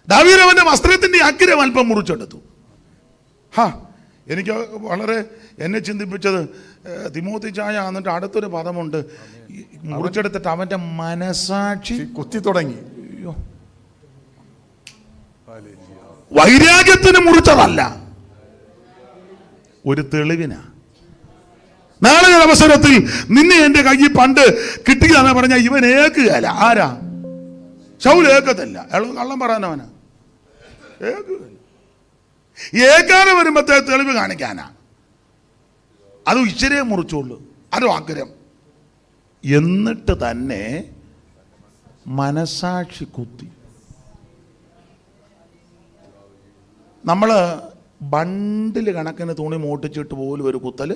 ദാവീദ് അവന്റെ വസ്ത്രത്തിന്റെ അഗ്രം അല്പം മുറിച്ചെടുത്തു. എനിക്ക് വളരെ എന്നെ ചിന്തിപ്പിച്ചത് തിമോത്തി ചായ. എന്നിട്ട് അടുത്തൊരു പദമുണ്ട്, മുറിച്ചെടുത്തിട്ട് അവന്റെ മനസാക്ഷി കുത്തി തുടങ്ങി. അയ്യോ, വൈരാഗ്യത്തിന് മുറിച്ചതല്ല, ഒരു തെളിവിനാ. നാളെ അവസരത്തിൽ നിന്നെ എൻ്റെ കയ്യിൽ പണ്ട് കിട്ടുകയെന്ന് പറഞ്ഞാൽ ഇവൻ ഏക്കുകയല്ല. ആരാ? ശൗൽ ഏക്കത്തില്ല, കള്ളം പറയാനവനാ. ഏക്കാതെ വരുമ്പത്തെ തെളിവ് കാണിക്കാനാ. അത് ഇച്ചിരിയെ മുറിച്ചുള്ളൂ, അതും ആഗ്രഹം. എന്നിട്ട് തന്നെ മനസാക്ഷി കുത്തി. നമ്മൾ ബണ്ടിൽ കണക്കിന് തുണി മോട്ടിച്ചിട്ട് പോലും ഒരു കുത്തൽ.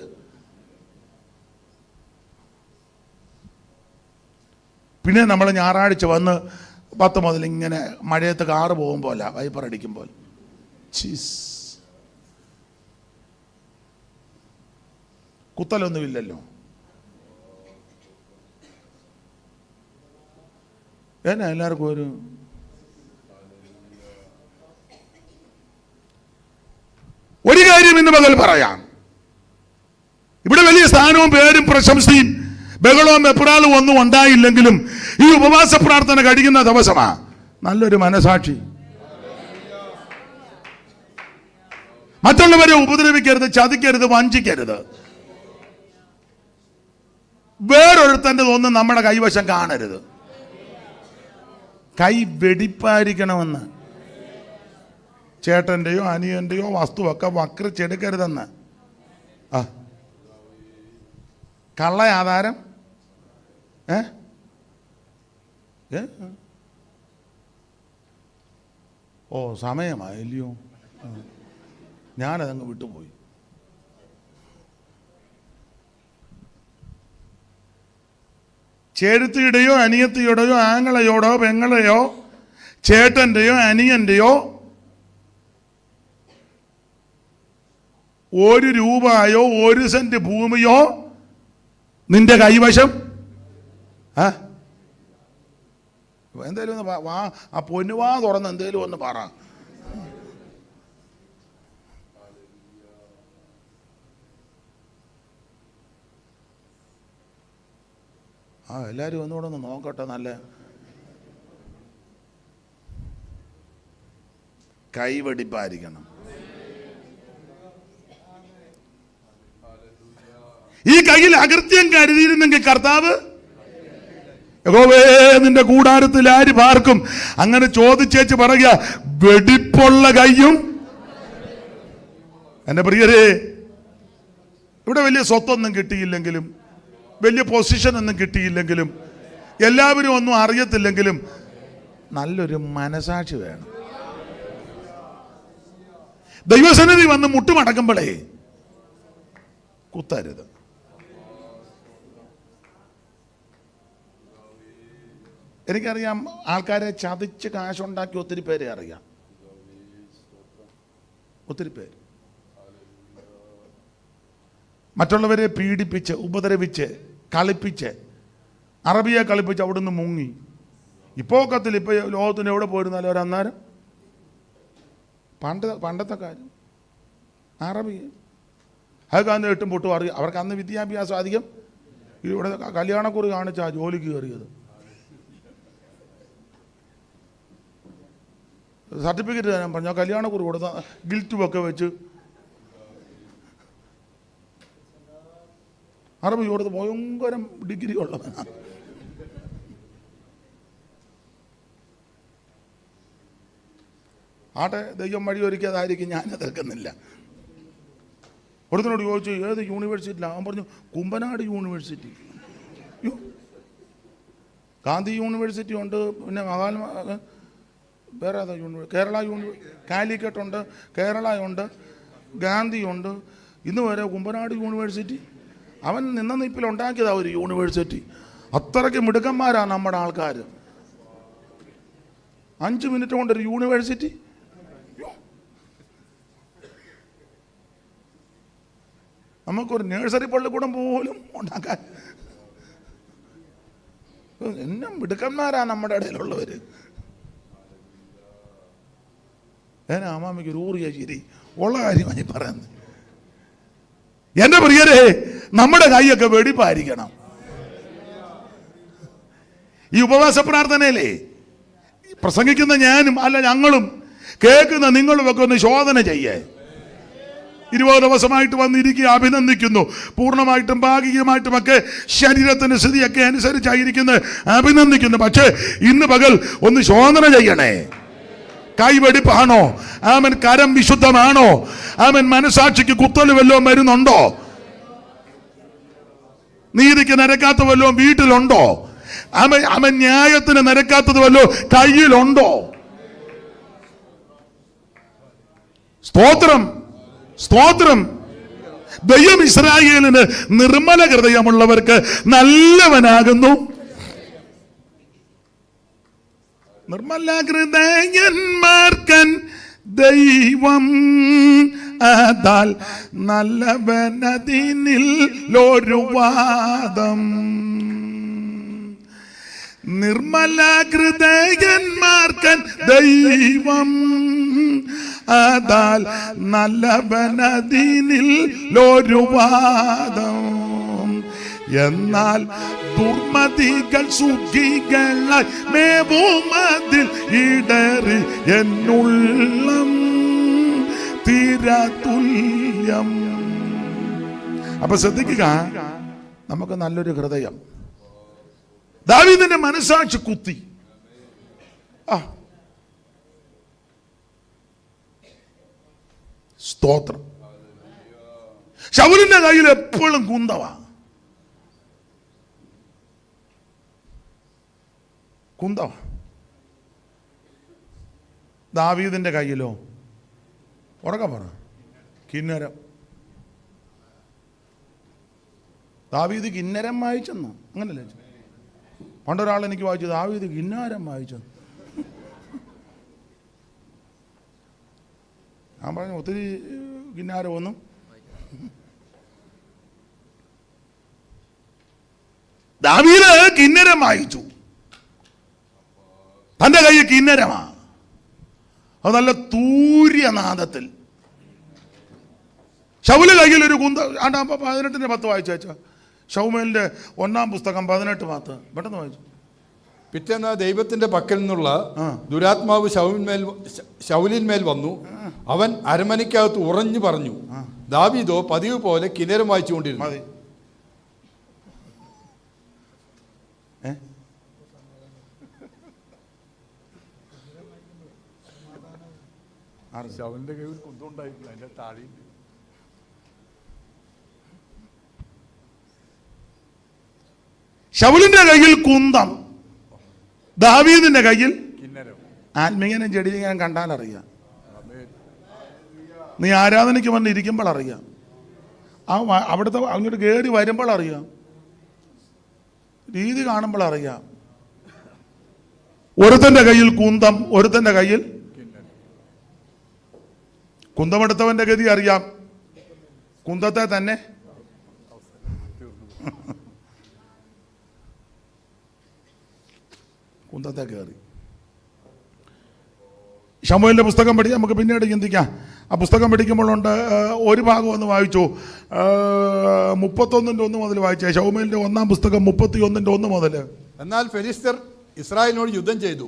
പിന്നെ നമ്മൾ ഞായറാഴ്ച വന്ന് 10 മുതൽ ഇങ്ങനെ മഴയത്ത് കാറ് പോകുമ്പോൾ വൈപ്പർ അടിക്കുമ്പോൾ കുത്തലൊന്നുമില്ലല്ലോ. എന്നാ എല്ലാവർക്കും ഒരു കാര്യം ഇന്ന് പകൽ പറയാം. ഇവിടെ വലിയ സ്ഥാനവും പേരും പ്രശംസയും ബഹളവും എപ്പോഴാളും ഒന്നും ഉണ്ടായില്ലെങ്കിലും ഈ ഉപവാസ പ്രാർത്ഥന കഴിയുന്ന ദിവസമാ നല്ലൊരു മനസാക്ഷി. മറ്റുള്ളവരെ ഉപദ്രവിക്കരുത്, ചതിക്കരുത്, വഞ്ചിക്കരുത്. വേറൊരുത്തൻ്റെ ഒന്നും നമ്മുടെ കൈവശം കാണരുത്. കൈ വെടിപ്പായിരിക്കണമെന്ന്. ചേട്ടൻ്റെയോ അനിയൻ്റെയോ വസ്തുവൊക്കെ വക്രിച്ചെടുക്കരുതെന്ന്. കള്ള ആധാരം ഓ സമയമായില്ലയോ, ഞാനതങ്ങ് വിട്ടുപോയി. ചേട്ടത്തിയുടെയോ അനിയത്തിയുടെയോ ആങ്ങളയോടോ പെങ്ങളെയോ ചേട്ടൻ്റെയോ അനിയൻ്റെയോ 1 രൂപയോ 1 സെന്റ് ഭൂമിയോ നിന്റെ കൈവശം എന്തേലും ഒന്ന് ആ പൊന്നുവാ തുറന്ന് എന്തേലും ഒന്ന് പറ. എല്ലാവരും ഒന്നുകൂടെ ഒന്ന് നോക്കട്ടെ. നല്ല കൈവെടിപ്പായിരിക്കണം. ഈ കയ്യിൽ അകൃത്യം കരുതിയിരുന്നെങ്കിൽ കർത്താവ് യഹോവേ നിന്റെ കൂടാരത്തിൽ ആര് പാർക്കും? അങ്ങനെ ചോദിച്ചേച്ച് പറയുക, വെടിപ്പുള്ള കയ്യും. എൻ്റെ പ്രിയരെ, ഇവിടെ വലിയ സ്വത്തൊന്നും കിട്ടിയില്ലെങ്കിലും, വലിയ പൊസിഷൻ ഒന്നും കിട്ടിയില്ലെങ്കിലും, എല്ലാവരും ഒന്നും അറിയത്തില്ലെങ്കിലും നല്ലൊരു മനസാക്ഷി വേണം. ദൈവസന്നിധി വന്ന് മുട്ടുമടക്കുമ്പോഴേ കുത്തരുത്. എനിക്കറിയാം, ആൾക്കാരെ ചതിച്ച് കാശുണ്ടാക്കി ഒത്തിരി പേരെ അറിയാം. ഒത്തിരി പേര് മറ്റുള്ളവരെ പീഡിപ്പിച്ച്, ഉപദ്രവിച്ച്, കളിപ്പിച്ച്, അറബിയെ കളിപ്പിച്ച് അവിടുന്ന് മുങ്ങി. ഇപ്പോക്കത്തിൽ ഇപ്പോൾ ലോകത്തിന് എവിടെ പോയിരുന്നാലും ഒരന്നേരം പണ്ടത്തെ കാര്യം അറബി അതൊക്കെ അന്ന് 8 പൊട്ടും അറിയാം. അവർക്ക് അന്ന് വിദ്യാഭ്യാസം അധികം. ഇവിടെ കല്യാണക്കുറി കാണിച്ചാ ജോലിക്ക് കയറിയത്. സർട്ടിഫിക്കറ്റ് തരാൻ പറഞ്ഞാൽ കല്യാണക്കുറി കൊടുത്ത ഗിൽറ്റുമൊക്കെ വെച്ച് അറബി കൊടുത്ത് ഭയങ്കരം ഡിഗ്രി ഉള്ളവനാണ്. ആട്ടെ, ദൈവം വഴി ഒരുക്കിയതായിരിക്കും, ഞാൻ എതിർക്കുന്നില്ല. ഒരുത്തിനോട് ചോദിച്ചു ഏത് യൂണിവേഴ്സിറ്റിയിലാണ്? അവൻ പറഞ്ഞു കുമ്പനാട് യൂണിവേഴ്സിറ്റി. ഗാന്ധി യൂണിവേഴ്സിറ്റി ഉണ്ട്, പിന്നെ വേറെ ഏതാ കേരള കാലിക്കറ്റ് ഉണ്ട്, കേരള ഉണ്ട്, ഗാന്ധി ഉണ്ട്, ഇന്ന് വരെ കുമ്പനാട് യൂണിവേഴ്സിറ്റി. അവൻ നിന്ന നിപ്പിലുണ്ടാക്കിയതാ ഒരു യൂണിവേഴ്സിറ്റി. അത്രയ്ക്ക് മിടുക്കന്മാരാണ് നമ്മുടെ ആൾക്കാർ. 5 മിനിറ്റ് കൊണ്ടൊരു യൂണിവേഴ്സിറ്റി. നമുക്കൊരു നഴ്സറി പള്ളിക്കൂടം പോലും ഉണ്ടാക്കാൻ എന്നെ മിടുക്കന്മാരാണ് നമ്മുടെ ഇടയിലുള്ളവർ. അമ്മാമ്മയ്ക്ക് ഒരു ഊറിയ ചിരി ഉള്ള കാര്യമായി പറയുന്നത്. എൻ്റെ പ്രിയരെ, നമ്മുടെ കൈയൊക്കെ വെടിപ്പായിരിക്കണം. ഈ ഉപവാസ പ്രാർത്ഥനയിലേ പ്രസംഗിക്കുന്ന ഞാനും അല്ല ഞങ്ങളും കേൾക്കുന്ന നിങ്ങളുമൊക്കെ ഒന്ന് ശോധന ചെയ്യേ. 20 ദിവസമായിട്ട് വന്നിരിക്കുക, അഭിനന്ദിക്കുന്നു. പൂർണ്ണമായിട്ടും ഭാഗികമായിട്ടുമൊക്കെ ശരീരത്തിന്റെ സ്ഥിതിയൊക്കെ അനുസരിച്ചായിരിക്കുന്നത്, അഭിനന്ദിക്കുന്നു. പക്ഷേ ഇന്ന് പകൽ ഒന്ന് ശോധന ചെയ്യണേ. കൈവെടിപ്പാണോ? ആമൻ കരം വിശുദ്ധമാണോ? ആമൻ മനസാക്ഷിക്ക് കുത്തൽ വല്ലതും വരുന്നുണ്ടോ? നീതിക്ക് നിരക്കാത്ത വല്ലതും വീട്ടിലുണ്ടോ? അവൻ ന്യായത്തിന് നിരക്കാത്തത് വല്ലോ കയ്യിലുണ്ടോ? സ്തോത്രം, സ്തോത്രം. ദൈവം ഇസ്രായേലിന് നിർമ്മല ഹൃദയമുള്ളവർക്ക് നല്ലവനാകുന്നു. നിർമ്മല ഹൃദയന്മാർക്കൻ ദൈവം അതാൽ നല്ലവനതിനിൽ ഒരു വാദം. നിർമ്മല ഹൃദയന്മാർക്കൻ ദൈവം അതാൽ നല്ലവനതിനിൽ ഒരു വാദം. എന്നാൽ ദുർമതികൾ സുഖികളായി മേവുമതിൽ ഇടറി എന്നുള്ളം തീരാത്തുൽ ഹൃദയം. അപ്പൊ ശ്രദ്ധിക്കുക, നമുക്ക് നല്ലൊരു ഹൃദയം. ദാവീദിന്റെ മനസാക്ഷി കുത്തി. സ്തോത്രം. ശൗലിന്റെ കയ്യിൽ എപ്പോഴും കുന്തവാ. ദാവീദിന്റെ കയ്യിലോ ഉറക്കെ പറ, കിന്നരം. ദാവീദ് കിന്നരം വായിച്ചെന്നോ? അങ്ങനല്ലേ പണ്ടൊരാൾ എനിക്ക് വായിച്ചു, ദാവീദ് കിന്നാരം വായിച്ചെന്നു. ഞാൻ പറഞ്ഞു ഒത്തിരി കിന്നാരമൊന്നും. ദാവീദ് കിന്നരം വായിച്ചു. തന്റെ കയ്യിൽ കിന്നരമാ. അത് നല്ല തൂര്യനാദത്തിൽ. ശൗല് കയ്യിൽ ഒരു കുന്ത. 18:10 വായിച്ചു വെച്ചാ. ശൗമേലിന്റെ 1-ാം പുസ്തകം 18:10 പെട്ടെന്ന് വായിച്ചു. പിറ്റേന്ന് ദൈവത്തിന്റെ പക്കൽ നിന്നുള്ള ദുരാത്മാവ് ശൗലിന്മേൽ വന്നു. അവൻ അരമനയ്ക്കകത്ത് ഉറഞ്ഞു പറഞ്ഞു. ദാവീദോ പതിവ് പോലെ കിന്നരം വായിച്ചുകൊണ്ടിരുന്നു. ശൗലിന്റെ കയ്യിൽ കുന്തമുണ്ടായിട്ടില്ല, അതിന്റെ താഴെ. ശൗലിന്റെ കയ്യിൽ കുന്തം, ദാവീദിന്റെ കയ്യിൽ ആത്മീയനും ജഡിലിങ്ങനെ കണ്ടാൽ അറിയാം. നീ ആരാധനയ്ക്ക് വന്ന് ഇരിക്കുമ്പോൾ അറിയാം. അവിടുത്തെ അങ്ങോട്ട് കയറി വരുമ്പോൾ അറിയാം. രീതി കാണുമ്പോൾ അറിയാം. ഒരുത്തന്റെ കയ്യിൽ കുന്തം, ഒരുത്തന്റെ കയ്യിൽ കുന്തമെടുത്തവന്റെ ഗതി അറിയാം. കുന്തത്തെ തന്നെ കുന്തത്തെ കയറി. ശമൂവേലിന്റെ പുസ്തകം പഠിക്കാം, നമുക്ക് പിന്നീട് ചിന്തിക്കാം. ആ പുസ്തകം പഠിക്കുമ്പോഴുണ്ട് ഒരു ഭാഗം ഒന്ന് വായിച്ചു. 31:1 മുതൽ വായിച്ചേ. ശമൂവേലിന്റെ 1-ാം പുസ്തകം 31:1 മുതൽ. എന്നാൽ ഫെലിസ്ത്യർ ഇസ്രായേലിനോട് യുദ്ധം ചെയ്തു.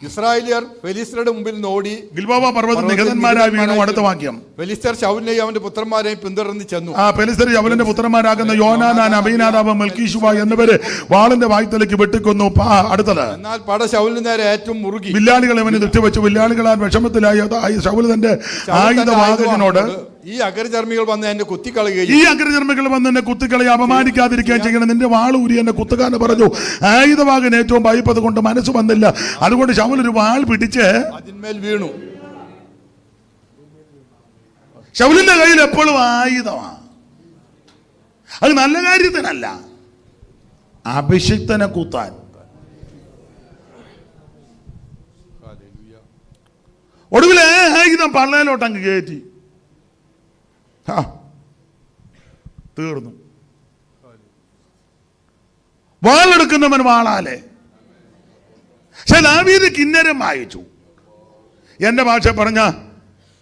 ഇസ്രായേലിയർ ഫെലിസ്ത്യരുടെ മുമ്പിൽ നിന്ന് ഓടി ഗിൽബോവ പർവ്വതത്തിൽ നിഹതന്മാരായി വീണു. അടുത്ത വാക്യം. ഫെലിസ്ത്യർ ശൗലിനെയും അവന്റെ പുത്രന്മാരെയും പിന്തുടർന്ന് ചെന്നു. ഫെലിസ്ത്യർ ശൗലിന്റെ പുത്രന്മാരാകുന്ന യോനാനാൻ, അബീനാദാബ്, മൽക്കീശുവ എന്നിവര് വാളിന്റെ വായ്ത്തലേക്ക് വെട്ടിക്കൊന്നു. അടുത്തത്. എന്നാൽ പട ശൗലിന് നേരെ ഏറ്റവും മുറുകി. വില്ലാളികൾ അവന് ദൃഷ്ടിവെച്ചു. വില്ലാളികളാൽ വിഷമത്തിലായ ശൗല് തന്റെ ആയുധവാഹകനോട്, ഈ അഗ്രചർമ്മികൾ വന്ന് എന്നെ കുത്തിക്കളയുകയും അപമാനിക്കാതിരിക്കുകയും ചെയ്യണം. നിന്റെ വാളൂരി എന്നെ കുത്തുകാന്ന് പറഞ്ഞു. ആയുധവാഹകൻ ഏറ്റവും ഭയപ്പത് കൊണ്ട് മനസ്സ് വന്നില്ല. അതുകൊണ്ട് ശൗൽ ഒരു വാൾ പിടിച്ച് അതിന്മേൽ വീണു. ശൗലിന്റെ കയ്യിൽ എപ്പോഴും ആയുധമാണ്. അത് നല്ല കാര്യത്തിനല്ല, അഭിഷിക്തനെ കുത്താൻ. ഒടുവിലെ ആയുധം പള്ളയിലോട്ട് അങ്ങ് കയറ്റി. തീർന്നു. വാളെടുക്കുന്നവൻ വാളാലെ. പക്ഷെ ദാവീദ് കിന്നരം വായിച്ചു. എന്റെ ഭാഷ പറഞ്ഞ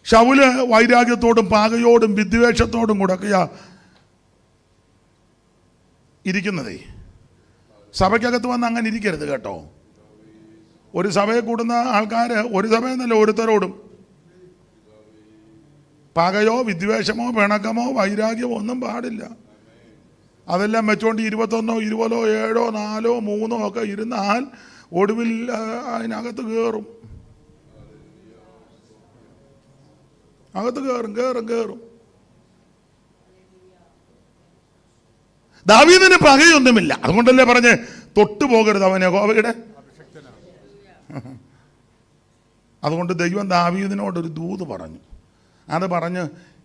ശൗല് വൈരാഗ്യത്തോടും പാകയോടും വിദ്വേഷത്തോടും കൂടെയൊക്കെയാ ഇരിക്കുന്നതേ. സഭയ്ക്കകത്ത് വന്ന് അങ്ങനെ ഇരിക്കരുത് കേട്ടോ. ഒരു സഭയെ കൂടുന്ന ആൾക്കാർ ഒരു സഭയെന്നല്ല ഓരോരുത്തരോടും പകയോ വിദ്വേഷമോ പിണക്കമോ വൈരാഗ്യമോ ഒന്നും പാടില്ല. അതെല്ലാം വെച്ചുകൊണ്ട് 21, 20, 7, 4, 3 ഒക്കെ ഇരുന്നാൽ ഒടുവിൽ അതിനകത്ത് കയറും. അകത്ത് കയറും. ദാവീദിന് പകയൊന്നുമില്ല. അതുകൊണ്ടല്ലേ പറഞ്ഞ് തൊട്ടു പോകരുത് അവനെ യഹോവയുടെ. അതുകൊണ്ട് ദൈവം ദാവീദിനോടൊരു ദൂത് പറഞ്ഞു. അത് പറഞ്ഞ്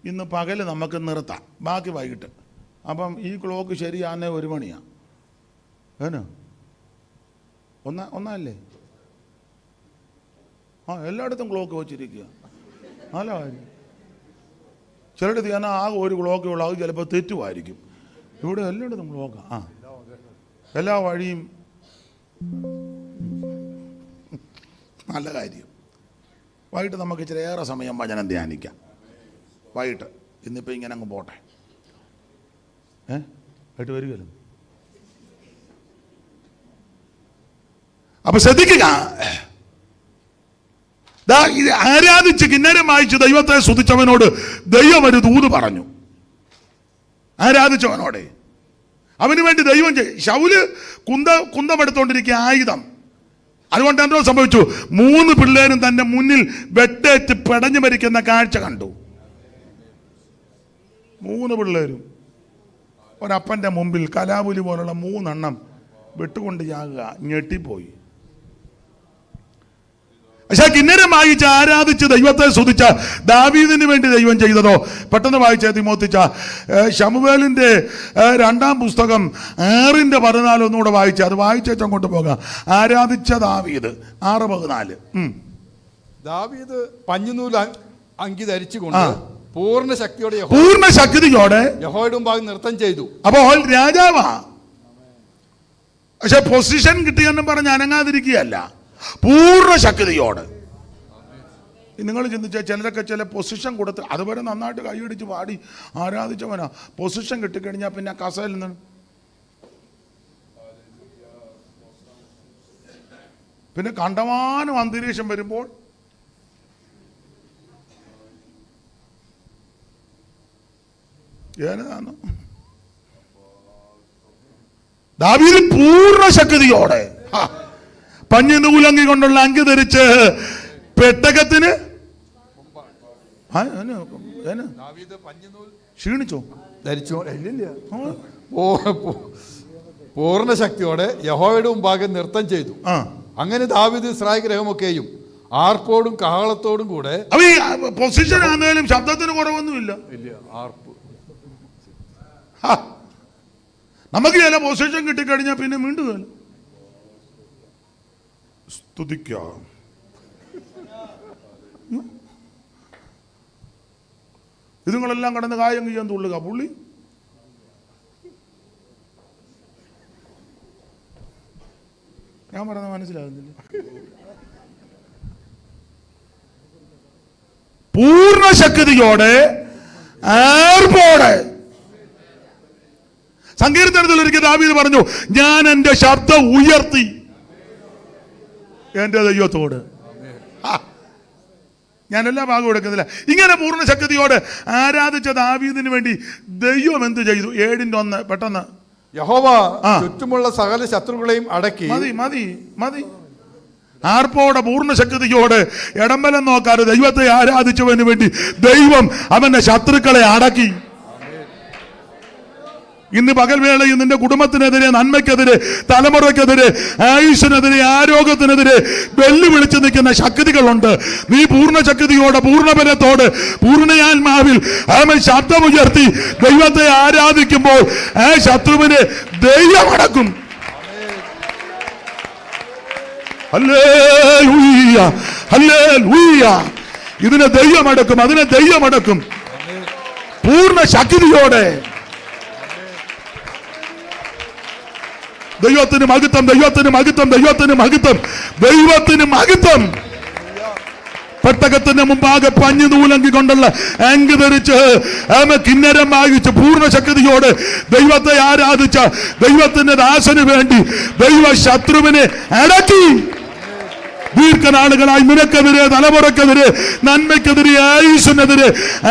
ഇന്ന് പകല് നമുക്ക് നിർത്താം, ബാക്കി വൈകിട്ട്. അപ്പം ഈ ക്ലോക്ക് ശരിയാന്നേ 1 മണിയാണ്. ഏനോ ഒന്നല്ലേ? എല്ലായിടത്തും ക്ലോക്ക് വെച്ചിരിക്കുക. നല്ല കാര്യം. ചിലയിടത്ത് ഞാൻ ആകെ ഒരു ക്ലോക്കേ ഉള്ളൂ. അത് ചിലപ്പോൾ തെറ്റുമായിരിക്കും. ഇവിടെ എല്ലായിടത്തും ക്ലോക്കാണ്. എല്ലാ വഴിയും. നല്ല കാര്യം. വൈകിട്ട് നമുക്ക് ഇച്ചിരി ഏറെ സമയം വചനം ധ്യാനിക്കാം. വൈകിട്ട് ഇന്നിപ്പോൾ ഇങ്ങനെ അങ്ങ് പോട്ടെ. ആയിട്ട് വരികയല്ലോ. അപ്പൊ ശ്രദ്ധിക്കുക, ഇത് ആരാധിച്ച് കിന്നരം വായിച്ച് ദൈവത്തെ സ്തുതിച്ചവനോട് ദൈവം ഒരു ദൂത് പറഞ്ഞു. ആരാധിച്ചവനോടെ അവന് വേണ്ടി ദൈവം ശൗല് കുന്തമെടുത്തോണ്ടിരിക്കുക ആയുധം. അതുകൊണ്ട് എന്തോ സംഭവിച്ചു, 3 പിള്ളേരും തന്റെ മുന്നിൽ വെട്ടേറ്റ് പെടഞ്ഞു മരിക്കുന്ന കാഴ്ച കണ്ടു. 3 പിള്ളേരും ഒരപ്പന്റെ മുമ്പിൽ കലാപുലി പോലുള്ള 3 എണ്ണം വെട്ടുകൊണ്ട് ചാകുക. ഞെട്ടിപ്പോയി. പക്ഷെ കിന്നരം വായിച്ച് ആരാധിച്ച് ദൈവത്തെ സ്തുതിച്ച ദാവീദിന് വേണ്ടി ദൈവം ചെയ്തതോ? പെട്ടെന്ന് വായിച്ച തിമോത്തിച്ച ശമൂവേലിന്റെ 2-ാം പുസ്തകം 6:14 ഒന്നുകൂടെ വായിച്ച, അത് വായിച്ചേച്ച് അങ്ങോട്ട് പോകാം. ആരാധിച്ച ദാവീദ് 6:14. ദാവീദ് പഞ്ഞുനൂൽ അങ്കി ധരിച്ചുകൊണ്ട് പൂർണ്ണ ശക്തിയോടെ യഹോവയുടെ മുമ്പാകെ നൃത്തം ചെയ്തു. അപ്പോൾ രാജാവാ, പക്ഷെ പൊസിഷൻ കിട്ടിയെന്നും പറഞ്ഞ് അനങ്ങാതിരിക്കുകയല്ല, പൂർണ്ണ ശക്തിയോട്. നിങ്ങൾ ചിന്തിച്ച ചിലരൊക്കെ ചില പൊസിഷൻ കൊടുത്ത് അതുവരെ നന്നായിട്ട് കൈയടിച്ച് പാടി ആരാധിച്ചവനാ, പൊസിഷൻ കിട്ടിക്കഴിഞ്ഞാൽ പിന്നെ കസയിൽ നിന്ന് പിന്നെ കണ്ടമാനം അന്തരീക്ഷം വരുമ്പോൾ ഏതാണ് ദാവീദ് പൂർണ്ണ ശക്തിയോടെ പഞ്ഞിനൂലങ്കി കൊണ്ടുള്ള അങ്കി ധരിച്ച് പെട്ടകത്തിന് ക്ഷീണിച്ചോ? ധരിച്ചോ? പൂർണ്ണ ശക്തിയോടെ യഹോവയുടെ മുമ്പാകെ നൃത്തം ചെയ്തു. അങ്ങനെ ദാവീദ് ഇസ്രായേൽ ഗൃഹമൊക്കെയും ആർപ്പോടും കാഹളത്തോടും കൂടെ. പൊസിഷൻ ആണെങ്കിലും ശബ്ദത്തിന് കുറവൊന്നുമില്ല. ആർപ്പ്. നമുക്ക് ചില പൊസിഷൻ കിട്ടിക്കഴിഞ്ഞാൽ പിന്നെ വീണ്ടും സ്തുതിക്കാം. ഇതുങ്ങളെല്ലാം കടന്ന് കായം ചെയ്യാൻ തുള്ളുക. പുള്ളി ഞാൻ പറയുന്നത് മനസ്സിലാകുന്നില്ല. പൂർണ്ണ ശക്തിയോടെ ആർപ്പോടെ. സങ്കീർത്തനത്തിൽ ഒരിക്കൽ ദാവീദ് പറഞ്ഞു, ഞാൻ എൻ്റെ ശബ്ദം ഉയർത്തി എൻ്റെ ദൈവത്തോട്. ഞാനെല്ലാ ഭാഗം എടുക്കുന്നില്ല. ഇങ്ങനെ പൂർണ്ണ ശക്തിയോട് ആരാധിച്ച ദാവീദിന് വേണ്ടി ദൈവം എന്ത് ചെയ്തു? 7:1 പെട്ടെന്ന്. യഹോവ ചുറ്റുമുള്ള സകല ശത്രുക്കളെയും അടക്കി. മതി. ആർപ്പോടെ പൂർണ്ണ ശക്തിയോട് ഇടംബലം നോക്കാതെ ദൈവത്തെ ആരാധിച്ചവന് വേണ്ടി ദൈവം അവന്റെ ശത്രുക്കളെ അടക്കി. ഇന്ന് പകൽവേളയിൽ നിന്റെ കുടുംബത്തിനെതിരെ, നന്മയ്ക്കെതിരെ, തലമുറയ്ക്കെതിരെ, ആയുഷിനെതിരെ, ആരോഗ്യത്തിനെതിരെ വെല്ലുവിളിച്ച് നിൽക്കുന്ന ശക്തികളുണ്ട്. നീ പൂർണ്ണ ശക്തിയോടെ, പൂർണ്ണബലത്തോട്, പൂർണ്ണയാത്മാവിൽ അവൻ ശബ്ദമുയർത്തി ദൈവത്തെ ആരാധിക്കുമ്പോൾ ആ ശത്രുവിനെ ദൈവം അടക്കും. Hallelujah, hallelujah. ഇതിനെ ദൈവം അടക്കും, അതിനെ ദൈവം അടക്കും. പൂർണ്ണ ശക്തിയോടെ. ദൈവത്തിന് മഹത്വം, ദൈവത്തിന് മഹത്വം, ദൈവത്തിന് മഹത്വം, ദൈവത്തിന് മഹത്വം. പെട്ടകത്തിന്റെ മുമ്പാകെ പഞ്ഞുനൂലങ്കി കൊണ്ടുള്ള അങ്കി ധരിച്ച് കിന്നരം വായിച്ച് പൂർണ്ണ ശക്തിയോട് ദൈവത്തെ ആരാധിച്ച ദൈവത്തിന്റെ ദാസന് വേണ്ടി ദൈവ ശത്രുവിനെ അടക്കി. ദീർഘനാളുകളായി നിനക്കെതിരെ, തലമുറക്കെതിരെ, നന്മയ്ക്കെതിരെ, ആയുസ്സിനെതിരെ,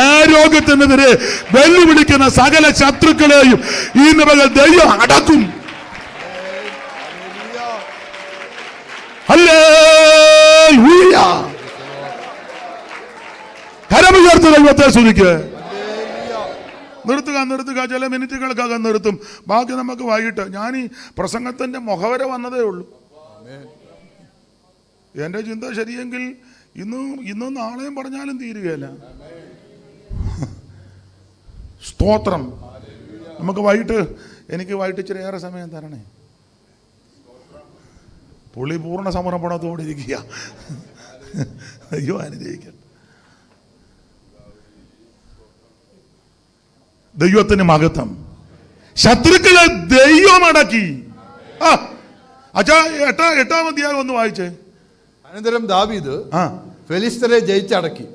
ആരോഗ്യത്തിനെതിരെ വെല്ലുവിളിക്കുന്ന സകല ശത്രുക്കളെയും ഈ പകൽ ദൈവം അടക്കും. ഹല്ലേലൂയ. കരമുയർത്തി ദൈവത്തെ സ്തുതിക്കുക. നിർത്തുക. ചില മിനിറ്റുകൾക്കകം നിർത്തും. ബാക്കി നമുക്ക് വൈകിട്ട്. ഞാൻ ഈ പ്രസംഗത്തിന്റെ മുഖവര വന്നതേ ഉള്ളൂ. എൻ്റെ ചിന്ത ശരിയെങ്കിൽ ഇന്നും നാളെയും പറഞ്ഞാലും തീരുകയില്ല. സ്തോത്രം. നമുക്ക് എനിക്ക് വൈകിട്ട് ഇച്ചിരി ഏറെ സമയം തരണേ. പുള്ളി പൂർണ്ണ സമർപ്പണത്തോടെ ഇരിക്കുക. അയ്യോ, അനുഗ്രഹിക്കട്ടെ. ദൈവത്തിന് മഹത്വം. ശത്രുക്കളെ ദൈവം അടക്കി. അച്ഛാ 8-ാം അധ്യായം ഒന്ന് വായിച്ചേ. അനന്തരം ദാവീദ് ഫെലിസ്തരെ ജയിച്ചടക്കി.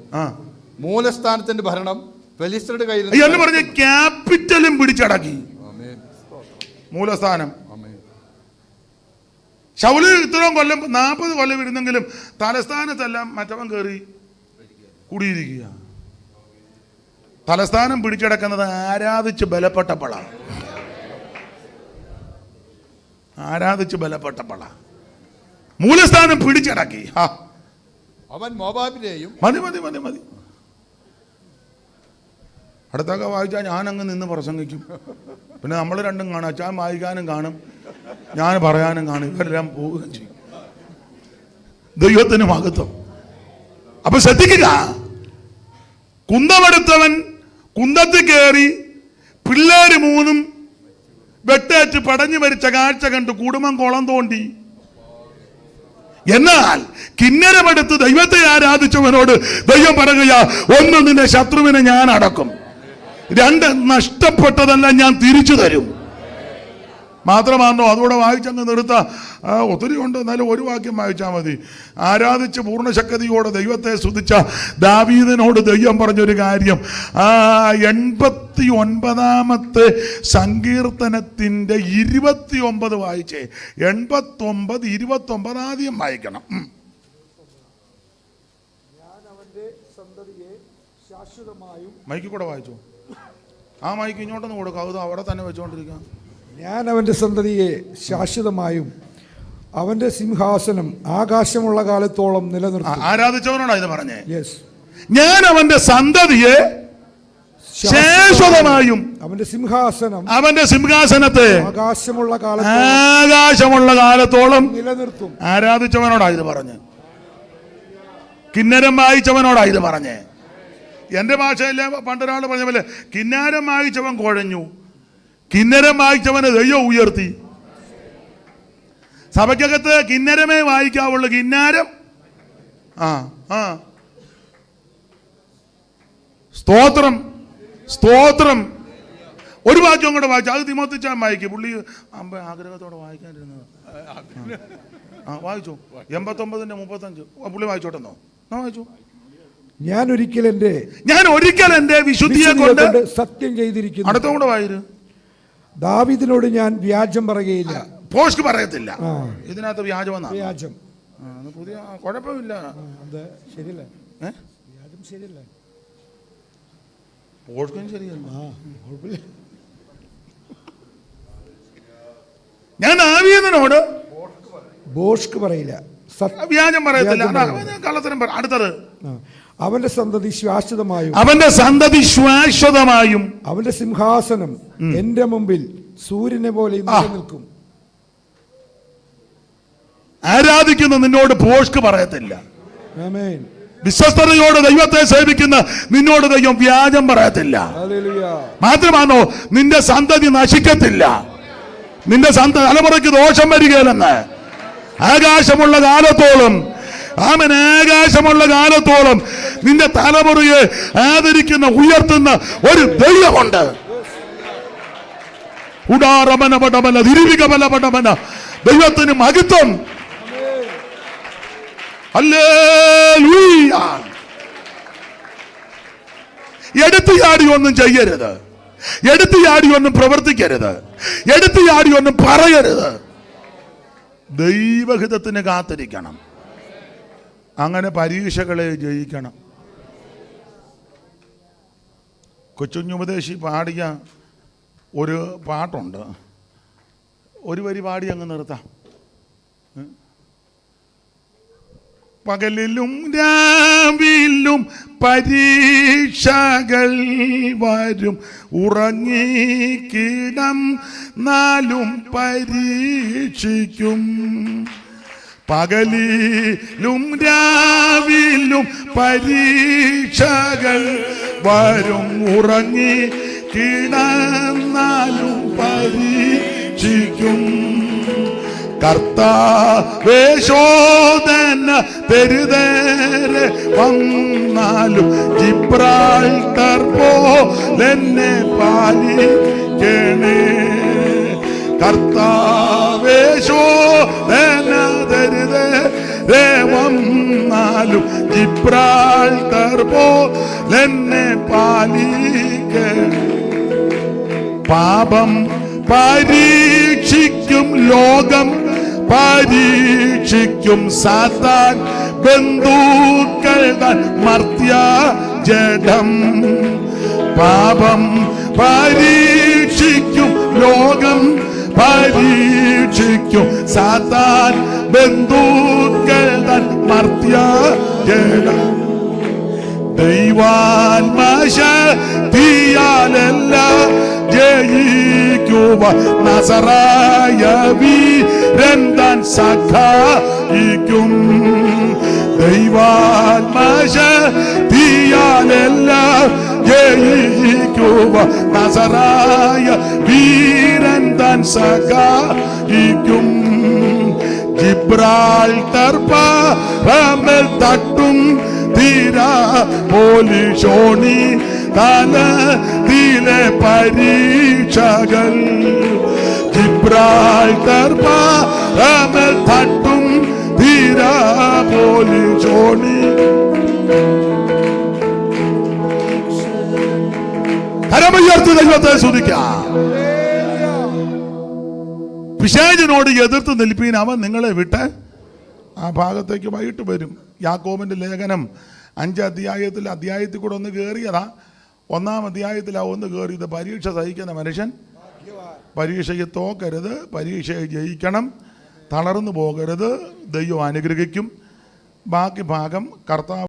മൂലസ്ഥാനത്തിന്റെ ഭരണം ഫെലിസ്തരുടെ കയ്യിൽ എന്ന് പറഞ്ഞ ക്യാപിറ്റലും പിടിച്ചടക്കി. മൂലസ്ഥാനം ശൗല് ഇത്രയും കൊല്ലം 40 കൊല്ലം ഇരുന്നെങ്കിലും തലസ്ഥാനത്തെല്ലാം മറ്റവൻ കയറി കുടിയിരിക്കുക. തലസ്ഥാനം പിടിച്ചടക്കുന്നത് ആരാധിച്ച് ബലപ്പെട്ടപ്പോഴാണ്. മൂലസ്ഥാനം പിടിച്ചടക്കി. അവൻ മോവാബിനെയും മതി. അടുത്തൊക്കെ വായിച്ചാൽ ഞാനങ്ങ് നിന്ന് പ്രസംഗിക്കും. പിന്നെ നമ്മൾ രണ്ടും കാണും. അച്ഛൻ വായിക്കാനും കാണും, ഞാൻ പറയാനും കാണും. ഇവരെല്ലാം പോവുകയും ചെയ്യും. ദൈവത്തിന് മഹത്വം. അപ്പൊ ശ്രദ്ധിക്കുക, കുന്തമെടുത്തവൻ കുന്തത്തിൽ കയറി പിള്ളേര് 3 വെട്ടേറ്റ് പടഞ്ഞു മരിച്ച കാഴ്ച കണ്ട് കുടുംബം കുളം തോണ്ടി. എന്നാൽ കിന്നരമെടുത്ത് ദൈവത്തെ ആരാധിച്ചവനോട് ദൈവം പറയുക, 1 നിന്റെ ശത്രുവിനെ ഞാൻ അടക്കും, 2 നഷ്ടപ്പെട്ടതെല്ലാം ഞാൻ തിരിച്ചു തരും. മാത്രമാണോ? അതുകൂടെ വായിച്ചങ്ങ് നിർത്താം. ഒത്തിരി ഉണ്ട്, എന്നാലും ഒരു വാക്യം വായിച്ചാൽ മതി. ആരാധിച്ച് പൂർണ്ണശക്തിയോടെ ദൈവത്തെ സ്തുതിച്ച ദാവീദിനോട് ദൈവം പറഞ്ഞൊരു കാര്യം, 89 സങ്കീർത്തനത്തിൻ്റെ 29 വായിച്ചേ. 89 29 ആദ്യം വായിക്കണം. മൈക്കിൽ കൂടെ വായിച്ചു. ആ മൈക്ക് ഇങ്ങോട്ടൊന്ന് കൊടുക്കാം. അത് അവിടെ തന്നെ വെച്ചുകൊണ്ടിരിക്കാം. ഞാൻ അവൻ്റെ സന്തതിയെ ശാശ്വതമായും അവൻ്റെ സിംഹാസനം ആകാശമുള്ള കാലത്തോളം നിലനിർത്തും. ആരാധിച്ചവനോടാ ഇത് പറഞ്ഞേ. യെസ്. ഞാൻ അവന്റെ സന്തതിയെ ശാശ്വതമായും അവന്റെ സിംഹാസനത്തെ ആകാശമുള്ള കാലത്തോളം നിലനിർത്തും. ആരാധിച്ചവനോടാ ഇത് പറഞ്ഞ്. കിന്നരം വായിച്ചവനോടാ ഇത് പറഞ്ഞേ. എന്റെ ഭാഷയിലെ പണ്ടൊരാൾ പറഞ്ഞ പോലെ, കിന്നാരം വായിച്ചവൻ കുഴഞ്ഞു, കിന്നരം വായിച്ചവനെ ദൈവം ഉയർത്തി. സഭയ്ക്കകത്ത് കിന്നരമേ വായിക്കാവുള്ളൂ. കിന്നാരം സ്തോത്രം. ഒരു വാക്യം കൂടെ വായിച്ചു. അത് തിമോത്തിച്ചാൻ വായിക്കും. പുള്ളി ആഗ്രഹത്തോടെ വായിക്കാനിരുന്നത്. വായിച്ചു. 89:35 പുള്ളി വായിച്ചോട്ടെന്നോ? വായിച്ചു. ഞാൻ ഒരിക്കൽ എന്റെ വിശുദ്ധിയെ കൊണ്ട് സത്യം ചെയ്തിരിക്കുന്നു. അടുത്തോടെ വായിരു. ദാവീദിനോട് ഞാൻ വ്യാജം പറയുകയില്ല. പോസ്റ്റ് പറയത്തില്ല. ഇതിനകത്ത് വ്യാജം പുതിയ കുഴപ്പമില്ല. ശരിയല്ലേ? വ്യാജം ശരിയല്ലേ? പോസ്റ്റും ശരിയല്ല. ഞാൻ ദാവീദിനോട് ബോഷ്ക്ക് പറയില്ല, വ്യാജം പറയത്തില്ല, കള്ളത്തരം. അടുത്തത്, അവന്റെ സന്തതി ശാശ്വതമായും അവന്റെ സിംഹാസനം എന്റെ മുമ്പിൽ സൂര്യനെ പോലെ നിലനിൽക്കും. ആരാധിക്കുന്ന നിന്നോട് പോഷ്ക്ക് പറയത്തില്ല. ആമേൻ. വിശ്വസ്തയോട് ദൈവത്തെ സേവിക്കുന്ന നിന്നോട് ദൈവം വ്യാജം പറയത്തില്ല. മാത്രമാണോ, നിന്റെ സന്തതി നശിക്കത്തില്ല, നിന്റെ തലമുറയ്ക്ക് ദോഷം വരികയില്ലെന്ന്. ആകാശമുള്ള കാലത്തോളം നിന്റെ തലമുറയെ ആദരിക്കുന്ന, ഉയർത്തുന്ന ഒരു ദൈവമുണ്ട്. ദൈവത്തിന് മഹത്വം. ഹല്ലേലൂയ. എടുത്തു ചാടി ഒന്നും ചെയ്യരുത്, എടുത്തു ചാടി ഒന്നും പ്രവർത്തിക്കരുത്, എടുത്തു ചാടി ഒന്നും പറയരുത്. ദൈവഹിതത്തിന് കാത്തിരിക്കണം. അങ്ങനെ പരീക്ഷകളെ ജയിക്കണം. കൊച്ചുഞ്ഞുപദേശി പാടിയ ഒരു പാട്ടുണ്ട്. ഒരു വരി പാടി അങ്ങ് നിർത്താം. പകലിലും രാവിലും പരീക്ഷകൾ വരും, ഉറങ്ങിക്കിടന്നാലും പരീക്ഷിക്കും. പകലിലും രാവിലും പരീക്ഷകൾ വരും, ഉറങ്ങിക്കിടന്നാലും പരീക്ഷിക്കും. കർത്താവേ ശോധന തെരുതേരെ വന്നാലും ജിബ്രാൾട്ടർ പോലെന്നെ പാലിക്കണേ. കർത്താവേ ശോധന തെരുതേരെ വന്നാലും ജിബ്രാൾട്ടർ പോലെന്നെ പാലിക്കണേ. പാപം പരീക്ഷിക്കും ലോകം, പരീക്ഷിക്കും സാത്താൻ ബന്ധുക്കൾ താൻ മർത്യ ജഡം. പാപം പരീക്ഷിക്കും ലോകം പരീക്ഷിക്കും സാത്താൻ ബന്ധുക്കൾ താൻ മർത്യ ജഡം. ദൈവാത്മശക്തിയാലല്ല ജയിക്കുവ നസറായ വീരൻ താൻ സഖായിക്കും. ദൈവാത്മശക്തിയാലല്ല ജയിക്കുവ നസറായ വീരൻ താൻ സഖായിക്കും. ജിബ്രാൾട്ടർ പാറമേൽ തട്ടും തീരാ പോലിഷോണി തലത്തിലെ പരീക്ഷകൾ. ജിബ്രാൾട്ടർ പാറമേൽ തട്ടും തീരാ പോലിഷോണി. കരമുയർത്തി ദൈവത്തെ സ്തുതിക്കാം. പിശാചിനോട് എതിർത്ത് നിൽപ്പീൻ, അവൻ നിങ്ങളെ വിട്ട് ആ ഭാഗത്തേക്ക് വൈകിട്ട് വരും. യാക്കോബിന്റെ ലേഖനം 5 അധ്യായത്തിൽ കൂടെ ഒന്ന് കയറിയതാ. 1-ാം അധ്യായത്തിലാ ഒന്ന് കയറിയത്. പരീക്ഷ സഹിക്കുന്ന മനുഷ്യൻ പരീക്ഷയെ തോക്കരുത്, പരീക്ഷയെ ജയിക്കണം, തളർന്നു പോകരുത്, ദൈവം അനുഗ്രഹിക്കും. ബാക്കി ഭാഗം കർത്താവ്